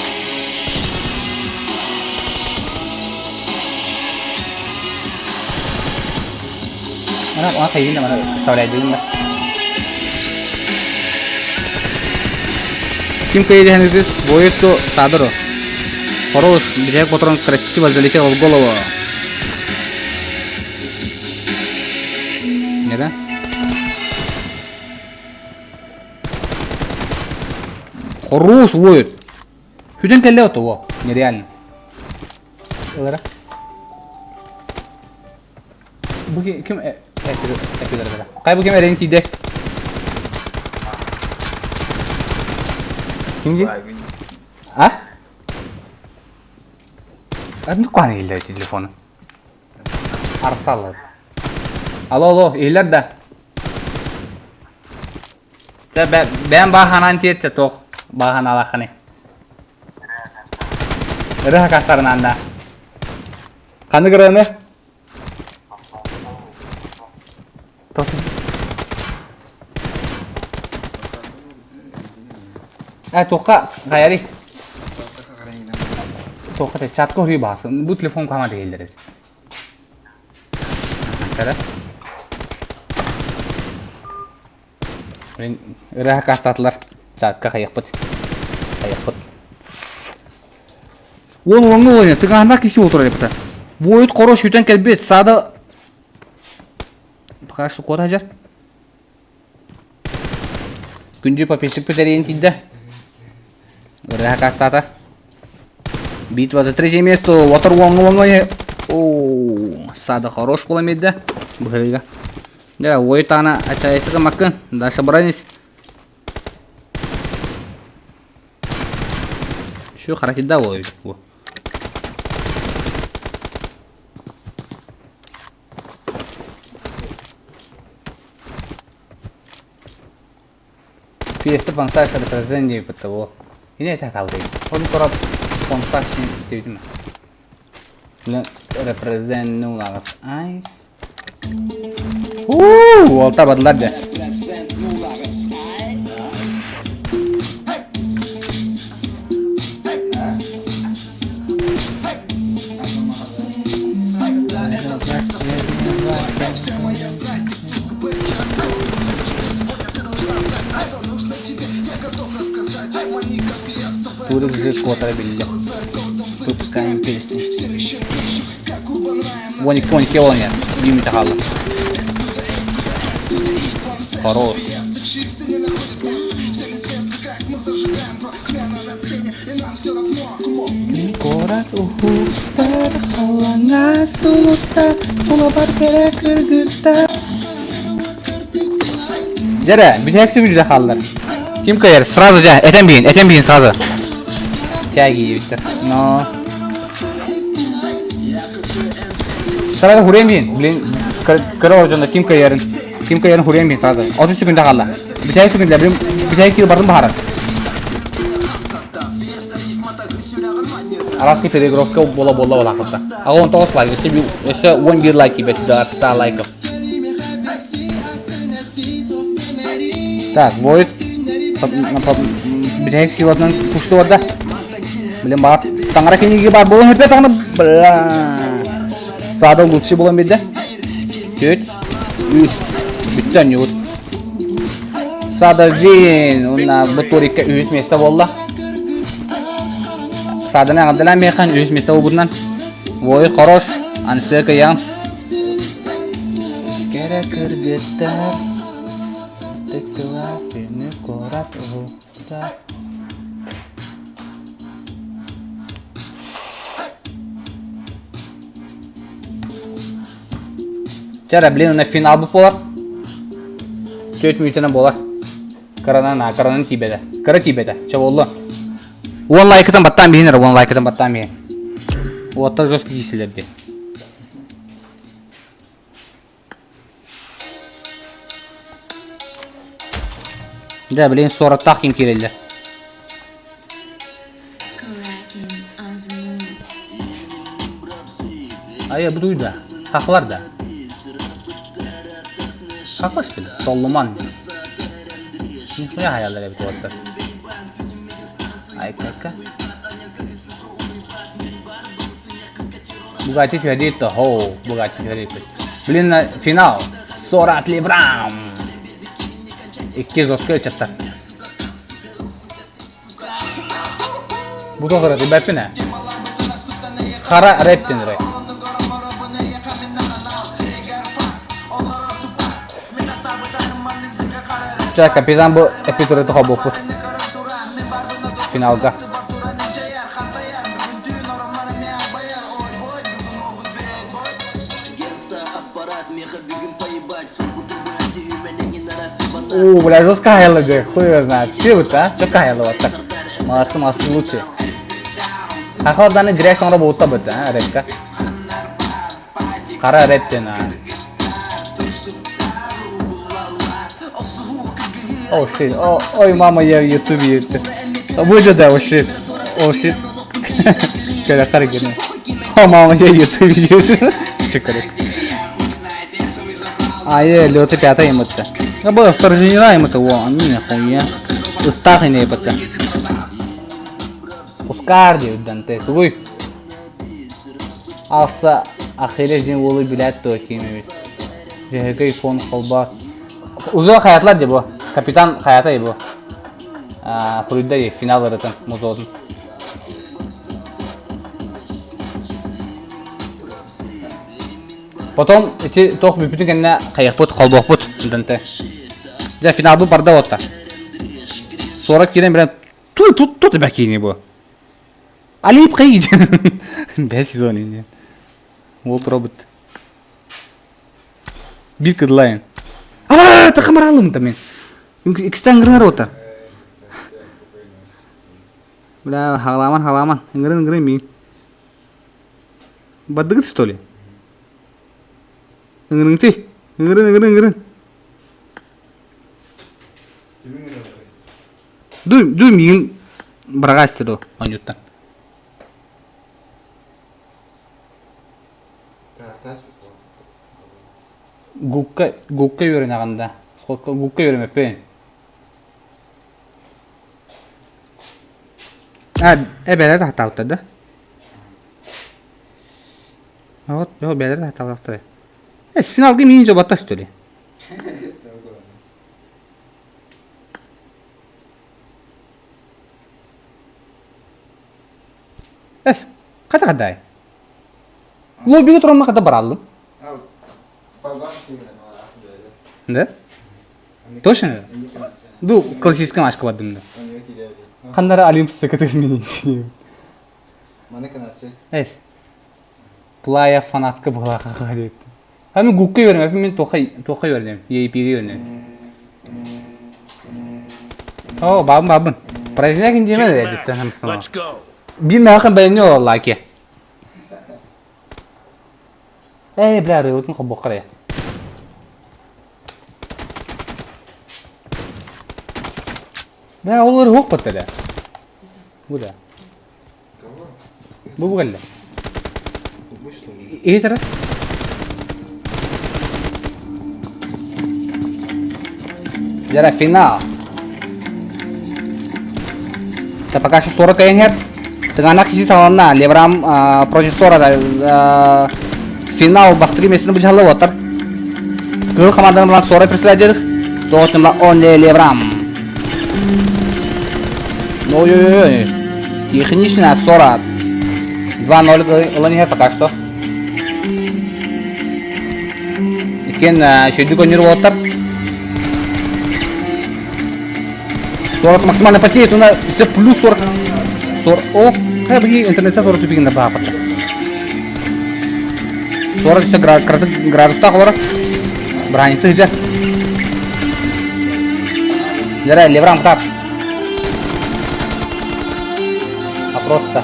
Mana kayak mana story aja ini. Kim kayak ini tuh, boy itu sadar. Harus dia kotoran красиво залетел в голову. Да? Хорош воет. Худен келле того, нереально. Лара. Буги кем это. Кай буги мерен тиде. Кимди? А? Ну куан илде телефон. Арсалар. Алло, ийлер да. Ben bahanan tiyetçe tok. Bahan alakını. Rıha kasarın anda. Kanı kırığını. Tok. Tok'a gayari. Tok'a te chat ko huri bahasın. Bu telefon kama değildir. Kada. Rıha kasatlar. Chat'ka kayıpıt. Onu oynuyor. Tıkağında kişi oturuyor yapıta. Bu oyut koroş yüten kelbet. Sağda... Bakar şu kod hacer. Gündü papişlik пизариен тиде. Рыха стата. Битва за третье место. Ватер Вонг. О, Сада хорош поламедде. Быхыга. Да, ойт ана ачайсыга маккын. Дальше бронись. Şu hareketde oluyor bu. Пьеса пансаж represent по того. И не так алды. Он кораб пансаж стейтим. Represent ну лагас айс. Олта бадлады. Турик же котра билли. Выпускаем песни. Воник Кевоня. Юми Тахала. Хорош. Город уху, тархалана сулуста, улабар керек кыргытта. Жара, bütün videoda kaldılar. Kim kayar? Сразу ja, etem bin sразу. Çay giyiyor bitti. No. Sırada hurayım bin. Bilin, kara orcunda kim kayarın hurayım bin sırada. 30 sekunda kaldı. Bir sekunda benim bir tane kilo bardım baharat. Araski telegrafka bola akıpta. Ağın toz like, ise 11 like gibi da star like. Так, Void bir tek sivatın kuştu orada. Bilin bak, tangara kendi var, bolun hep tangara. Sağda gulçı bulan bir de. Köt, üst, bütün yurt. Sağda zin, onlar bu torika üst mesle valla. Sağda ne kadar mekan üst mesle bu bundan. Void karoş, anıskaya kayang. Kere kırgıttar. Tekrar beni korat uğurda. Cara bilin ona final bu polar. 4 minutuna bolar. Karanın tibede. Kara tibede. Çavollu. 10 like'dan battan bilinir. 10 like'dan battan bilinir. O hatta жестко kişilerdi. Da bilin sonra takkim kireliler. Aya bu duydu. Haklar da. Haklar işte. Solluman. Ne hayaller bir tuvatta. Ay kaka. Bugatti tüyediydi. Bugatti tüyediydi. Bilin final. Sorat Livram. İki zoska çattı. Bu da kadar ibaret ne? Kara rap denir. Çak kapitan bu epitörü de haboput. Finalda. Бля, жестко хайрлыгы, хуй его знает. Что это, а? Что хайрлы вот так? Молодцы, лучшие. Хахладаны грязь он работа будет, а, рэпка. Кара рэптен, а. Oh shit. Ой, мама, я в YouTube YouTube. Будет да, oh shit. Oh shit. Когда таргетный. О, мама, я в YouTube YouTube. Чекарик. Лёты пятая им это. Было вторжение им это, вон, не хуйня. Устах и не это. Пускарди, Данте, тугой. Алса, ахиреш день волы билет то кими. Жехекей фон холба. Уже хаятлар дебо. Капитан хаята ебо. Пуридда е финал аратын музодун. Потом эти тох бипитин кенне каякпут холбокпут Данте. За финал бу барда отта. 40 килен билен тут бакини бу. Алип кайд. Бес сезон инде. Волт робот. Бик лайн. Та хамаралым да мен. Икстен грарота. Бля, халаман. Грын ми. Бадыгыт что ли? Грын ты. Грын. Ду мин брагасты до анютта. Гукка йөренә ганда. Сколько гукка йөрәмә пен. Бәлә дә хата да. Вот, бәлә дә хата. Финалга мин җа баташ төли. Ката. Лобиге торма ката баралым. Да? Точно? Ду классическая машка бадым да. Кандара олимпийская категория. Плая фанатка была какая-то. А мы гукка вернем, мы тохай вернем, ей пиги вернем. О, бабын. Праздник инде ме деді тәнімсіна. Bir məxən bəyini olarlar ki. Bля, rəyotun xoboqır ya. Bля, onları hoq batdı. Bu da. Bu gəldi. İyi tərəf. Jara final. Та пока что 40 энгер. Тыңанак киши салонна Леврам против Сора финал бастыры месіне бұжалы отыр. Гүл команданың білан Сора преследедік. Тоғытын білан Онле Леврам. Ой-ой-ой. Технично Сора 2-0 ылынер пока что. Екен шүйдік өнер отыр. Сора максимально потеет, у нас все плюс 40. О, бги интернетте туры тупигинде баапатта. 40 градуста холора. Бранитты хыжа. Жарай, Леврам так. А просто.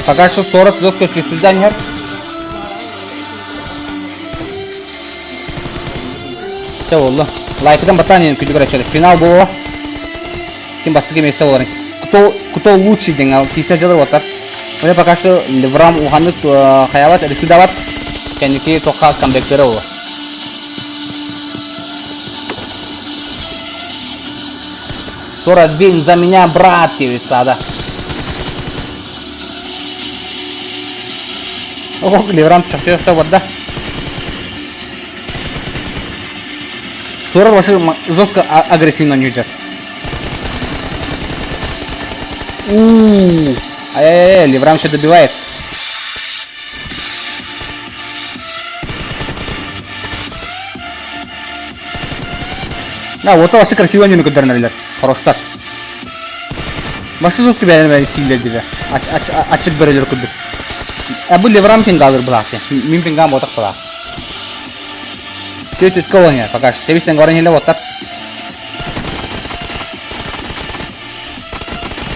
Пока что 40 жестко чуть-чуть занят. Все, oldu. Лайкдан батанин күдүгөр ачады. Финал болу. Ким бастыгы месте болар. Кто лучший деген кисе жадыр отар. Мына пока что Леврам уханды хаябат, рискидават. Кеники тока камбектери болу. Сора двин за меня, брат, кивица, да. Ох, Леврам чахче что вот да. Сора вообще жестко агрессивно не идет. Ай-яй-яй, Леврам еще добивает. Да, вот вообще красиво не накударнали. Хорош так. Вообще жестко бәрін силер дейді. Ачык бәрелер күдік. Bu Levram ping alır bıraktı. Min pingam botak bırak. Tüt koloniya fakat tevisten goran hile botak.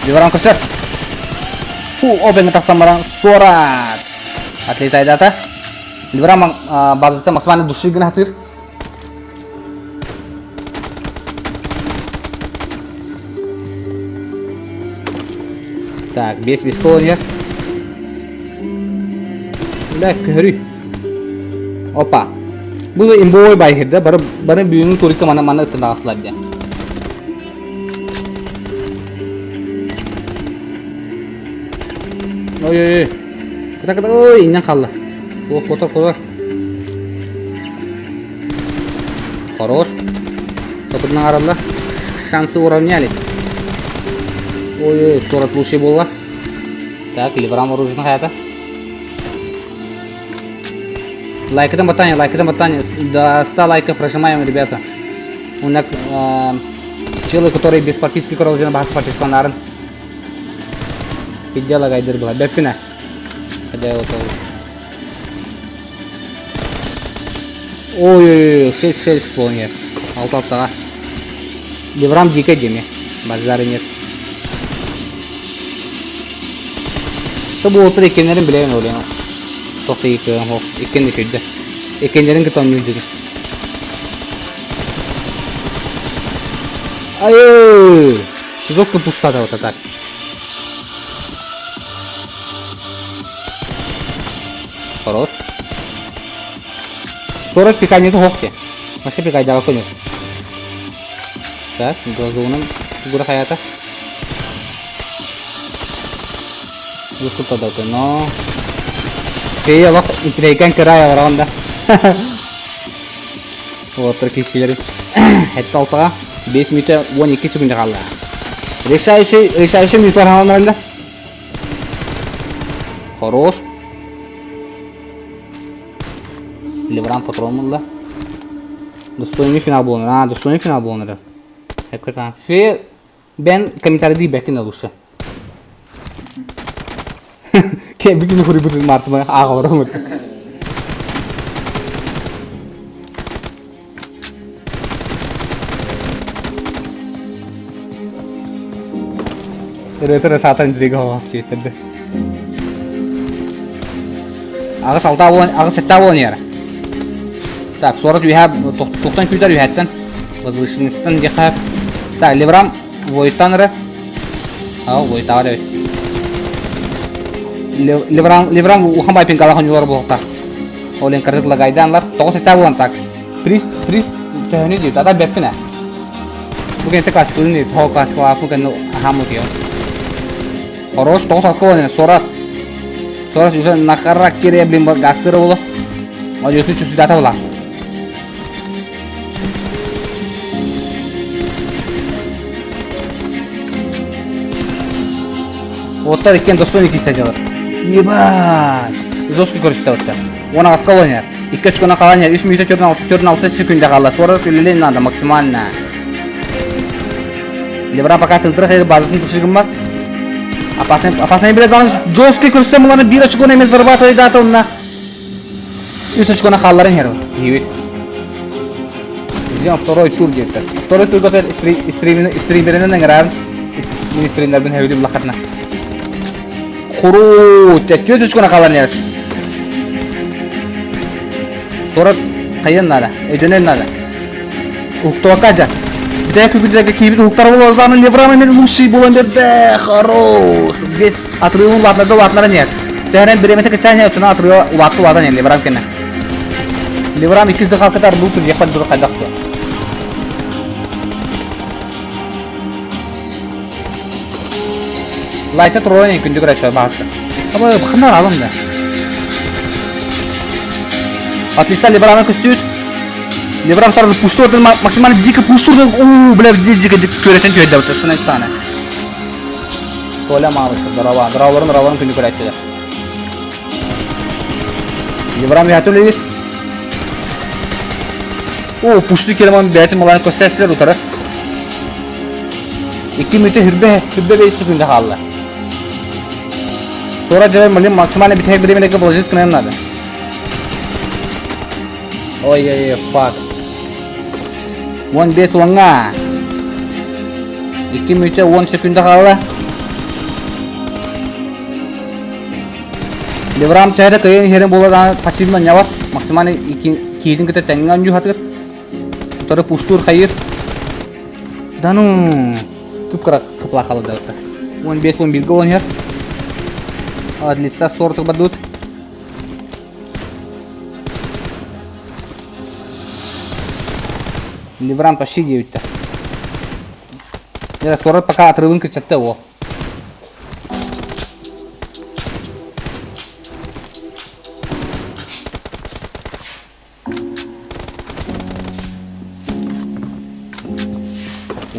Levram keser. Open tak samaran surat. Atlet ayda ta. Levram bazıta masmane duşu gına hatır. Так, без колония. Lek heri. Opa. Bu da imboy bayhirde. Bana büyüğünün torika mana tırnağıslar diye. Oy. Kata oy innen kaldı. Oh kotor. Хорош. Kapının arallah. Şansı уравнялись. Ой, 40 лучей было. Так, Леврам оружие hayata. Лайкадан батание. До 100 лайков прожимаем, ребята. У нас челы, которые без подписки, которые уже на бахту партизанарен. Пидела гайдер была. Бепина. Хотя вот. Ой, 6 исполнил. Алталтага. Леврам дикой деме. Базары нет. Bu otur ekenlerin bileyen oluyor. Tokta yıkıyorum. Eken de şöyle. Ekenlerin kıtam yüzecek. Ayy. Жестко пустата вот так. Хорош. 40 пикай нету хохте. Вообще пикай давай конец. Так, глазуном фигура хаята. Justul pada tuh, no. Kayak waktu interakan keraya orang dah. Water kisir. Hatta alta, 5 meter 12 sekunda kala. Resayışı meter halanlarında. Хорош. Levran patronunla. Достойный финал был, достойный финал был, наверное. Hakikaten. Ben komentarı değil bekleyin olursa. Kayak bikin huri betul martma ağır orang itu. Terus satan jadi gawas sih tadi. Agak saltawan, agak setawan ya. Tak, surat we have tuhtan küter we hadten. Vazgeçtiğinizden yakap. Tak, Levram voice'tanırı. Voice Levram uxan bay pingalan yular boqta. Olen karık lagaydanlar. Toğuz etavan tak. Priest tehni diyor. Tada bepine. Bugün tek askılın diyor. Toğuz askılı apı kanı ahamu diyor. Хорош, toğuz askılı ne? Sorat yüzden nakarak kiriye bilim gastırı bulu. O yüzden çüsü data bula. Otlar iken doston iki seceler. Ебать! Жесткий көрсетті. Оны асқа олынер. 2 күні қаланер. 3 минуты 4-6 секунда қала. 40 үлілен надо максимально. Леврам пока центр қайғы базытын тұшығым бар. Опасный білет бағын жесткий көрсетті мұланы 1 очконы емес зарабатывай даты онына. 3 очконы қалаларын хер. Ебет. Ждем второй тур где-то. Второй тур готовит стримерінен равен. Мен стримерін әуелі бұлақатына. Құру, тәттөз үшкіні қаларын еріс. Сорат қайын нада, өденен нада. Ұқтыва қажа. Бітәй көкілдегі кейбіті ұқтары бол озларының Леврам емен лучший болан берді. Хорош. Бес атырыуын латнарын ер. Тәңірен біреметі качайын өтсіна атырыуы латты латан ер Леврам кені. Леврам 200 қалқытар бұл түр епад дұры қайдақты. Лайта тұройын күнді көрәші бағысты. Ama bakımlar alın da. Отлично, Леврам көстүт. Леврам сразу пуштурды, максимально дико пуштурды. Ооо, бля, дико көретін көйді өтті. Спинай станы. Толя малышы, дырауларын күнді көрәші. Леврам ятулы есть. О, пушту келемон бәтім оланы көстәсілер ұтары. 2 минуты хүрбе 5 секунда қалды. Sonra cevap malim maksimale bir tek birimine kapılacağız ki ne anladı? Oy fuck. 15 wanga. 2 minute 10 sekunda kaldı. Devram tehde kayın herin bola pasifman ya var. Maksimale 2'din kita tengan ju hatır. Tutarı pustur hayır. Danu. Küp kıpla kaldı da. 15-11 gol oynuyor. Adlisa sortu badut. Devram taşı diye ütte. Ya sonra пока отрывын кричатты о.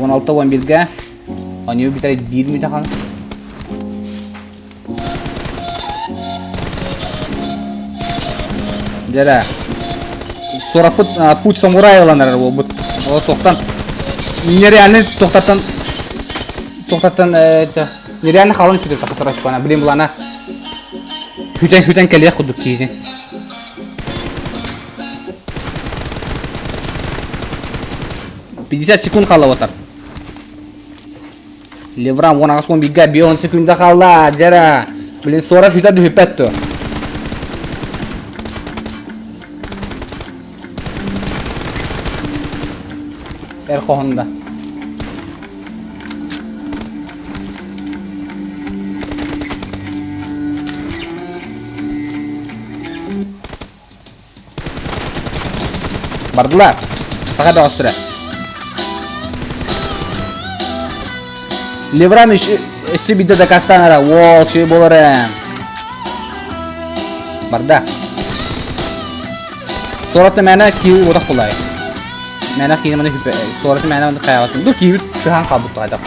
Он 6-11'ge. Anıyor bir tane 20 kaldı. Jara. Sonra put samuray olanlar o toktan. Nerealni toktatan nerealni kalın istiyor takasıraş bana. Bilim bulana. Hüten keliye kuduk kiydi. Pidisa sekund kaldı otar. Levram 11'ge 10 sekunda kaldı. Jara. Bilim sonra hüten hüpetto. Erkohonda. Bardılar. Sakat Avusturya. Levram işi bir de kastanara. Wow, şey bolarım. Barda. Sonra da bana ki odak bulay. Mana kini mana hüpe. Sonrası mana mana kayavatım. Dur ki sıhan kabut da dakika.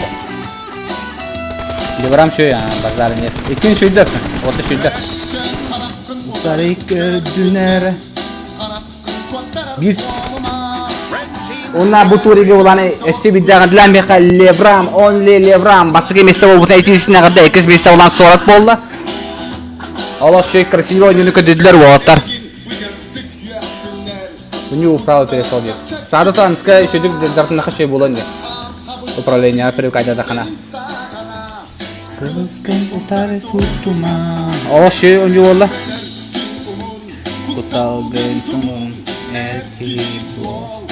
Levram şu ya bazarın yer. İkinci şuydu. Orta şuydu. Tarik döner. Bir onlar bu turiga olan eski bir dağıtılan bir Levram, only Levram. Basık mesele bu taytisine kadar ekes mesele olan sorat boldu. Allah şey krasivo oyunu dediler bu atlar. Bunu upravo перешел. Садата анска шедик дартын нахаше болонде. Управление перекайда дахана. Кызгын утары кутума. О şey önce valla. Kutalgın tumun erkibo.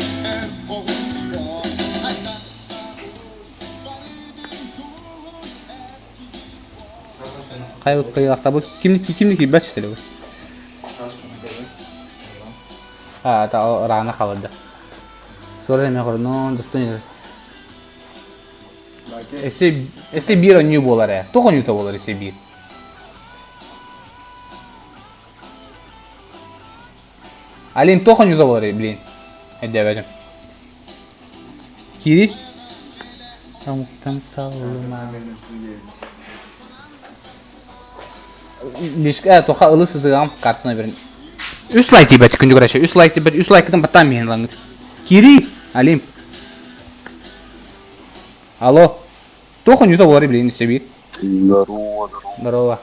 Kayıp bu kimlik baş işte bu. Ha, ta rana kaldı. Sonra ne kadar non dostun. Ese bir new bolar ya. To konyu to bolar ese bir. Alim to konyu to bolar bilin. Hadi verim. Kiri. Tamam sağolma. Lişka toka ılısıdığım kartına verin. Üst like bet kunju grasha. Üst like dan batam mihin langit. Kiri, Alim. Alo. To konju to bolar bilin ese bir. Здорово.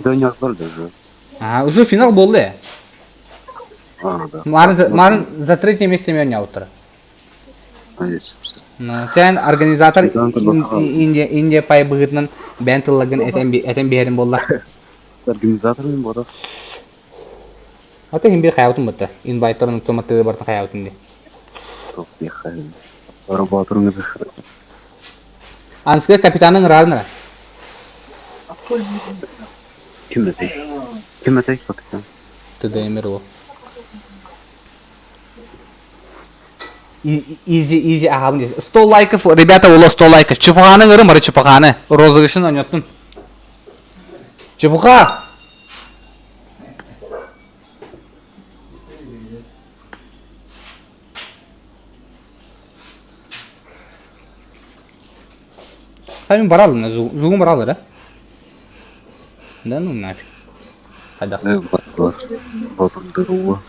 Да не отвали даже. Ага, уже финал был, да? Да. Марин за третье место меня не утро. Надеюсь. Sen organizatör India pay bıgıtnan bentillagın eten biherin bolla. Организатор не буду. Ata himbi khayatun batta. Inviter'ın tomatı barta khayatun de. Çok ехали. Работаю не выход. Anska kapitanın ralna. Kim öteki sakın. Tüde emir o. Easy aham diye. Stol like ребята ула stol like. Чепуханы görüm var çepуханы. Rozgışın oynattın. Çepuha. Sen baralım ne? Zoom baralır ha? Да ну нафиг. Hadi. Здорово.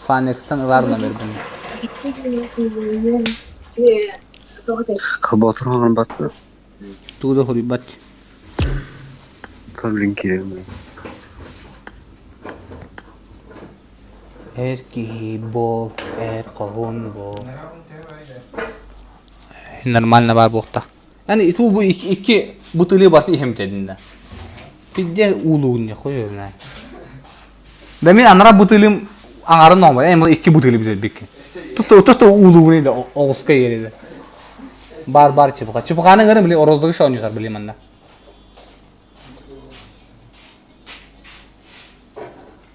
Fanex'ten var da bir bunu. Kabatır olan battı. Tu da hori bat. Tabii ki. Erki бол, колон бол. Нормально бар бохта. Yani itu bu iki butuli batı hem dedinde. Bir de uluğun ne koyuyor ne? Demin anara butulum anarın normal. Yani bu iki butuli bize bir. Tuttu uluğunu da Oğuzka yeriydi. Bar çıpıka. Çıpıkanın garı bile orozluğu şu oynuyorlar bileyim anda.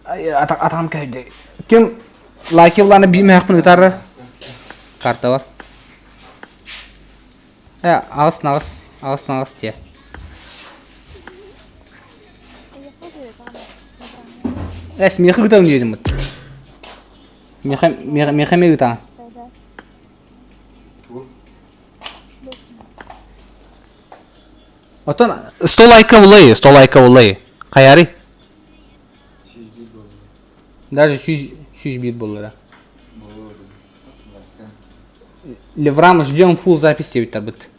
Ay atam köyde. Kim like yıllarını bir mehkun gitarı karta var. Ya ağız diye. Es miyakı gitarım diyelim bu. Miyakı mı gitarım? Otan столайка улай. Каяри? Даже 100 бит было. Леврам ждем full запись тебе тарбит.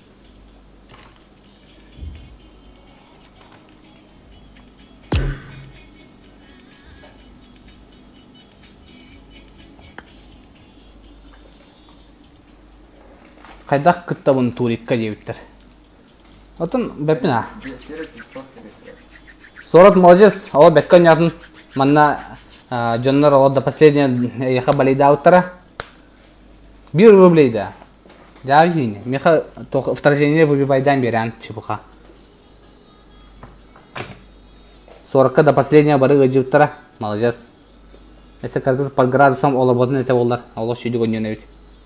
Кайдак кытта буну турикка дебиттер. Отын бепина. Сорат молодец. Ала беккан ятын манна жоннор ала да последняя яха балейда уттара. 1 рублей да. Да, видите. Меха вторжение выбивай дан берян чепуха. 40 до последняя барыга жиптара. Молодец. Если когда под градусом олаботны это болар. Алла шүйдүк өнүнө бит.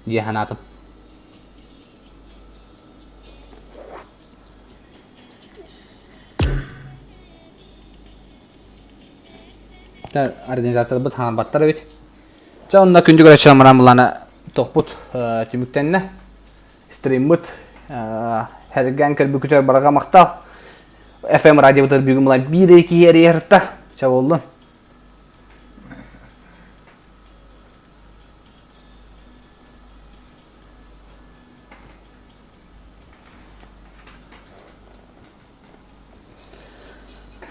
Дие ханатым. Организатор бит хана баттар бит. Жонда күндү көрө чамарам буланы токпут түмүктенне. Стрим бит херген кер бүкүтөр барга мактал. FM радио бит бүгүн булай 1-2 ерерта. Чаболду.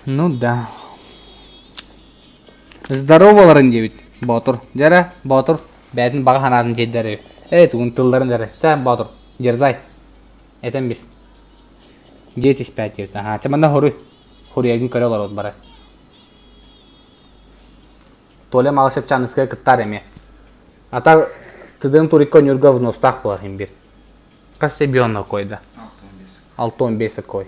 Ну да. Здороваларын дебит. Батыр. Жара, батыр. Бәтин бага ханатын жеддери. Тугун тылдарын дери. Та батыр. Дерзай. Этем бис. 75 дебит. Ага, чаманда хору. Хориягин көрөлөр от бара. Толе малышып чаныска кыттар эме. Ата тыдын турикко нюрга вностах болар хим бир. Кассе бионна койда. 6-15 кой.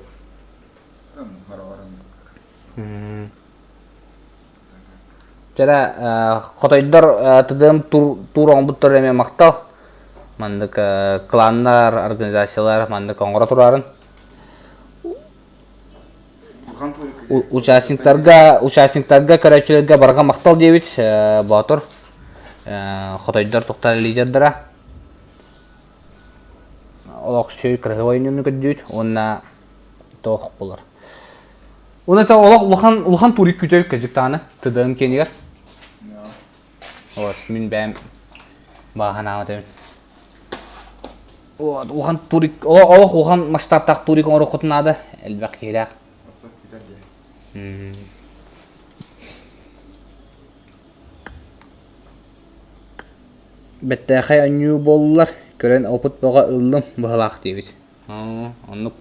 Жара котойдор тыдым тур оңбуттар эме мактал. Мандык кландар, организациялар мандык оңгора турарын. Участниктарга көрөчүлөргө барга мактал дебит. Батыр. Котойдор токтар лидердера. Олок чөй кыргыйнын көдөйт. Онна тох болор. Оны та улхан турик күтөп кежиктаны тыдын кенигер. Вот, мен бәм багана атем. Вот, улхан турик, улхан масштабтак турик ору кутнады, элбек керек. Бетте хай аню боллар, көрөн опыт бага ылдым быгалак дебит. Анып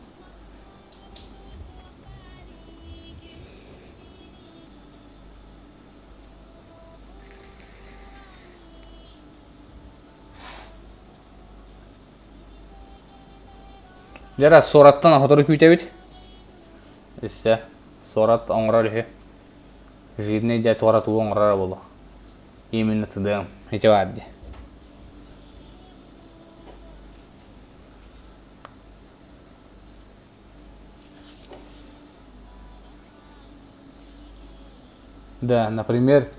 Жара сораттан ахатыры күйтебит. Иссе сорат оңрар хе. Жирне де торат оңрар болу. Именно тыдым. Хече барды. Да, например,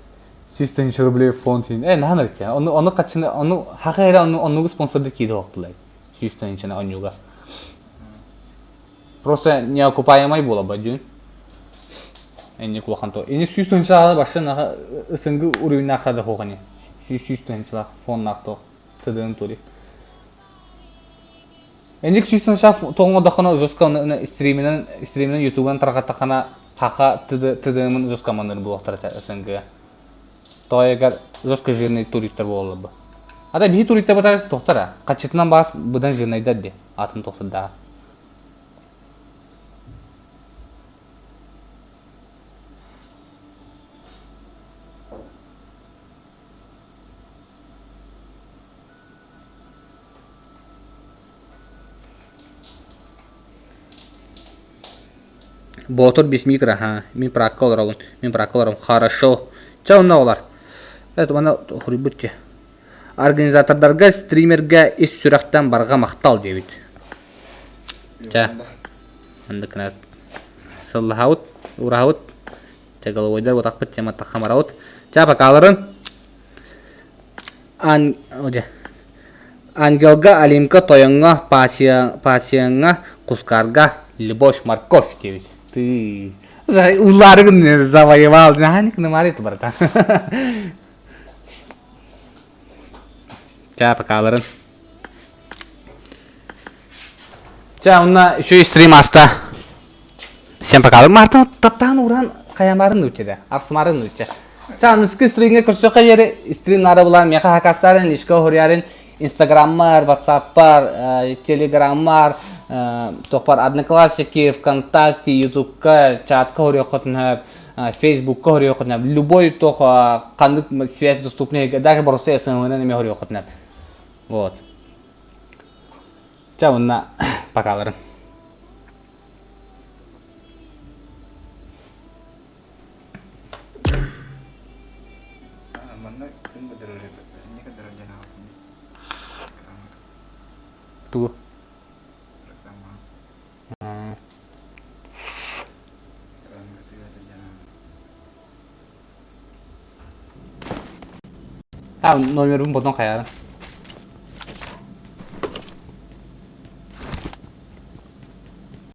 100 рублей фонд. Наханар ке. Оны качыны, оны хакайра оны спонсорды киди октулай. 100 онюга. Просто неокупаемый было бы дюн. Энни кулаханто. Энни 100 сала башына ысынгы уровень хада хогани. 100 сала фон нахто тыдын тури. Энни 100 сала тоңо дахана жостка стриминен YouTube'дан таракатакана Хака тыдымын жос команданы блоктар СНГ. Тоягар жос жирный туриттер болду бу. Ада би туриттер бата токтара. Качытынан бас будан жирнайда де. Атын токтуда. Ботор без микро, ага. Мен проколором. Хорошо. Чау наулар. Это мана хурибутте. Организатордарга, стримерга ис сүрақтан барға мақтал дебит. Ча. Анда кына сыллахаут, урахаут. Ча головойдар отақпыт тема тақамараут. Ча пакаларын. Ангелга, Алимка, Тоянга, Пасиянга, Кускарга, Любовь, Морковь дебит. Ты уларыгын завоевал. Наник намарит, брата. Ча, покаларын. Ча, уна еще и стрим аста. Всем покаларын. Мартын таптан уран каямарын өтеді. Арсымарын өтеді. Ча, нысқы стримге көрсөқа жері стримнары бұлан. Меха хакастарын, ешкі хорярын. Инстаграммар, ватсаппар, телеграммар, тоқпар одноклассники, ВКонтакте, ютубка, чатка хорё хотнап, фейсбукка хорё хотнап. Любой тоқ қандық связь доступный. Даже просто СМН неме хорё хотнап. Вот. Ча, уна покаларын. Tuh. Номерім бұтын қаяр.